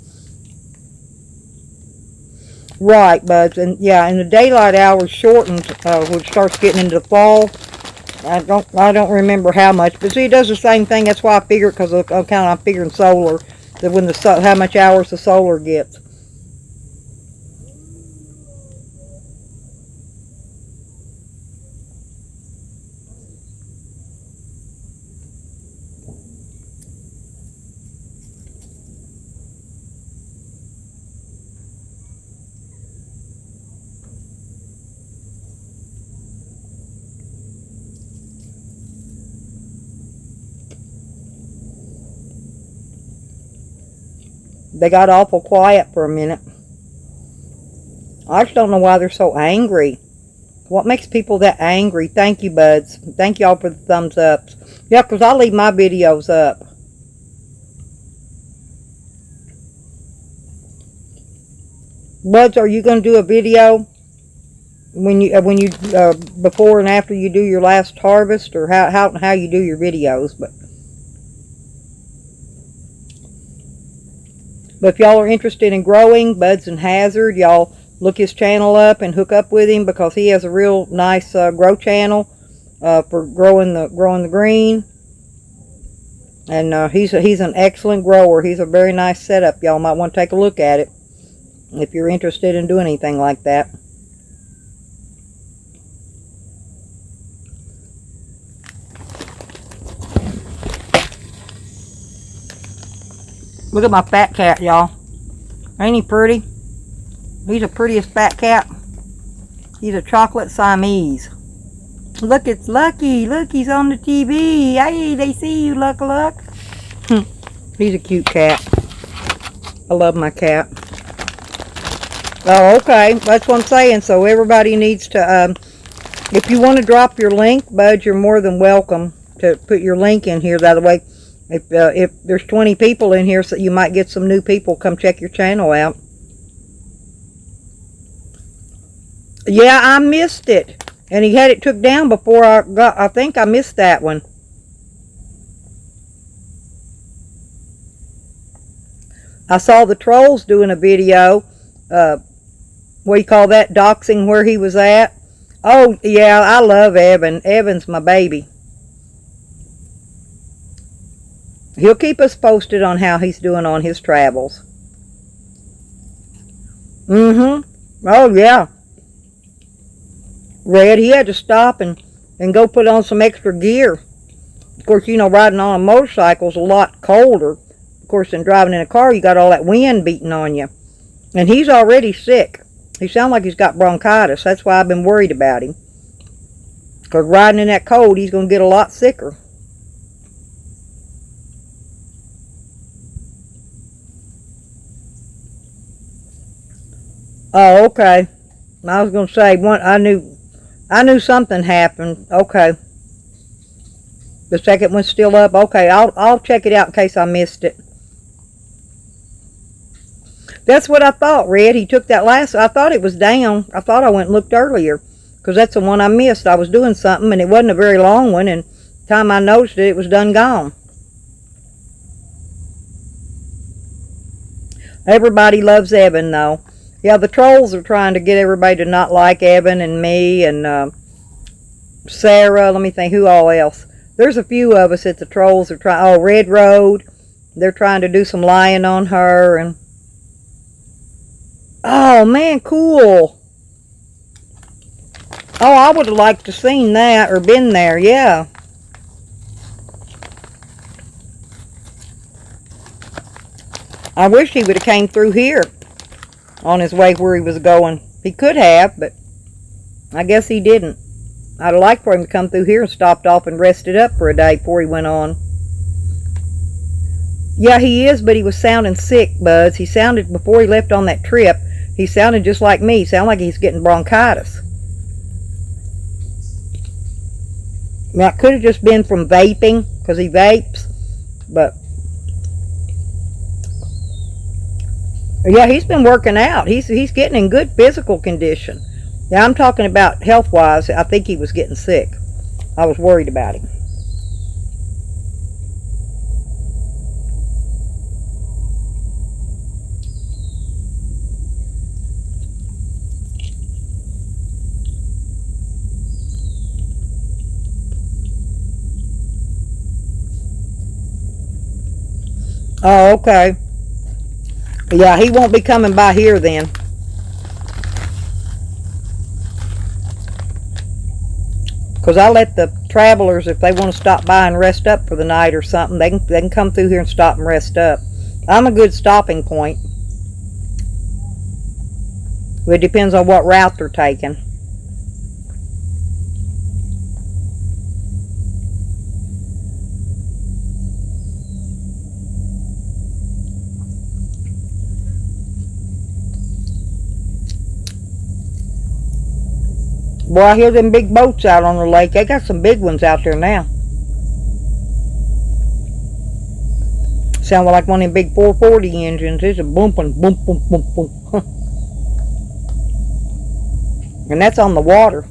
Right, buds. And yeah, and the daylight hours shortened when it starts getting into the fall. I don't remember how much, but see, it does the same thing. That's why I figure it, because I'm figuring solar, that when how much hours the solar gets. They got awful quiet for a minute. I just don't know why they're so angry. What makes people that angry? Thank you, buds. Thank y'all for the thumbs ups. Yeah, because I leave my videos up. Buds, are you going to do a video when you before and after you do your last harvest, or how you do your videos? But if y'all are interested in growing Buds and Hazard, y'all look his channel up and hook up with him, because he has a real nice grow channel for growing the green. And he's an excellent grower. He's a very nice setup. Y'all might want to take a look at it if you're interested in doing anything like that. Look at my fat cat, y'all. Ain't he pretty? He's the prettiest fat cat. He's a chocolate Siamese. Look, it's Lucky. Look, he's on the TV. Hey, they see you, Luck. He's a cute cat. I love my cat. Oh, okay. That's what I'm saying. So everybody needs to, if you want to drop your link, Bud, you're more than welcome to put your link in here. By the way, if there's 20 people in here, so you might get some new people come check your channel out. Yeah, I missed it. And he had it took down before I think I missed that one. I saw the trolls doing a video, what do you call that, doxing where he was at. Oh, yeah, I love Evan. Evan's my baby. He'll keep us posted on how he's doing on his travels. Oh, yeah. Red, he had to stop and go put on some extra gear. Of course, you know, riding on a motorcycle is a lot colder. Of course, than driving in a car, you got all that wind beating on you. And he's already sick. He sounds like he's got bronchitis. That's why I've been worried about him. Because riding in that cold, he's going to get a lot sicker. Oh, okay. I was going to say, I knew something happened. Okay. The second one's still up. Okay, I'll check it out in case I missed it. That's what I thought, Red. He took that last. I thought it was down. I thought I went and looked earlier, because that's the one I missed. I was doing something, and it wasn't a very long one, and the time I noticed it, it was done gone. Everybody loves Evan, though. Yeah, the trolls are trying to get everybody to not like Evan and me and Sarah. Let me think, who all else? There's a few of us that the trolls are trying. Oh, Red Road. They're trying to do some lying on her. And oh, man, cool. Oh, I would have liked to seen that or been there, yeah. I wish he would have came through here on his way where he was going. He could have, but I guess he didn't. I'd have liked for him to come through here and stopped off and rested up for a day before he went on. Yeah, he is, but he was sounding sick, Buzz. He sounded, before he left on that trip, he sounded just like me. He sounded like he's getting bronchitis. Now, it could have just been from vaping, because he vapes, but yeah, he's been working out. He's getting in good physical condition. Yeah, I'm talking about health-wise. I think he was getting sick. I was worried about him. Oh, okay. Yeah, he won't be coming by here then. Because I let the travelers, if they want to stop by and rest up for the night or something, they can come through here and stop and rest up. I'm a good stopping point. It depends on what route they're taking. Boy, I hear them big boats out on the lake. They got some big ones out there now. Sound like one of them big 440 engines. It's a bumping, boom, boom, boom, boom. And that's on the water.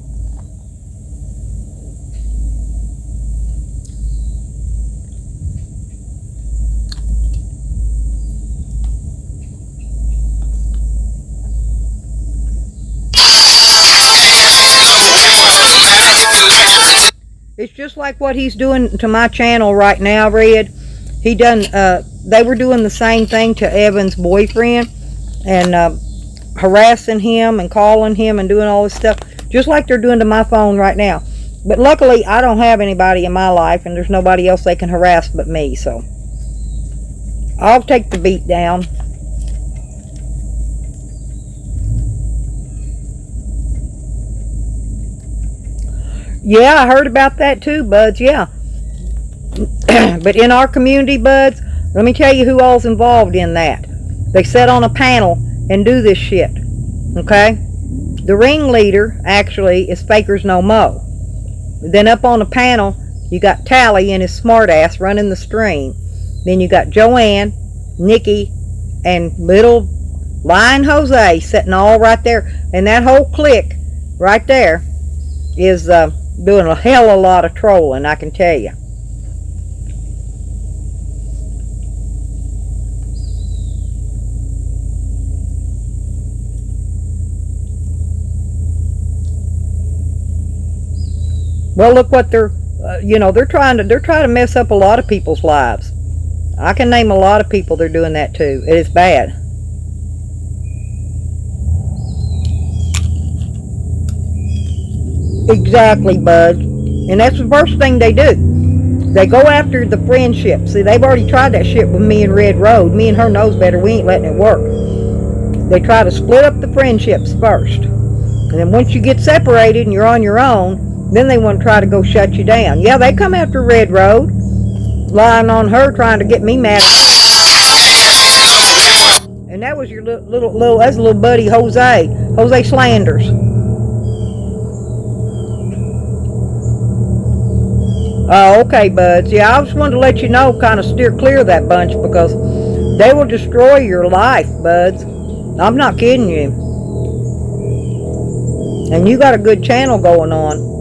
It's just like what he's doing to my channel right now, Red. He done, they were doing the same thing to Evan's boyfriend, and harassing him and calling him and doing all this stuff, just like they're doing to my phone right now. But luckily, I don't have anybody in my life, and there's nobody else they can harass but me, so I'll take the beat down. Yeah, I heard about that too, buds, yeah. But in our community, buds, let me tell you who all's involved in that. They sit on a panel and do this shit, okay? The ringleader, actually, is Fakers No Mo. Then up on the panel, you got Tally and his smart ass running the stream. Then you got Joanne, Nikki, and little Lion Jose sitting all right there. And that whole clique right there is doing a hell of a lot of trolling, I can tell you. Well, look what they're, they're trying to mess up a lot of people's lives. I can name a lot of people they're doing that to. It is bad. Exactly, bud. And that's the first thing they do. They go after the friendship. See, they've already tried that shit with me and Red Road. Me and her knows better. We ain't letting it work. They try to split up the friendships first. And then once you get separated and you're on your own, then they want to try to go shut you down. Yeah, they come after Red Road, lying on her, trying to get me mad. And that was your that's a little buddy, Jose Slanders. Oh, okay, buds. Yeah, I just wanted to let you know, kind of steer clear of that bunch, because they will destroy your life, buds. I'm not kidding you. And you got a good channel going on.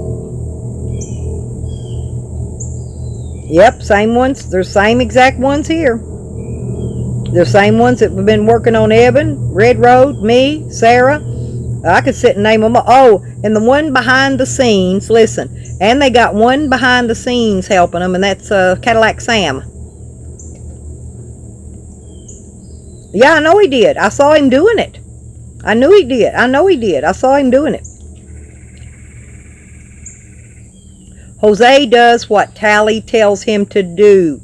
Yep, same ones. They're same exact ones here. The same ones that have been working on Evan, Red Road, me, Sarah. I could sit and name them all. Oh, and the one behind the scenes, listen. And they got one behind the scenes helping them, and that's Cadillac Sam. Yeah, I know he did. I saw him doing it. I knew he did. I know he did. I saw him doing it. Jose does what Tally tells him to do.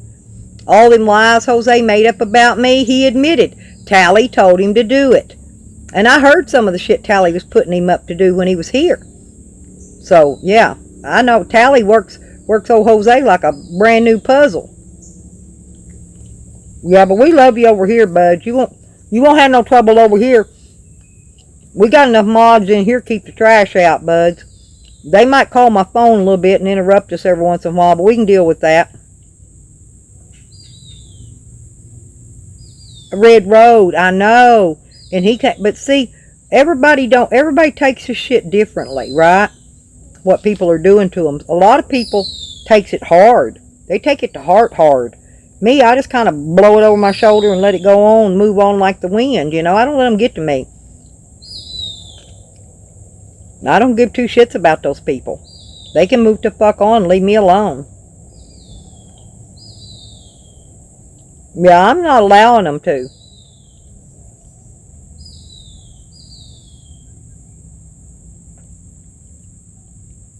All them lies Jose made up about me, he admitted. Tally told him to do it. And I heard some of the shit Tally was putting him up to do when he was here. So, yeah, I know Tally works old Jose like a brand new puzzle. Yeah, but we love you over here, bud. You won't have no trouble over here. We got enough mods in here to keep the trash out, buds. They might call my phone a little bit and interrupt us every once in a while, but we can deal with that. Red Road, I know. And he can't, but see, everybody takes his shit differently, right? What people are doing to them. A lot of people takes it hard. They take it to heart hard. Me, I just kind of blow it over my shoulder and let it go on, move on like the wind, I don't let them get to me. I don't give two shits about those people. They can move the fuck on and leave me alone. Yeah, I'm not allowing them to.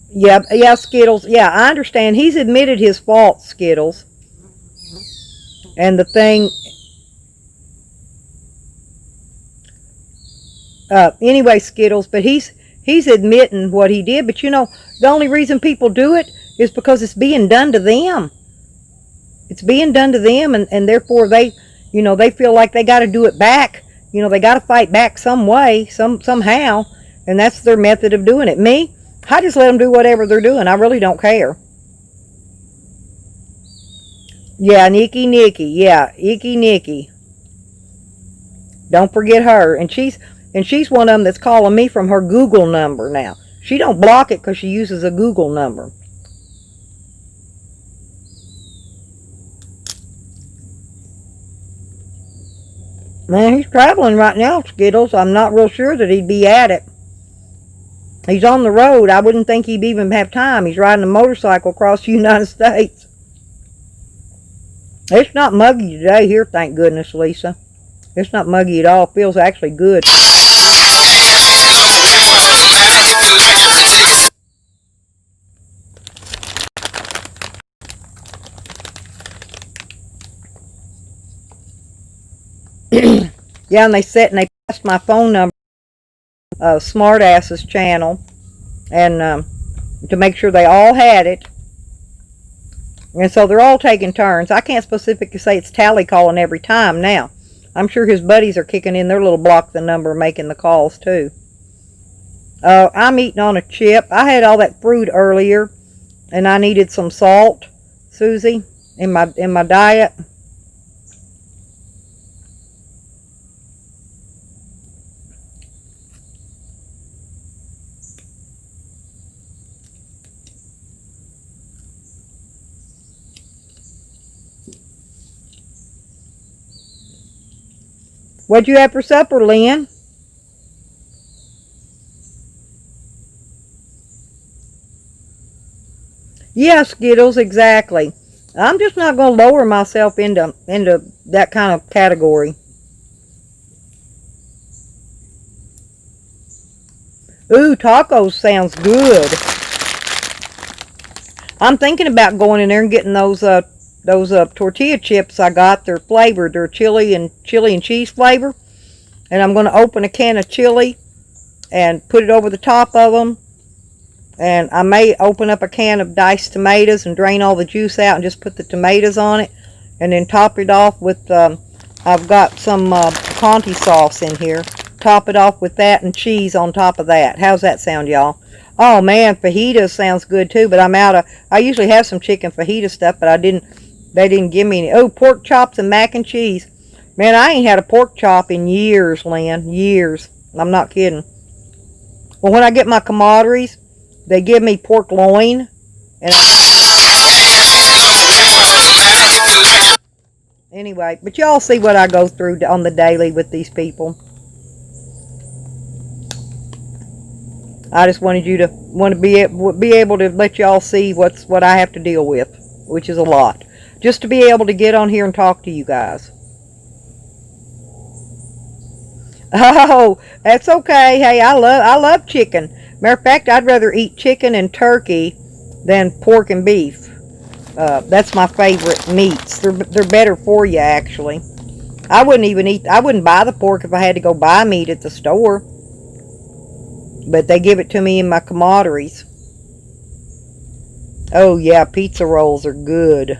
Yeah, Skittles. Yeah, I understand. He's admitted his fault, Skittles. And the thing... anyway, Skittles, but he's admitting what he did. But the only reason people do it is because it's being done to them. It's being done to them, and therefore they feel like they got to do it back. They got to fight back some way, somehow, and that's their method of doing it. Me, I just let them do whatever they're doing. I really don't care. Yeah, Nikki. Yeah, Nikki. Don't forget her. And And she's one of them that's calling me from her Google number now. She don't block it because she uses a Google number. Man, he's traveling right now, Skittles. I'm not real sure that he'd be at it. He's on the road. I wouldn't think he'd even have time. He's riding a motorcycle across the United States. It's not muggy today here, thank goodness, Lisa. It's not muggy at all. It feels actually good. Yeah, and they passed my phone number, Smartass's channel, and to make sure they all had it. And so they're all taking turns. I can't specifically say it's tally calling every time now. I'm sure his buddies are kicking in their little block the number, making the calls too. I'm eating on a chip. I had all that fruit earlier, and I needed some salt, Susie, in my diet. What'd you have for supper, Lynn? Yeah, Skittles, exactly. I'm just not going to lower myself into that kind of category. Ooh, tacos sounds good. I'm thinking about going in there and getting those tortilla chips I got. They're flavored. They're chili and cheese flavor. And I'm going to open a can of chili and put it over the top of them. And I may open up a can of diced tomatoes and drain all the juice out and just put the tomatoes on it. And then top it off with, I've got some Conti sauce in here. Top it off with that and cheese on top of that. How's that sound, y'all? Oh man, fajitas sounds good too, but I'm out of, I usually have some chicken fajita stuff, but they didn't give me any. Oh, pork chops and mac and cheese. Man, I ain't had a pork chop in years, Lynn. Years. I'm not kidding. Well, when I get my camaraderies, they give me pork loin. And anyway, but y'all see what I go through on the daily with these people. I just wanted you to be able to let y'all see what I have to deal with, which is a lot. Just to be able to get on here and talk to you guys. Oh, that's okay. Hey, I love chicken. Matter of fact, I'd rather eat chicken and turkey than pork and beef. That's my favorite meats. They're better for you, actually. I wouldn't buy the pork if I had to go buy meat at the store. But they give it to me in my camaraderies. Oh yeah, pizza rolls are good.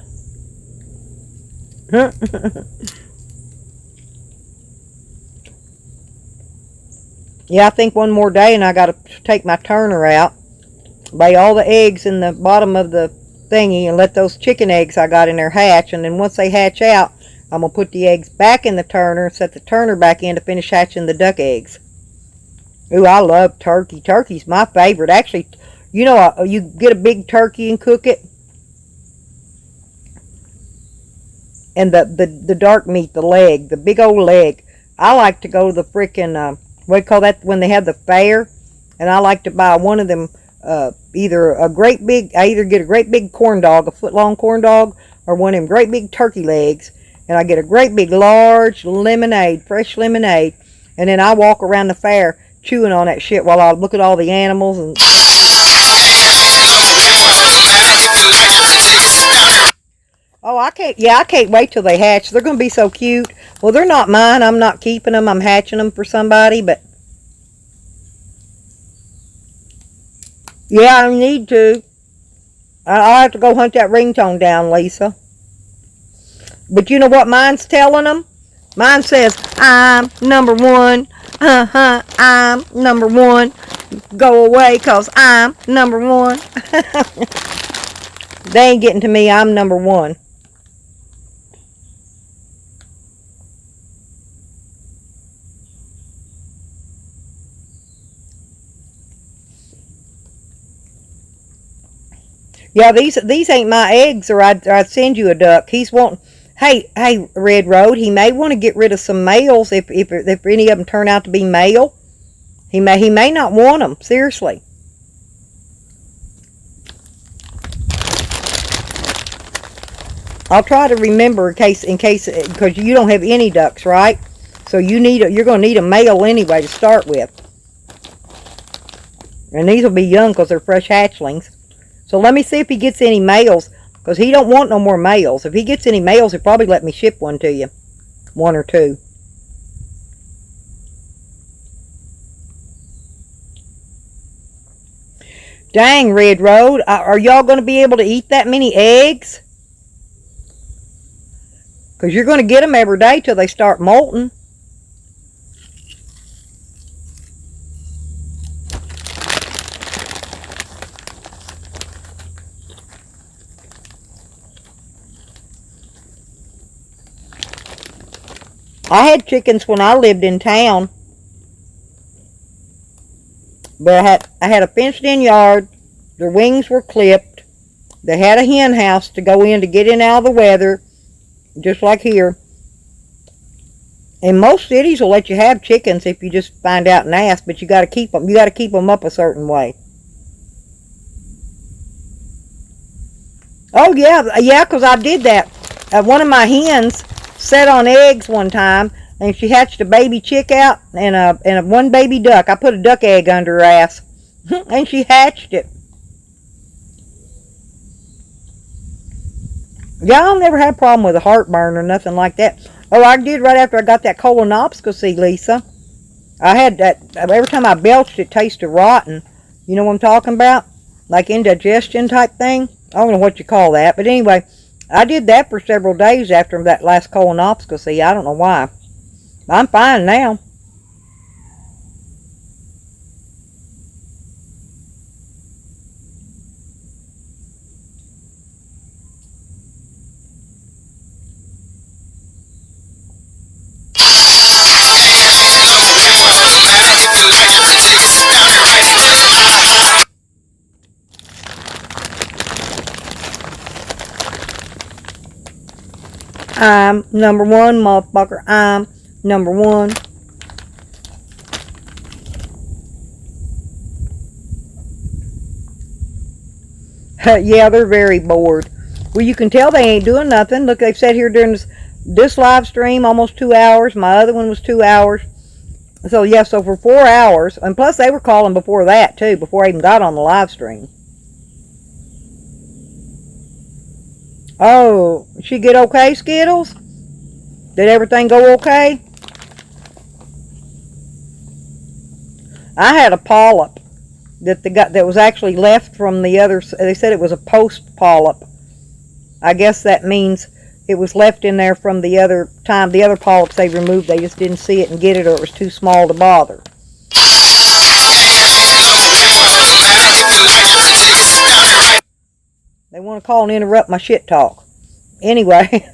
Yeah, I think one more day and I got to take my turner out. Lay all the eggs in the bottom of the thingy and let those chicken eggs I got in there hatch. And then once they hatch out, I'm going to put the eggs back in the turner and set the turner back in to finish hatching the duck eggs. Ooh, I love turkey. Turkey's my favorite. Actually, you know, you get a big turkey and cook it. And the dark meat, the leg, the big old leg. I like to go to the frickin', what do you call that, when they have the fair? And I like to buy one of them, I either get a great big corn dog, a foot-long corn dog, or one of them great big turkey legs. And I get a great big large lemonade, fresh lemonade. And then I walk around the fair chewing on that shit while I look at all the animals and oh, I can't wait till they hatch. They're going to be so cute. Well, they're not mine. I'm not keeping them. I'm hatching them for somebody, but yeah, I need to. I'll have to go hunt that ringtone down, Lisa. But you know what mine's telling them? Mine says, I'm number one. I'm number one. Go away, cause I'm number one. They ain't getting to me. I'm number one. Yeah, these ain't my eggs, or I'd send you a duck. He's wanting. Hey, Red Road. He may want to get rid of some males if any of them turn out to be male. He may not want them. Seriously. I'll try to remember in case because you don't have any ducks, right? So you're going to need a male anyway to start with. And these will be young because they're fresh hatchlings. So let me see if he gets any males, because he don't want no more males. If he gets any males, he'll probably let me ship one to you. One or two. Dang, Red Road. Are y'all going to be able to eat that many eggs? Because you're going to get them every day till they start molting. I had chickens when I lived in town. But I had a fenced-in yard. Their wings were clipped. They had a hen house to go in to get in out of the weather, just like here. And most cities will let you have chickens if you just find out and ask, but you got to keep them. You got to keep them up a certain way. Oh yeah, because I did that. One of my hens set on eggs one time, and she hatched a baby chick out and a one baby duck. I put a duck egg under her ass, and she hatched it. Yeah, I'll never have a problem with a heartburn or nothing like that. Oh, I did right after I got that colonoscopy, Lisa. I had that, every time I belched, it tasted rotten. You know what I'm talking about? Like indigestion type thing. I don't know what you call that. But anyway, I did that for several days after that last colonoscopy. I don't know why. I'm fine now. I'm number one, motherfucker. I'm number one. Yeah, they're very bored. Well, you can tell they ain't doing nothing. Look, they've sat here during this live stream almost 2 hours. My other one was 2 hours. So, yeah, so for 4 hours. And plus, they were calling before that, too, before I even got on the live stream. Oh, she get okay, Skittles? Did everything go okay? I had a polyp that was actually left from the other. They said it was a post polyp. I guess that means it was left in there from the other time. The other polyps they removed, they just didn't see it and get it, or it was too small to bother. They want to call and interrupt my shit talk. Anyway.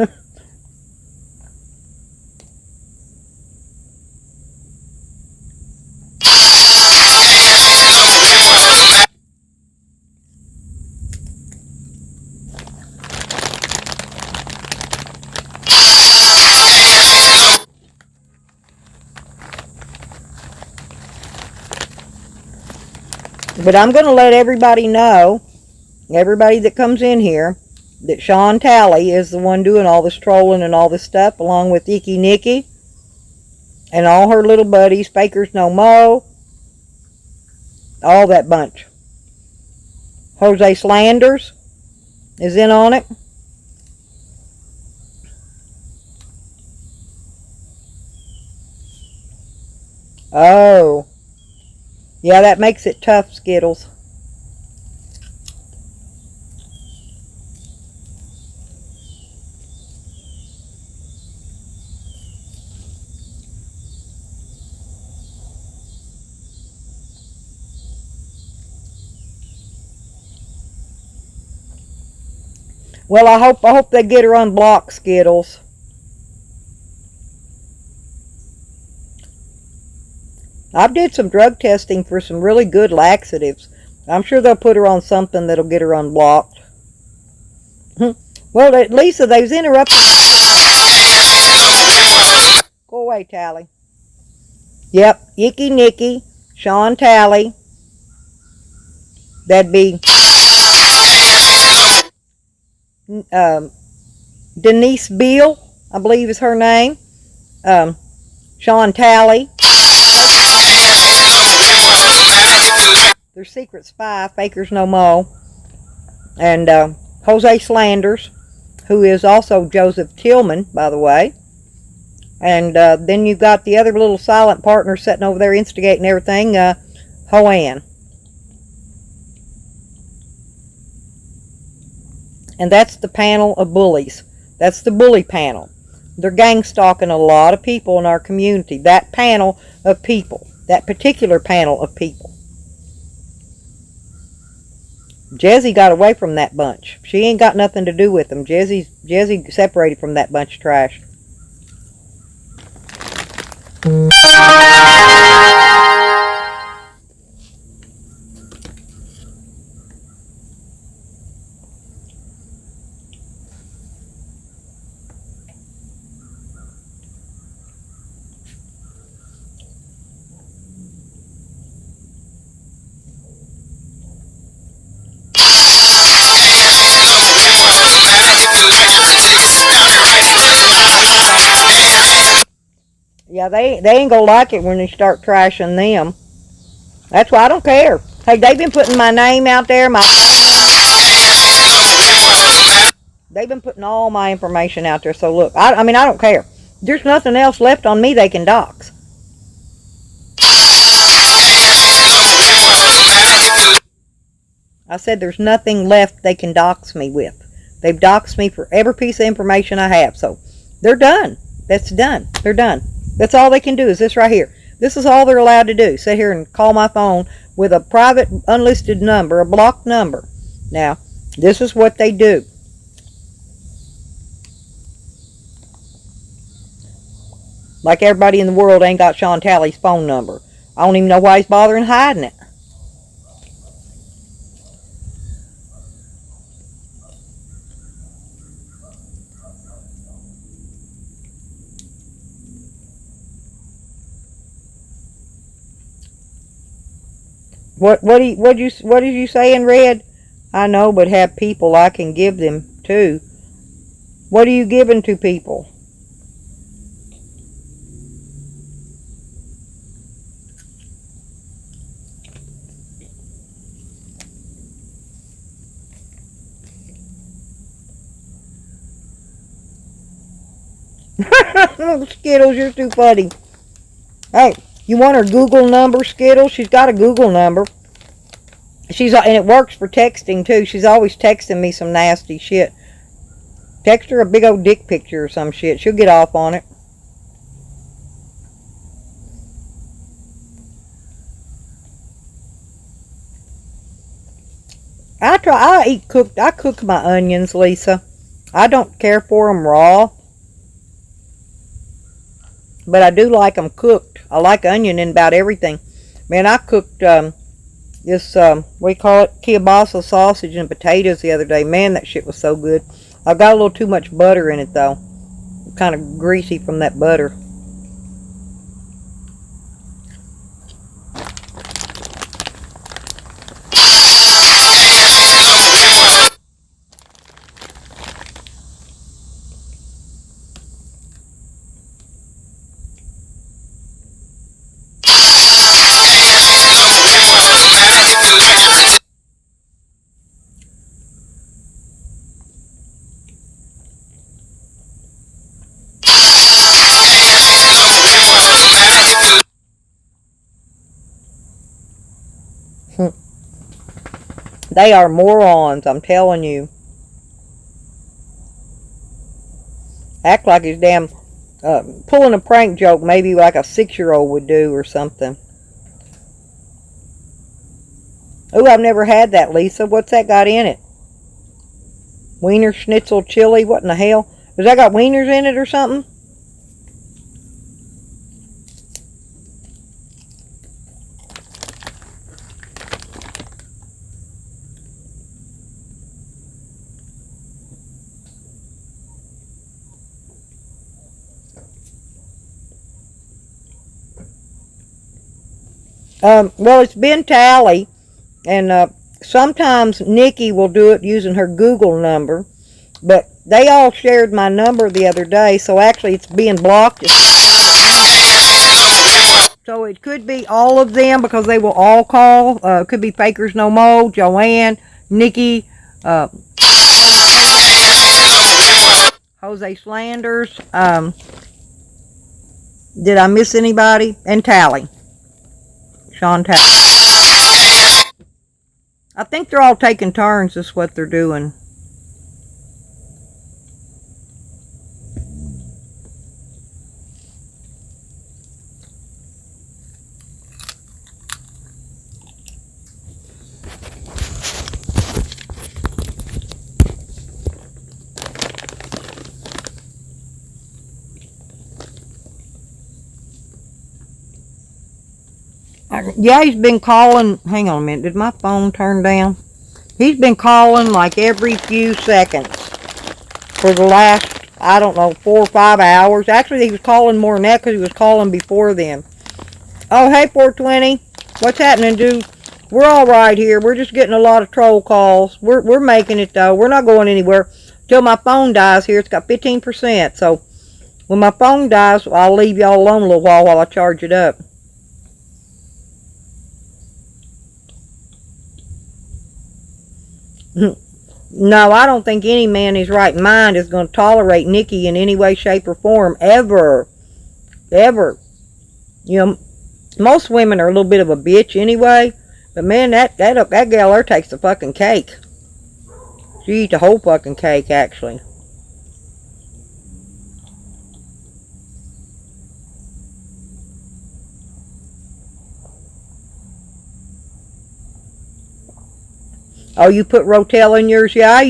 But I'm going to let everybody know, everybody that comes in here, that Sean Talley is the one doing all this trolling and all this stuff, along with Icky Nikki and all her little buddies, Fakers No Mo, all that bunch. Jose Slanders is in on it. Oh. Yeah, that makes it tough, Skittles. Well, I hope they get her unblocked, Skittles. I did some drug testing for some really good laxatives. I'm sure they'll put her on something that'll get her unblocked. Well, Lisa, they was interrupting. Go away, Tally. Yep, Icky Nicky, Sean Tally. That'd be um, Denise Beale, I believe is her name. Sean Tally. Their secret spy, Fakers No Mo. And Jose Slanders, who is also Joseph Tillman, by the way. And then you've got the other little silent partner sitting over there instigating everything, Hoan. And that's the panel of bullies. That's the bully panel. They're gang stalking a lot of people in our community. That panel of people. That particular panel of people. Jezzy got away from that bunch. She ain't got nothing to do with them. Jezzy separated from that bunch of trash. Yeah, they ain't gonna like it when you start trashing them. That's why I don't care. Hey, they've been putting my name out there, they've been putting all my information out there. So look, I mean, I don't care. There's nothing else left on me they can dox. I said there's nothing left they can dox me with. They've doxed me for every piece of information I have. So they're done. That's done. They're done. That's all they can do is this right here. This is all they're allowed to do. Sit here and call my phone with a private unlisted number, a blocked number. Now, this is what they do. Like everybody in the world ain't got Sean Talley's phone number. I don't even know why he's bothering hiding it. What did you say in red? I know, but have people I can give them to. What are you giving to people? Skittles, you're too funny. Hey, you want her Google number, Skittles? She's got a Google number. And it works for texting too. She's always texting me some nasty shit. Text her a big old dick picture or some shit. She'll get off on it. I cook my onions, Lisa. I don't care for them raw. But I do like them cooked. I like onion in about everything. Man, I cooked this, we call it kielbasa sausage and potatoes the other day. Man, that shit was so good. I got a little too much butter in it, though. Kind of greasy from that butter. They are morons, I'm telling you. Act like it's damn pulling a prank joke maybe like a 6-year-old would do or something. Oh, I've never had that, Lisa. What's that got in it? Wiener schnitzel chili? What in the hell? Has that got wieners in it or something? Well, it's been Tally, and sometimes Nikki will do it using her Google number, but they all shared my number the other day, so actually it's being blocked. So it could be all of them because they will all call. It could be Fakers No Mo, Joanne, Nikki, Jose Slanders. Did I miss anybody? And Tally. Sean Tally. I think they're all taking turns, is what they're doing. Yeah, he's been calling. Hang on a minute. Did my phone turn down? He's been calling like every few seconds for the last, I don't know, 4 or 5 hours. Actually, he was calling more than that because he was calling before then. Oh, hey, 420. What's happening, dude? We're all right here. We're just getting a lot of troll calls. We're making it, though. We're not going anywhere till my phone dies here. It's got 15%. So when my phone dies, I'll leave y'all alone a little while I charge it up. No, I don't think any man in his right mind is going to tolerate Nikki in any way, shape, or form, ever. Ever. You know, most women are a little bit of a bitch anyway, but man, that gal there takes the fucking cake. She eats the whole fucking cake, actually. Oh, you put Rotel in yours? Yeah, I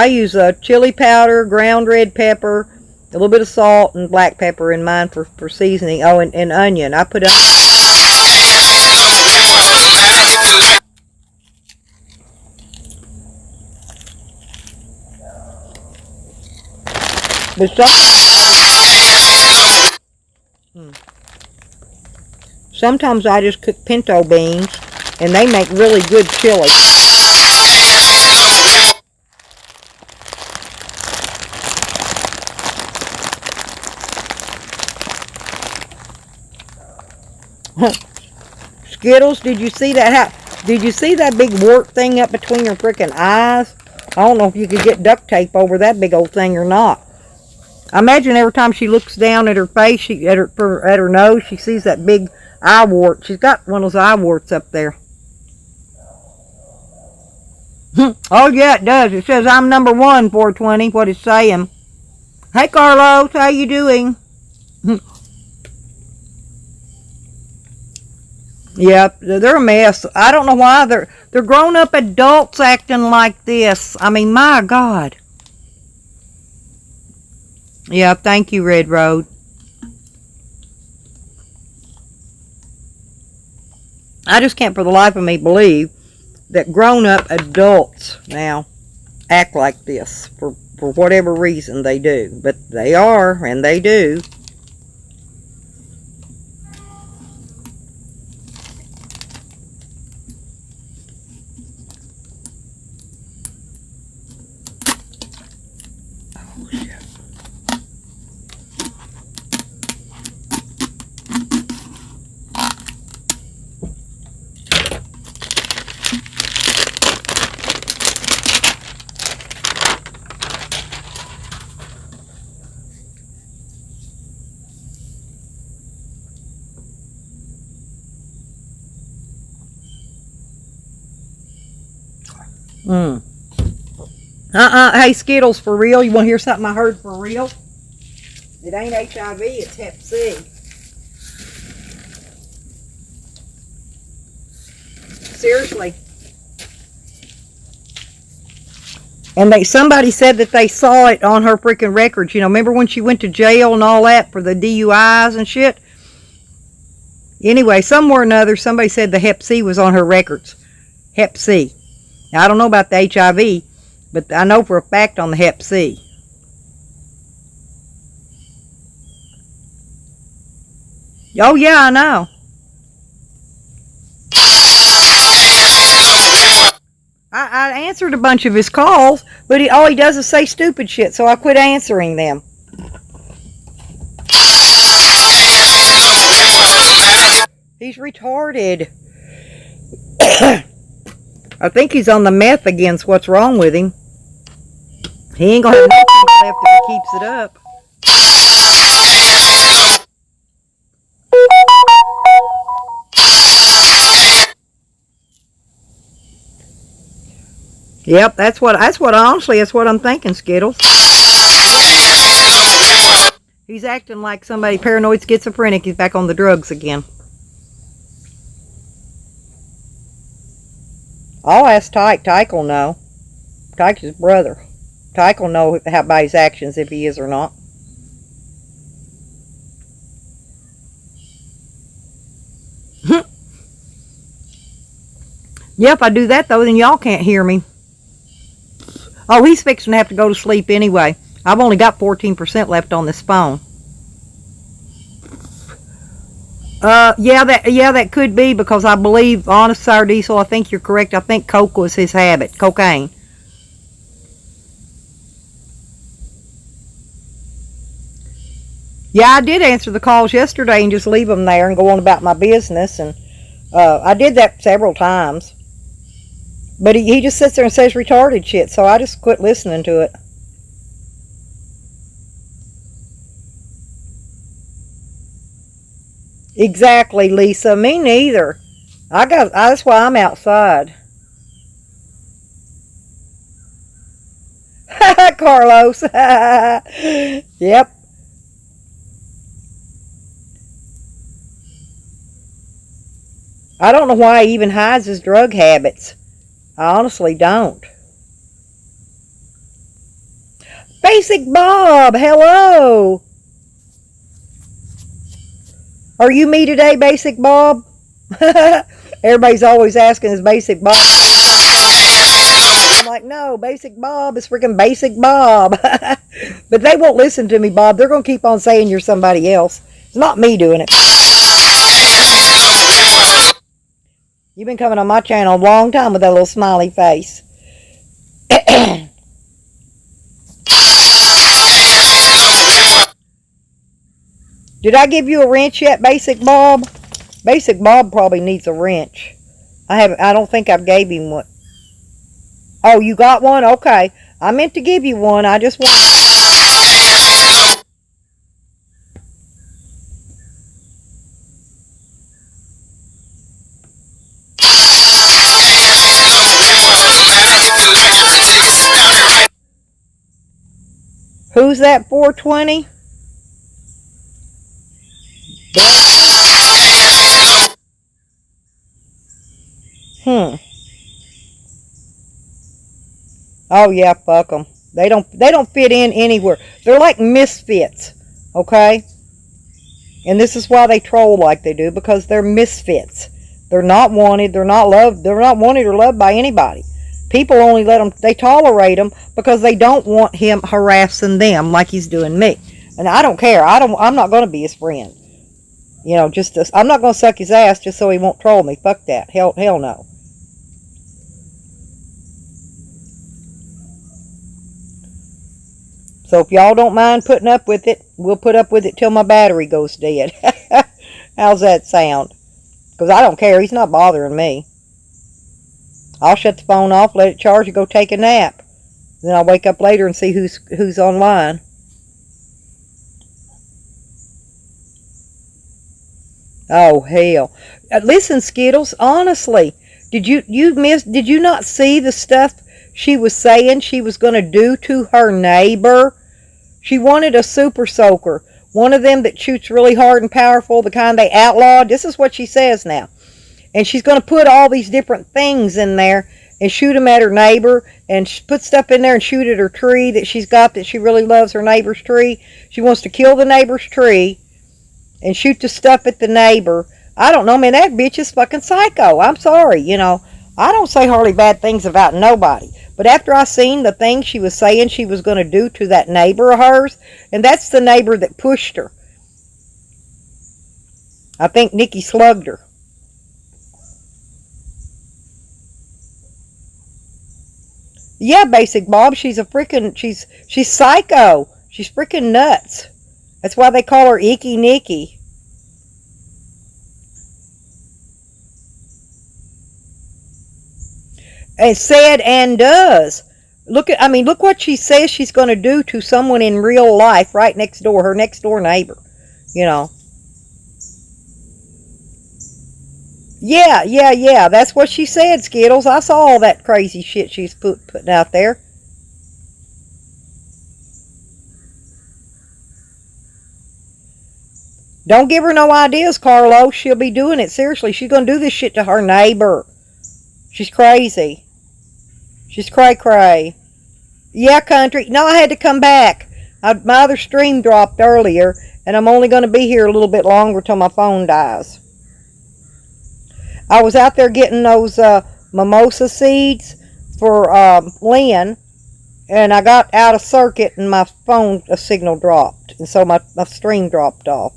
use chili powder, ground red pepper, a little bit of salt, and black pepper in mine for seasoning. Oh, and onion. I put onion. But sometimes I just cook pinto beans, and they make really good chili. Skittles, did you see that? Did you see that big wart thing up between her freaking eyes? I don't know if you could get duct tape over that big old thing or not. I imagine every time she looks down at her face, at her nose, she sees that big eye wart. She's got one of those eye warts up there. Oh yeah, it does. It says I'm number 1, 420. What it's saying. Hey Carlos, how you doing? Yep, they're a mess. I don't know why they're grown-up adults acting like this. I mean, my God. Yeah, thank you, Red Road. I just can't for the life of me believe that grown-up adults now act like this for whatever reason they do. But they are, and they do. Hey, Skittles, for real? You want to hear something I heard for real? It ain't HIV, it's Hep C. Seriously. And somebody said that they saw it on her freaking records. You know, remember when she went to jail and all that for the DUIs and shit? Anyway, somewhere or another, somebody said the Hep C was on her records. Hep C. Now, I don't know about the HIV, but I know for a fact on the Hep C. Oh, yeah, I know. answered a bunch of his calls, but all he does is say stupid shit, so I quit answering them. He's retarded. I think he's on the meth against what's wrong with him. He ain't gonna have no teeth left if he keeps it up. Yep, that's what honestly, that's what I'm thinking, Skittles. He's acting like somebody paranoid schizophrenic. He's back on the drugs again. I'll ask Tyke. Tyke will know. Tyke's his brother. Tyke will know about his actions if he is or not. Yeah, if I do that though, then y'all can't hear me. Oh, he's fixing to have to go to sleep anyway. I've only got 14% left on this phone. Yeah, that could be, because I believe, honest sour diesel, I think you're correct. I think coke was his habit, cocaine. Yeah, I did answer the calls yesterday and just leave them there and go on about my business, and I did that several times. But he just sits there and says retarded shit, so I just quit listening to it. Exactly, Lisa. Me neither. That's why I'm outside. Carlos. Yep. I don't know why he even hides his drug habits. I honestly don't. Basic Bob, hello. Are you me today, Basic Bob? Everybody's always asking, is Basic Bob? I'm like, no, Basic Bob is freaking Basic Bob. But they won't listen to me, Bob. They're going to keep on saying you're somebody else. It's not me doing it. You've been coming on my channel a long time with that little smiley face. Did I give you a wrench yet, Basic Bob? Basic Bob probably needs a wrench. I don't think I gave him one. Oh, you got one? Okay. I meant to give you one. I just wanted... Who's that 420? Oh yeah, fuck them. They don't fit in anywhere. They're like misfits, okay? And this is why they troll like they do, because they're misfits. They're not wanted. They're not loved. They're not wanted or loved by anybody. People only let them. They tolerate him because they don't want him harassing them like he's doing me. And I don't care. I'm not going to be his friend. You know, I'm not going to suck his ass just so he won't troll me. Fuck that. Hell no. So if y'all don't mind putting up with it, we'll put up with it till my battery goes dead. How's that sound? Because I don't care. He's not bothering me. I'll shut the phone off, let it charge, and go take a nap. Then I'll wake up later and see who's online. Oh hell! Listen, Skittles. Honestly, did you not see the stuff she was saying she was going to do to her neighbor? She wanted a super soaker, one of them that shoots really hard and powerful, the kind they outlawed. This is what she says now. And she's going to put all these different things in there and shoot them at her neighbor, and put stuff in there and shoot at her tree that she's got, that she really loves, her neighbor's tree. She wants to kill the neighbor's tree and shoot the stuff at the neighbor. I don't know, man, that bitch is fucking psycho. I'm sorry, you know. I don't say hardly bad things about nobody. But after I seen the thing she was saying she was going to do to that neighbor of hers, and that's the neighbor that pushed her. I think Nikki slugged her. Yeah, Basic Bob. She's a freaking. She's psycho. She's freaking nuts. That's why they call her Icky Nicky. And said and does. Look what she says she's going to do to someone in real life right next door, her next door neighbor. You know. Yeah, yeah, yeah. That's what she said, Skittles. I saw all that crazy shit she's putting out there. Don't give her no ideas, Carlos. She'll be doing it. Seriously, she's going to do this shit to her neighbor. She's crazy. She's cray cray. Yeah, country. No, I had to come back. My other stream dropped earlier, and I'm only going to be here a little bit longer till my phone dies. I was out there getting those mimosa seeds for Lynn, and I got out of circuit, and my phone signal dropped, and so my stream dropped off.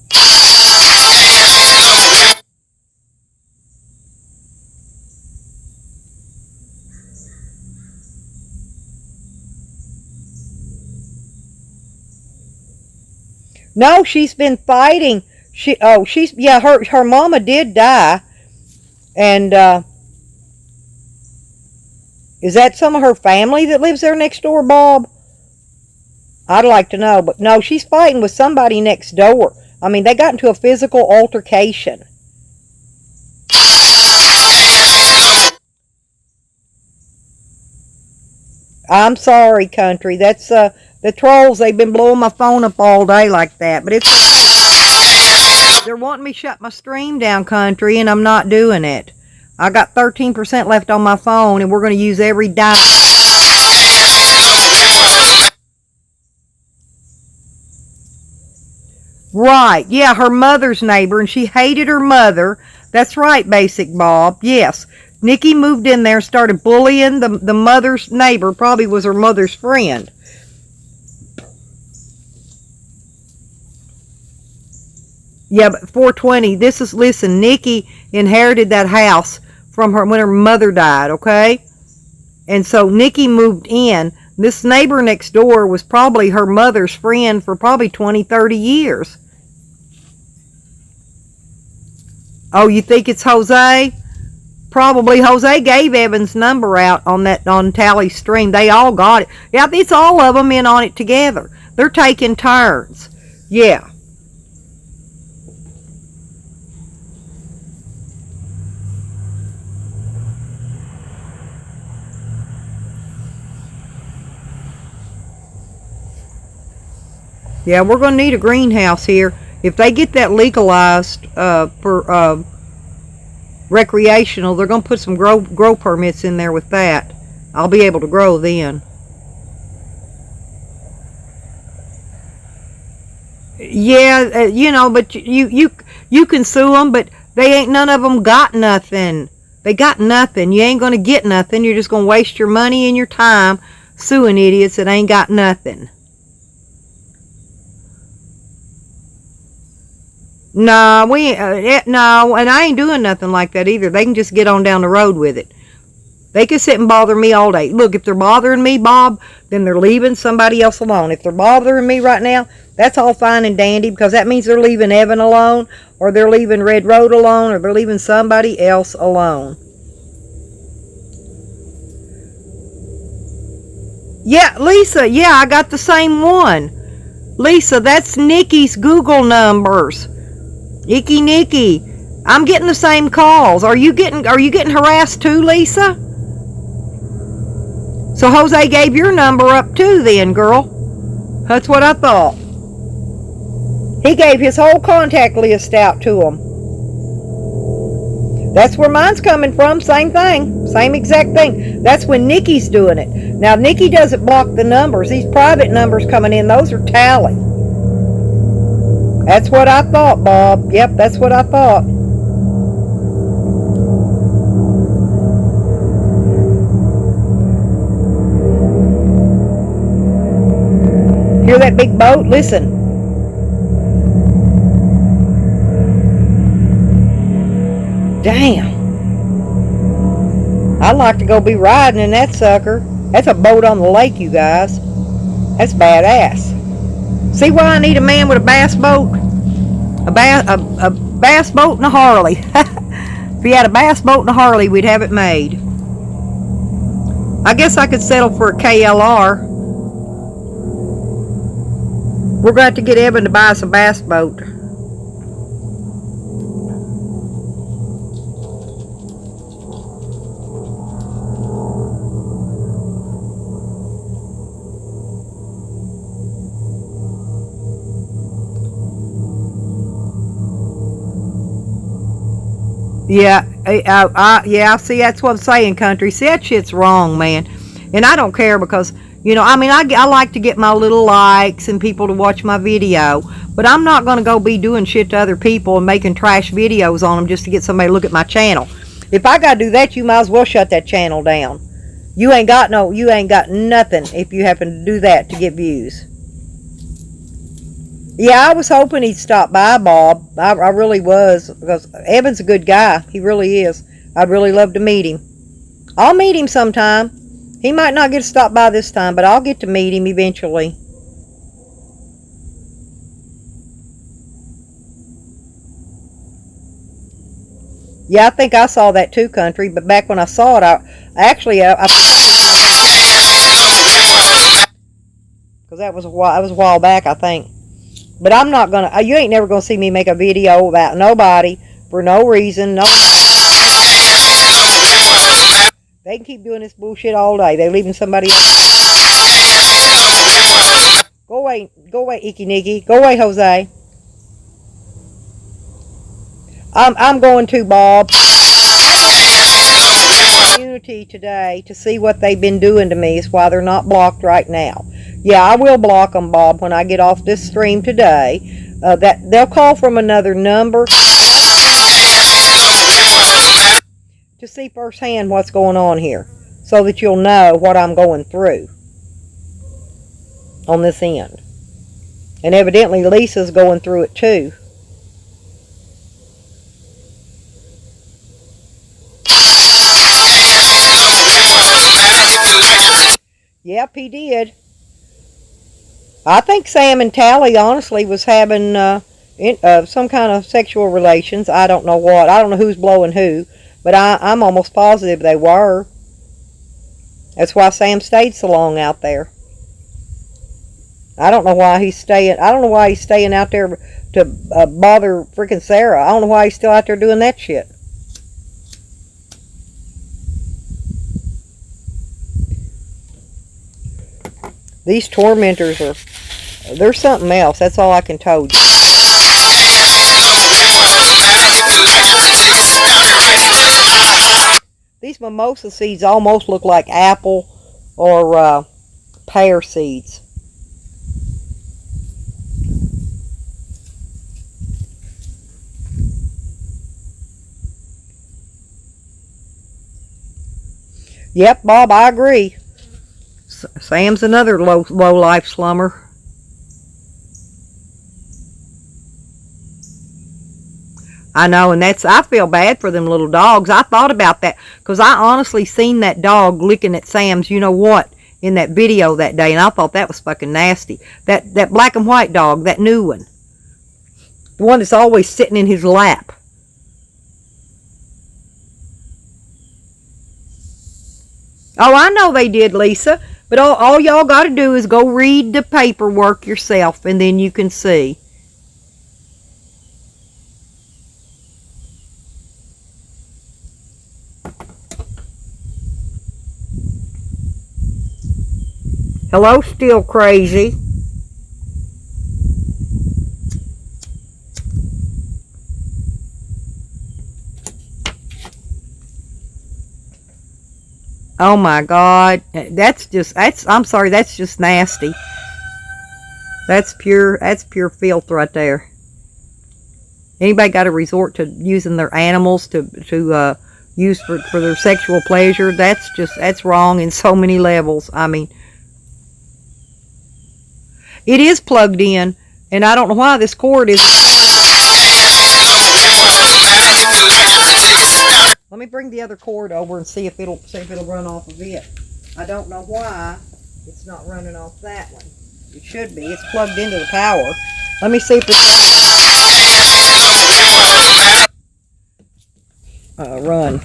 No, she's been fighting. Her mama did die, and is that some of her family that lives there next door, Bob? I'd like to know, but no, she's fighting with somebody next door. I mean, they got into a physical altercation. I'm sorry, country. That's the trolls. They've been blowing my phone up all day like that, but it's okay. They're wanting me to shut my stream down, country, and I'm not doing it. I got 13% left on my phone, and we're going to use every dime. Right, yeah, her mother's neighbor, and she hated her mother. That's right, Basic Bob. Yes, Nikki moved in there and started bullying the mother's neighbor. Probably was her mother's friend. Yeah, but 420. Listen, Nikki inherited that house from her when her mother died. Okay, and so Nikki moved in. This neighbor next door was probably her mother's friend for probably 20, 30 years. Oh, you think it's Jose? Probably. Jose gave Evan's number out on Tally's stream. They all got it. Yeah, it's all of them in on it together. They're taking turns. Yeah. Yeah, we're going to need a greenhouse here. If they get that legalized for recreational, they're going to put some grow permits in there with that. I'll be able to grow then. Yeah, but you can sue them, but they ain't none of them got nothing. They got nothing. You ain't going to get nothing. You're just going to waste your money and your time suing idiots that ain't got nothing. No, no, and I ain't doing nothing like that either. They can just get on down the road with it. They can sit and bother me all day. Look, if they're bothering me, Bob, then they're leaving somebody else alone. If they're bothering me right now, that's all fine and dandy because that means they're leaving Evan alone, or they're leaving Red Road alone, or they're leaving somebody else alone. Yeah, Lisa, yeah, I got the same one. Lisa, that's Nikki's Google numbers. Icky Nikki. I'm getting the same calls. Are you getting harassed too, Lisa? So Jose gave your number up too then, girl. That's what I thought. He gave his whole contact list out to him. That's where mine's coming from. Same thing. Same exact thing. That's when Nikki's doing it. Now, Nikki doesn't block the numbers. These private numbers coming in, those are tally. That's what I thought, Bob. Yep, that's what I thought. Hear that big boat? Listen. Damn. I'd like to go be riding in that sucker. That's a boat on the lake, you guys. That's badass. See why I need a man with a bass boat? A bass boat and a Harley. If he had a bass boat and a Harley, we'd have it made. I guess I could settle for a KLR. We're going to have to get Evan to buy us a bass boat. Yeah, yeah, see, that's what I'm saying, country. See, that shit's wrong, man. And I don't care because, you know, I mean, I like to get my little likes and people to watch my video. But I'm not going to go be doing shit to other people and making trash videos on them just to get somebody to look at my channel. If I got to do that, you might as well shut that channel down. You ain't got nothing if you happen to do that to get views. Yeah, I was hoping he'd stop by, Bob. I really was, because Evan's a good guy. He really is. I'd really love to meet him. I'll meet him sometime. He might not get to stop by this time, but I'll get to meet him eventually. Yeah, I think I saw that too, country. But back when I saw it, I because that was a while back, I think. But I'm not gonna. You ain't never gonna see me make a video about nobody for no reason. No. They can keep doing this bullshit all day. They leaving somebody else. Go away, Icky Nicky. Go away, Jose. I'm going to, Bob. Community today to see what they've been doing to me is why they're not blocked right now. Yeah, I will block them, Bob, when I get off this stream today. That they'll call from another number to see firsthand what's going on here, so that you'll know what I'm going through on this end. And evidently Lisa's going through it too. Yep, he did. I think Sam and Tally honestly was having some kind of sexual relations. I don't know what. I don't know who's blowing who, but I'm almost positive they were. That's why Sam stayed so long out there. I don't know why he's staying. I don't know why he's staying out there to bother freaking Sarah. I don't know why he's still out there doing that shit. These tormentors they're something else. That's all I can tell you. These mimosa seeds almost look like apple or pear seeds. Yep, Bob, I agree. Sam's another low life slumber. I know, and I feel bad for them little dogs. I thought about that because I honestly seen that dog licking at Sam's, you know what, in that video that day, and I thought that was fucking nasty. That black and white dog, that new one, the one that's always sitting in his lap. Oh, I know they did, Lisa. But all y'all got to do is go read the paperwork yourself, and then you can see. Hello, still crazy. Oh my God, I'm sorry, that's just nasty. That's pure filth right there. Anybody got to resort to using their animals to use for their sexual pleasure? That's wrong in so many levels. I mean, it is plugged in, and I don't know why this cord is. Let me bring the other cord over and see if it'll run off of it. I don't know why it's not running off that one. It should be. It's plugged into the power. Let me see if it's on. Run.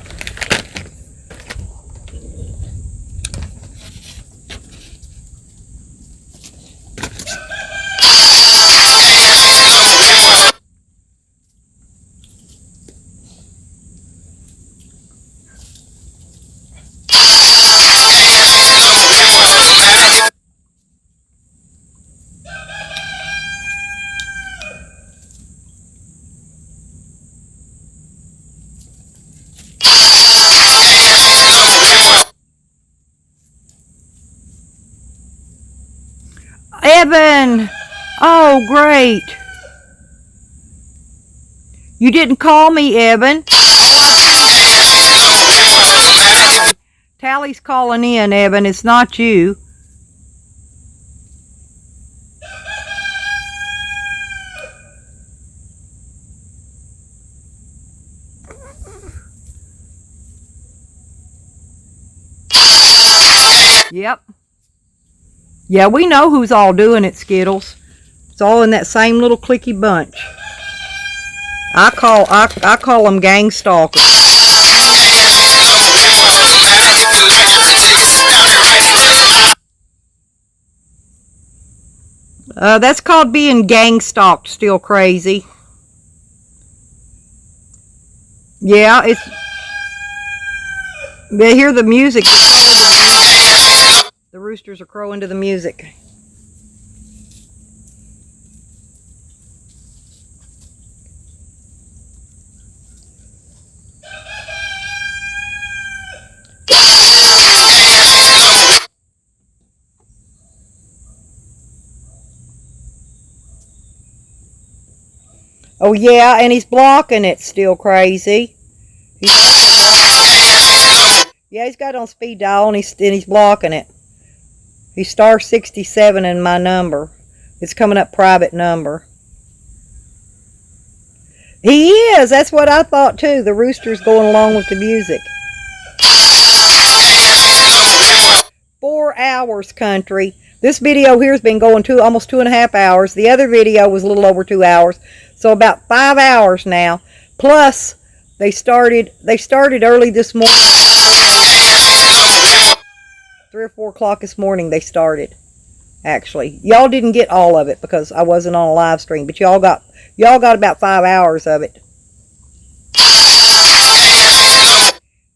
Evan! Oh, great. You didn't call me, Evan. Tally's calling in, Evan. It's not you. Yep. Yeah, we know who's all doing it, Skittles. It's all in that same little clicky bunch. I call them gang stalkers. That's called being gang stalked, still crazy. Yeah, it's... They hear the music. The roosters are crowing to the music. Oh yeah, and he's blocking it, still crazy. Yeah, he's got it on speed dial and he's blocking it. He's star 67 in my number. It's coming up private number. He is. That's what I thought too. The rooster's going along with the music. 4 hours, country. This video here has been going almost 2.5 hours. The other video was a little over 2 hours. So about 5 hours now. Plus, they started early this morning. 3 or 4 o'clock this morning they started. Actually, y'all didn't get all of it because I wasn't on a live stream, but y'all got about 5 hours of it.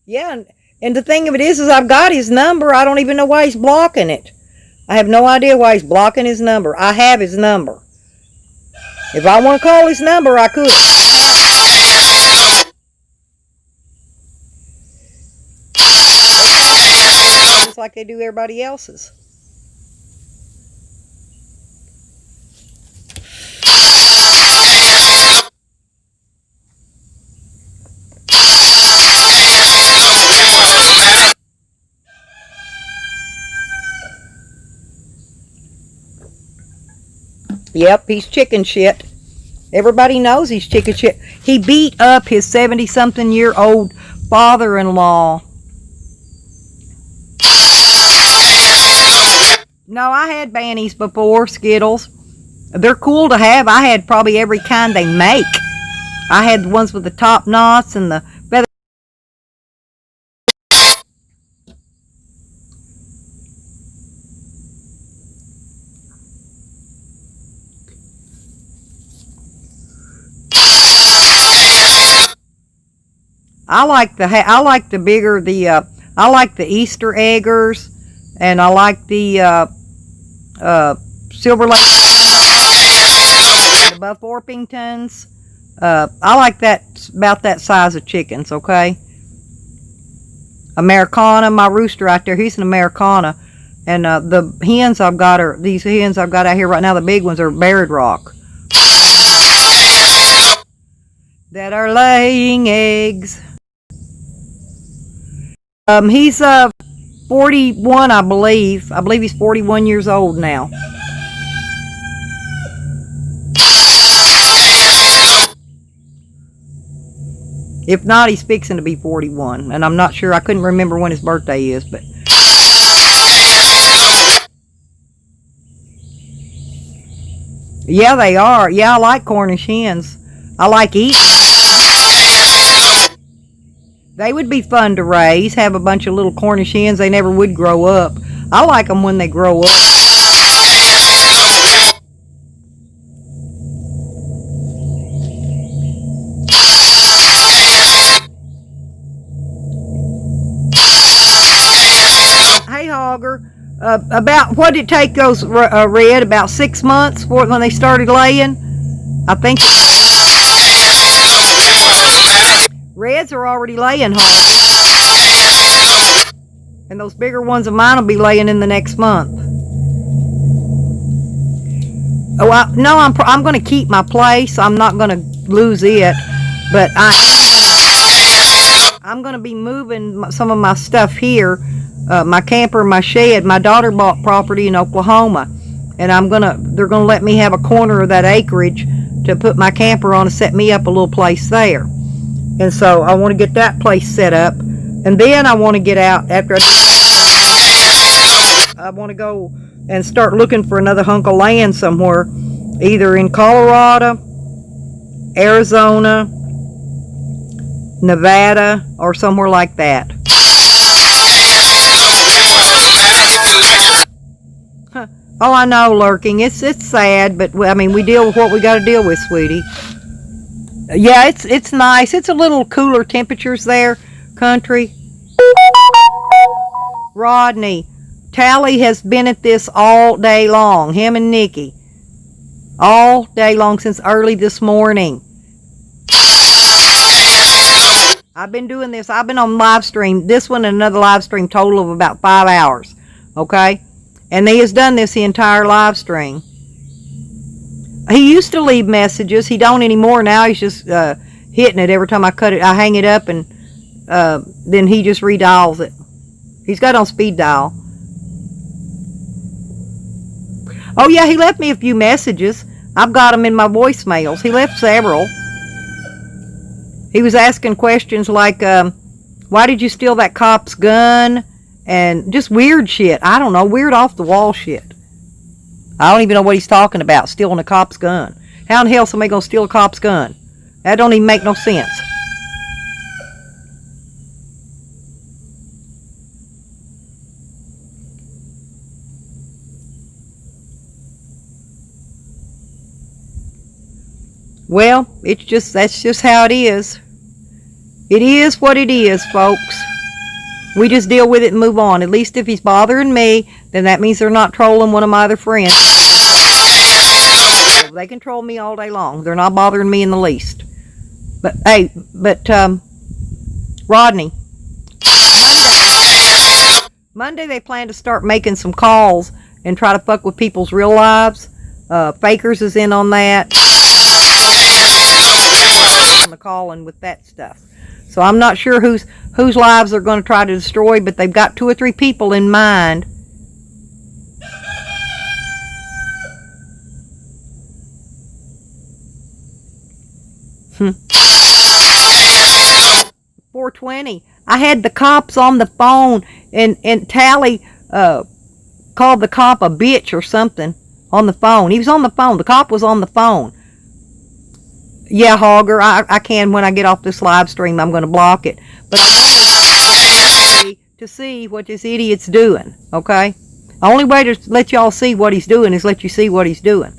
Yeah, and the thing of it is I've got his number. I don't even know why he's blocking it. I have no idea why he's blocking his number. I have his number. If I want to call his number, I could. Just like they do everybody else's. Yep, he's chicken shit. Everybody knows he's chicken shit. He beat up his 70-something-year-old father-in-law. No, I had bannies before, Skittles. They're cool to have. I had probably every kind they make. I had the ones with the top knots and the feather. I like the bigger I like the Easter eggers, and I like the Silver Lake, the Buff Orpingtons. I like that, about that size of chickens. Okay. Americana, my rooster right there, he's an Americana, and the hens I've got are these hens I've got out here right now. The big ones are Barred Rock that are laying eggs. He's 41, I believe. I believe he's 41 years old now. If not, he's fixing to be 41, and I'm not sure. I couldn't remember when his birthday is, but Yeah, they are. Yeah, I like Cornish hens. I like eating. They would be fun to raise, have a bunch of little Cornish hens. They never would grow up. I like them when they grow up. Hey, Hogger, about what did it take those Red? About 6 months when they started laying? I think Reds are already laying, Hogger. And those bigger ones of mine will be laying in the next month. Oh, no, I'm going to keep my place. I'm not going to lose it, but I'm going to be moving some of my stuff here, my camper, my shed. My daughter bought property in Oklahoma, and they're going to let me have a corner of that acreage to put my camper on and set me up a little place there. And so I want to get that place set up, and then I want to get out after I want to go and start looking for another hunk of land somewhere, either in Colorado, Arizona, Nevada, or somewhere like that. Oh, I know, lurking. It's sad, but I mean, we deal with what we got to deal with, sweetie. Yeah, it's nice. It's a little cooler temperatures there, country. Rodney, Tally has been at this all day long. Him and Nikki, all day long since early this morning. I've been doing this. I've been on live stream. This one and another live stream total of about 5 hours. Okay, and he has done this the entire live stream. He used to leave messages. He don't anymore. Now he's just hitting it every time I cut it. I hang it up, and then he just redials it. He's got it on speed dial. Oh yeah, he left me a few messages. I've got them in my voicemails. He left several. He was asking questions like, why did you steal that cop's gun? And just weird shit. I don't know, weird off the wall shit. I don't even know what he's talking about, stealing a cop's gun. How in the hell is somebody going to steal a cop's gun? That don't even make no sense. Well, that's just how it is. It is what it is, folks. We just deal with it and move on. At least if he's bothering me, then that means they're not trolling one of my other friends. They can troll me all day long. They're not bothering me in the least. But hey, Rodney, Monday they plan to start making some calls and try to fuck with people's real lives. Fakers is in on that. On the calling with that stuff. So I'm not sure whose lives they're going to try to destroy, but they've got 2 or 3 people in mind. Hmm. 420. I had the cops on the phone, and Tally called the cop a bitch or something on the phone. He was on the phone. The cop was on the phone. Yeah, Hogger, I can, when I get off this live stream, I'm going to block it. But I wanted to see what this idiot's doing, okay? The only way to let y'all see what he's doing is let you see what he's doing.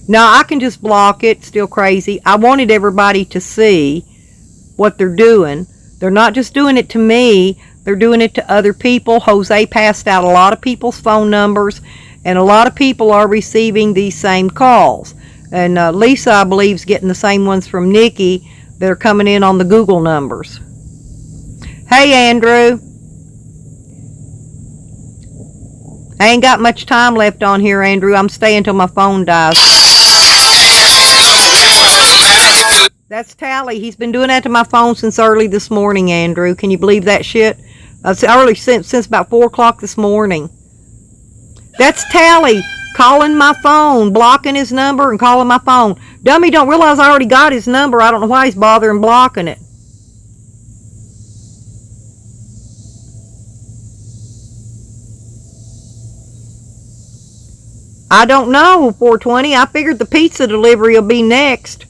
Now, I can just block it, still crazy. I wanted everybody to see what they're doing. They're not just doing it to me. They're doing it to other people. Jose passed out a lot of people's phone numbers, and a lot of people are receiving these same calls. And Lisa, I believe, is getting the same ones from Nikki that are coming in on the Google numbers. Hey, Andrew. I ain't got much time left on here, Andrew. I'm staying till my phone dies. That's Tally. He's been doing that to my phone since early this morning, Andrew. Can you believe that shit? Early since about 4 o'clock this morning. That's Tally calling my phone, blocking his number and calling my phone. Dummy don't realize I already got his number. I don't know why he's bothering blocking it. I don't know, 420. I figured the pizza delivery will be next.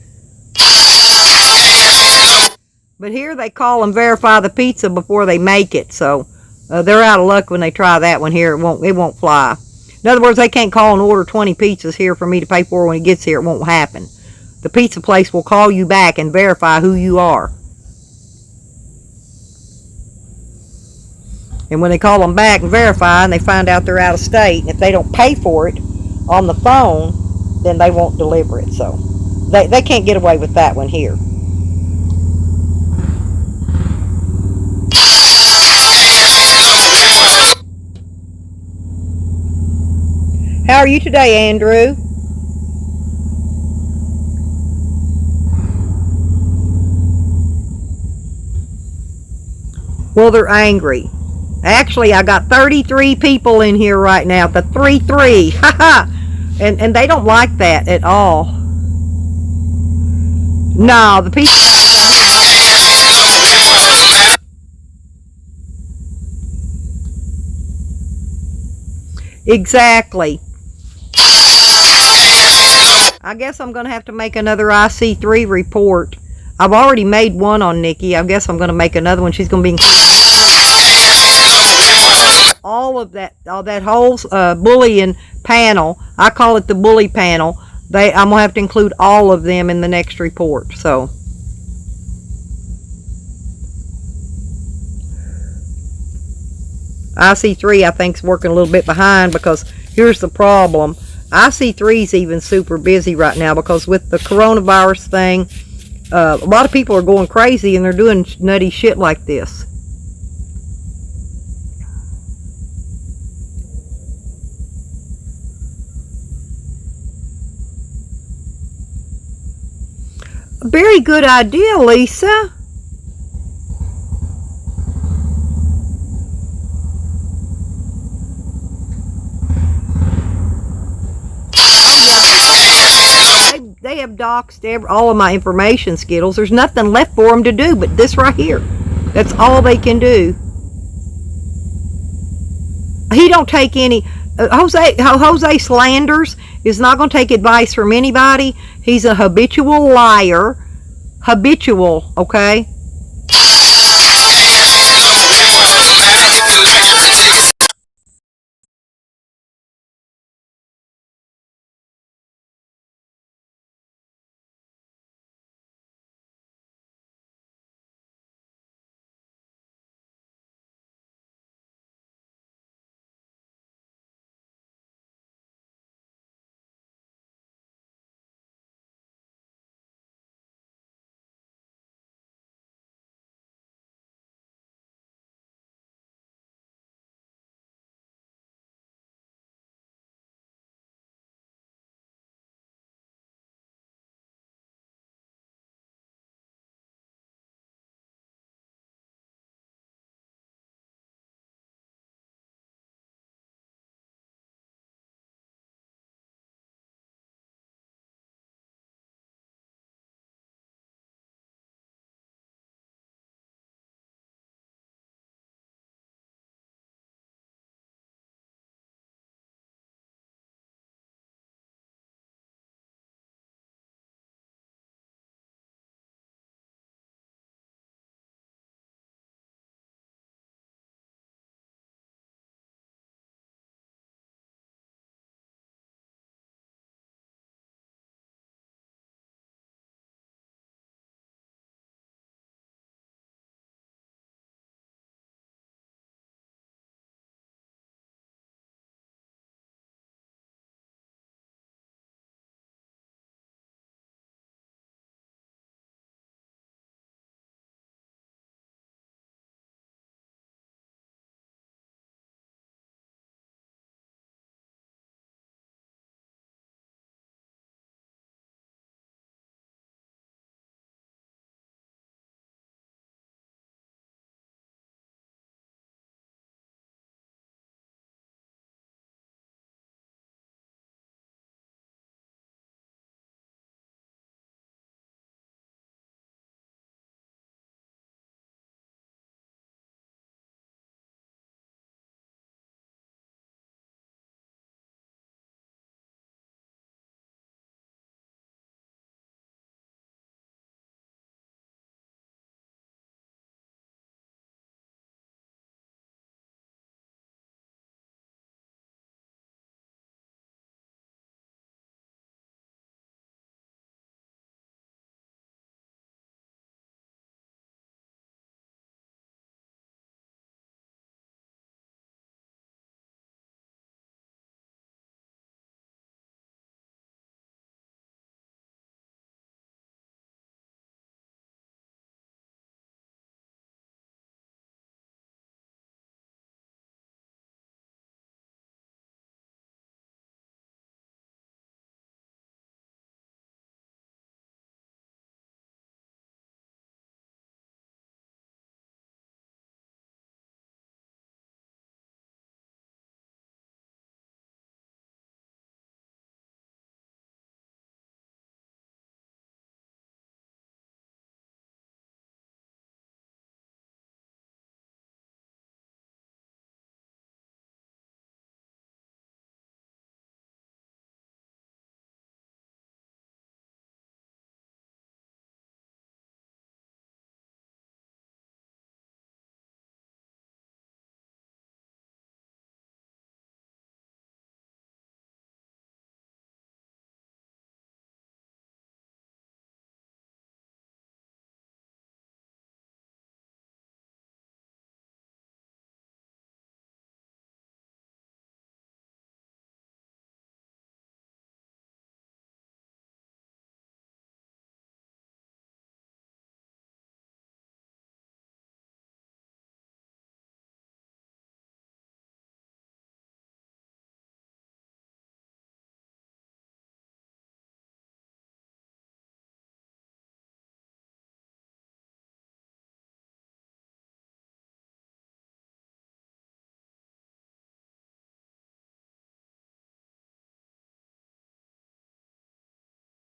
But here they call and verify the pizza before they make it, so they're out of luck when they try that one here. It won't fly. In other words, they can't call and order 20 pizzas here for me to pay for when it gets here. It won't happen. The pizza place will call you back and verify who you are. And when they call them back and verify and they find out they're out of state, and if they don't pay for it on the phone, then they won't deliver it. So they can't get away with that one here. How are you today, Andrew? Well, they're angry. Actually, I got 33 people in here right now. The 3-3. Haha. And they don't like that at all. No, the pizza guys. Exactly. I guess I'm going to have to make another IC3 report. I've already made one on Nikki. I guess I'm going to make another one. She's going to be included. All that whole bullying panel. I call it the bully panel. I'm going to have to include all of them in the next report. So IC3 I think is working a little bit behind, because here's the problem. IC3 is even super busy right now because with the coronavirus thing, a lot of people are going crazy and they're doing nutty shit like this. A very good idea, Lisa. They have doxed all of my information, Skittles. There's nothing left for them to do but this right here. That's all they can do. He don't take any... Jose Slanders is not going to take advice from anybody. He's a habitual liar. Habitual, okay?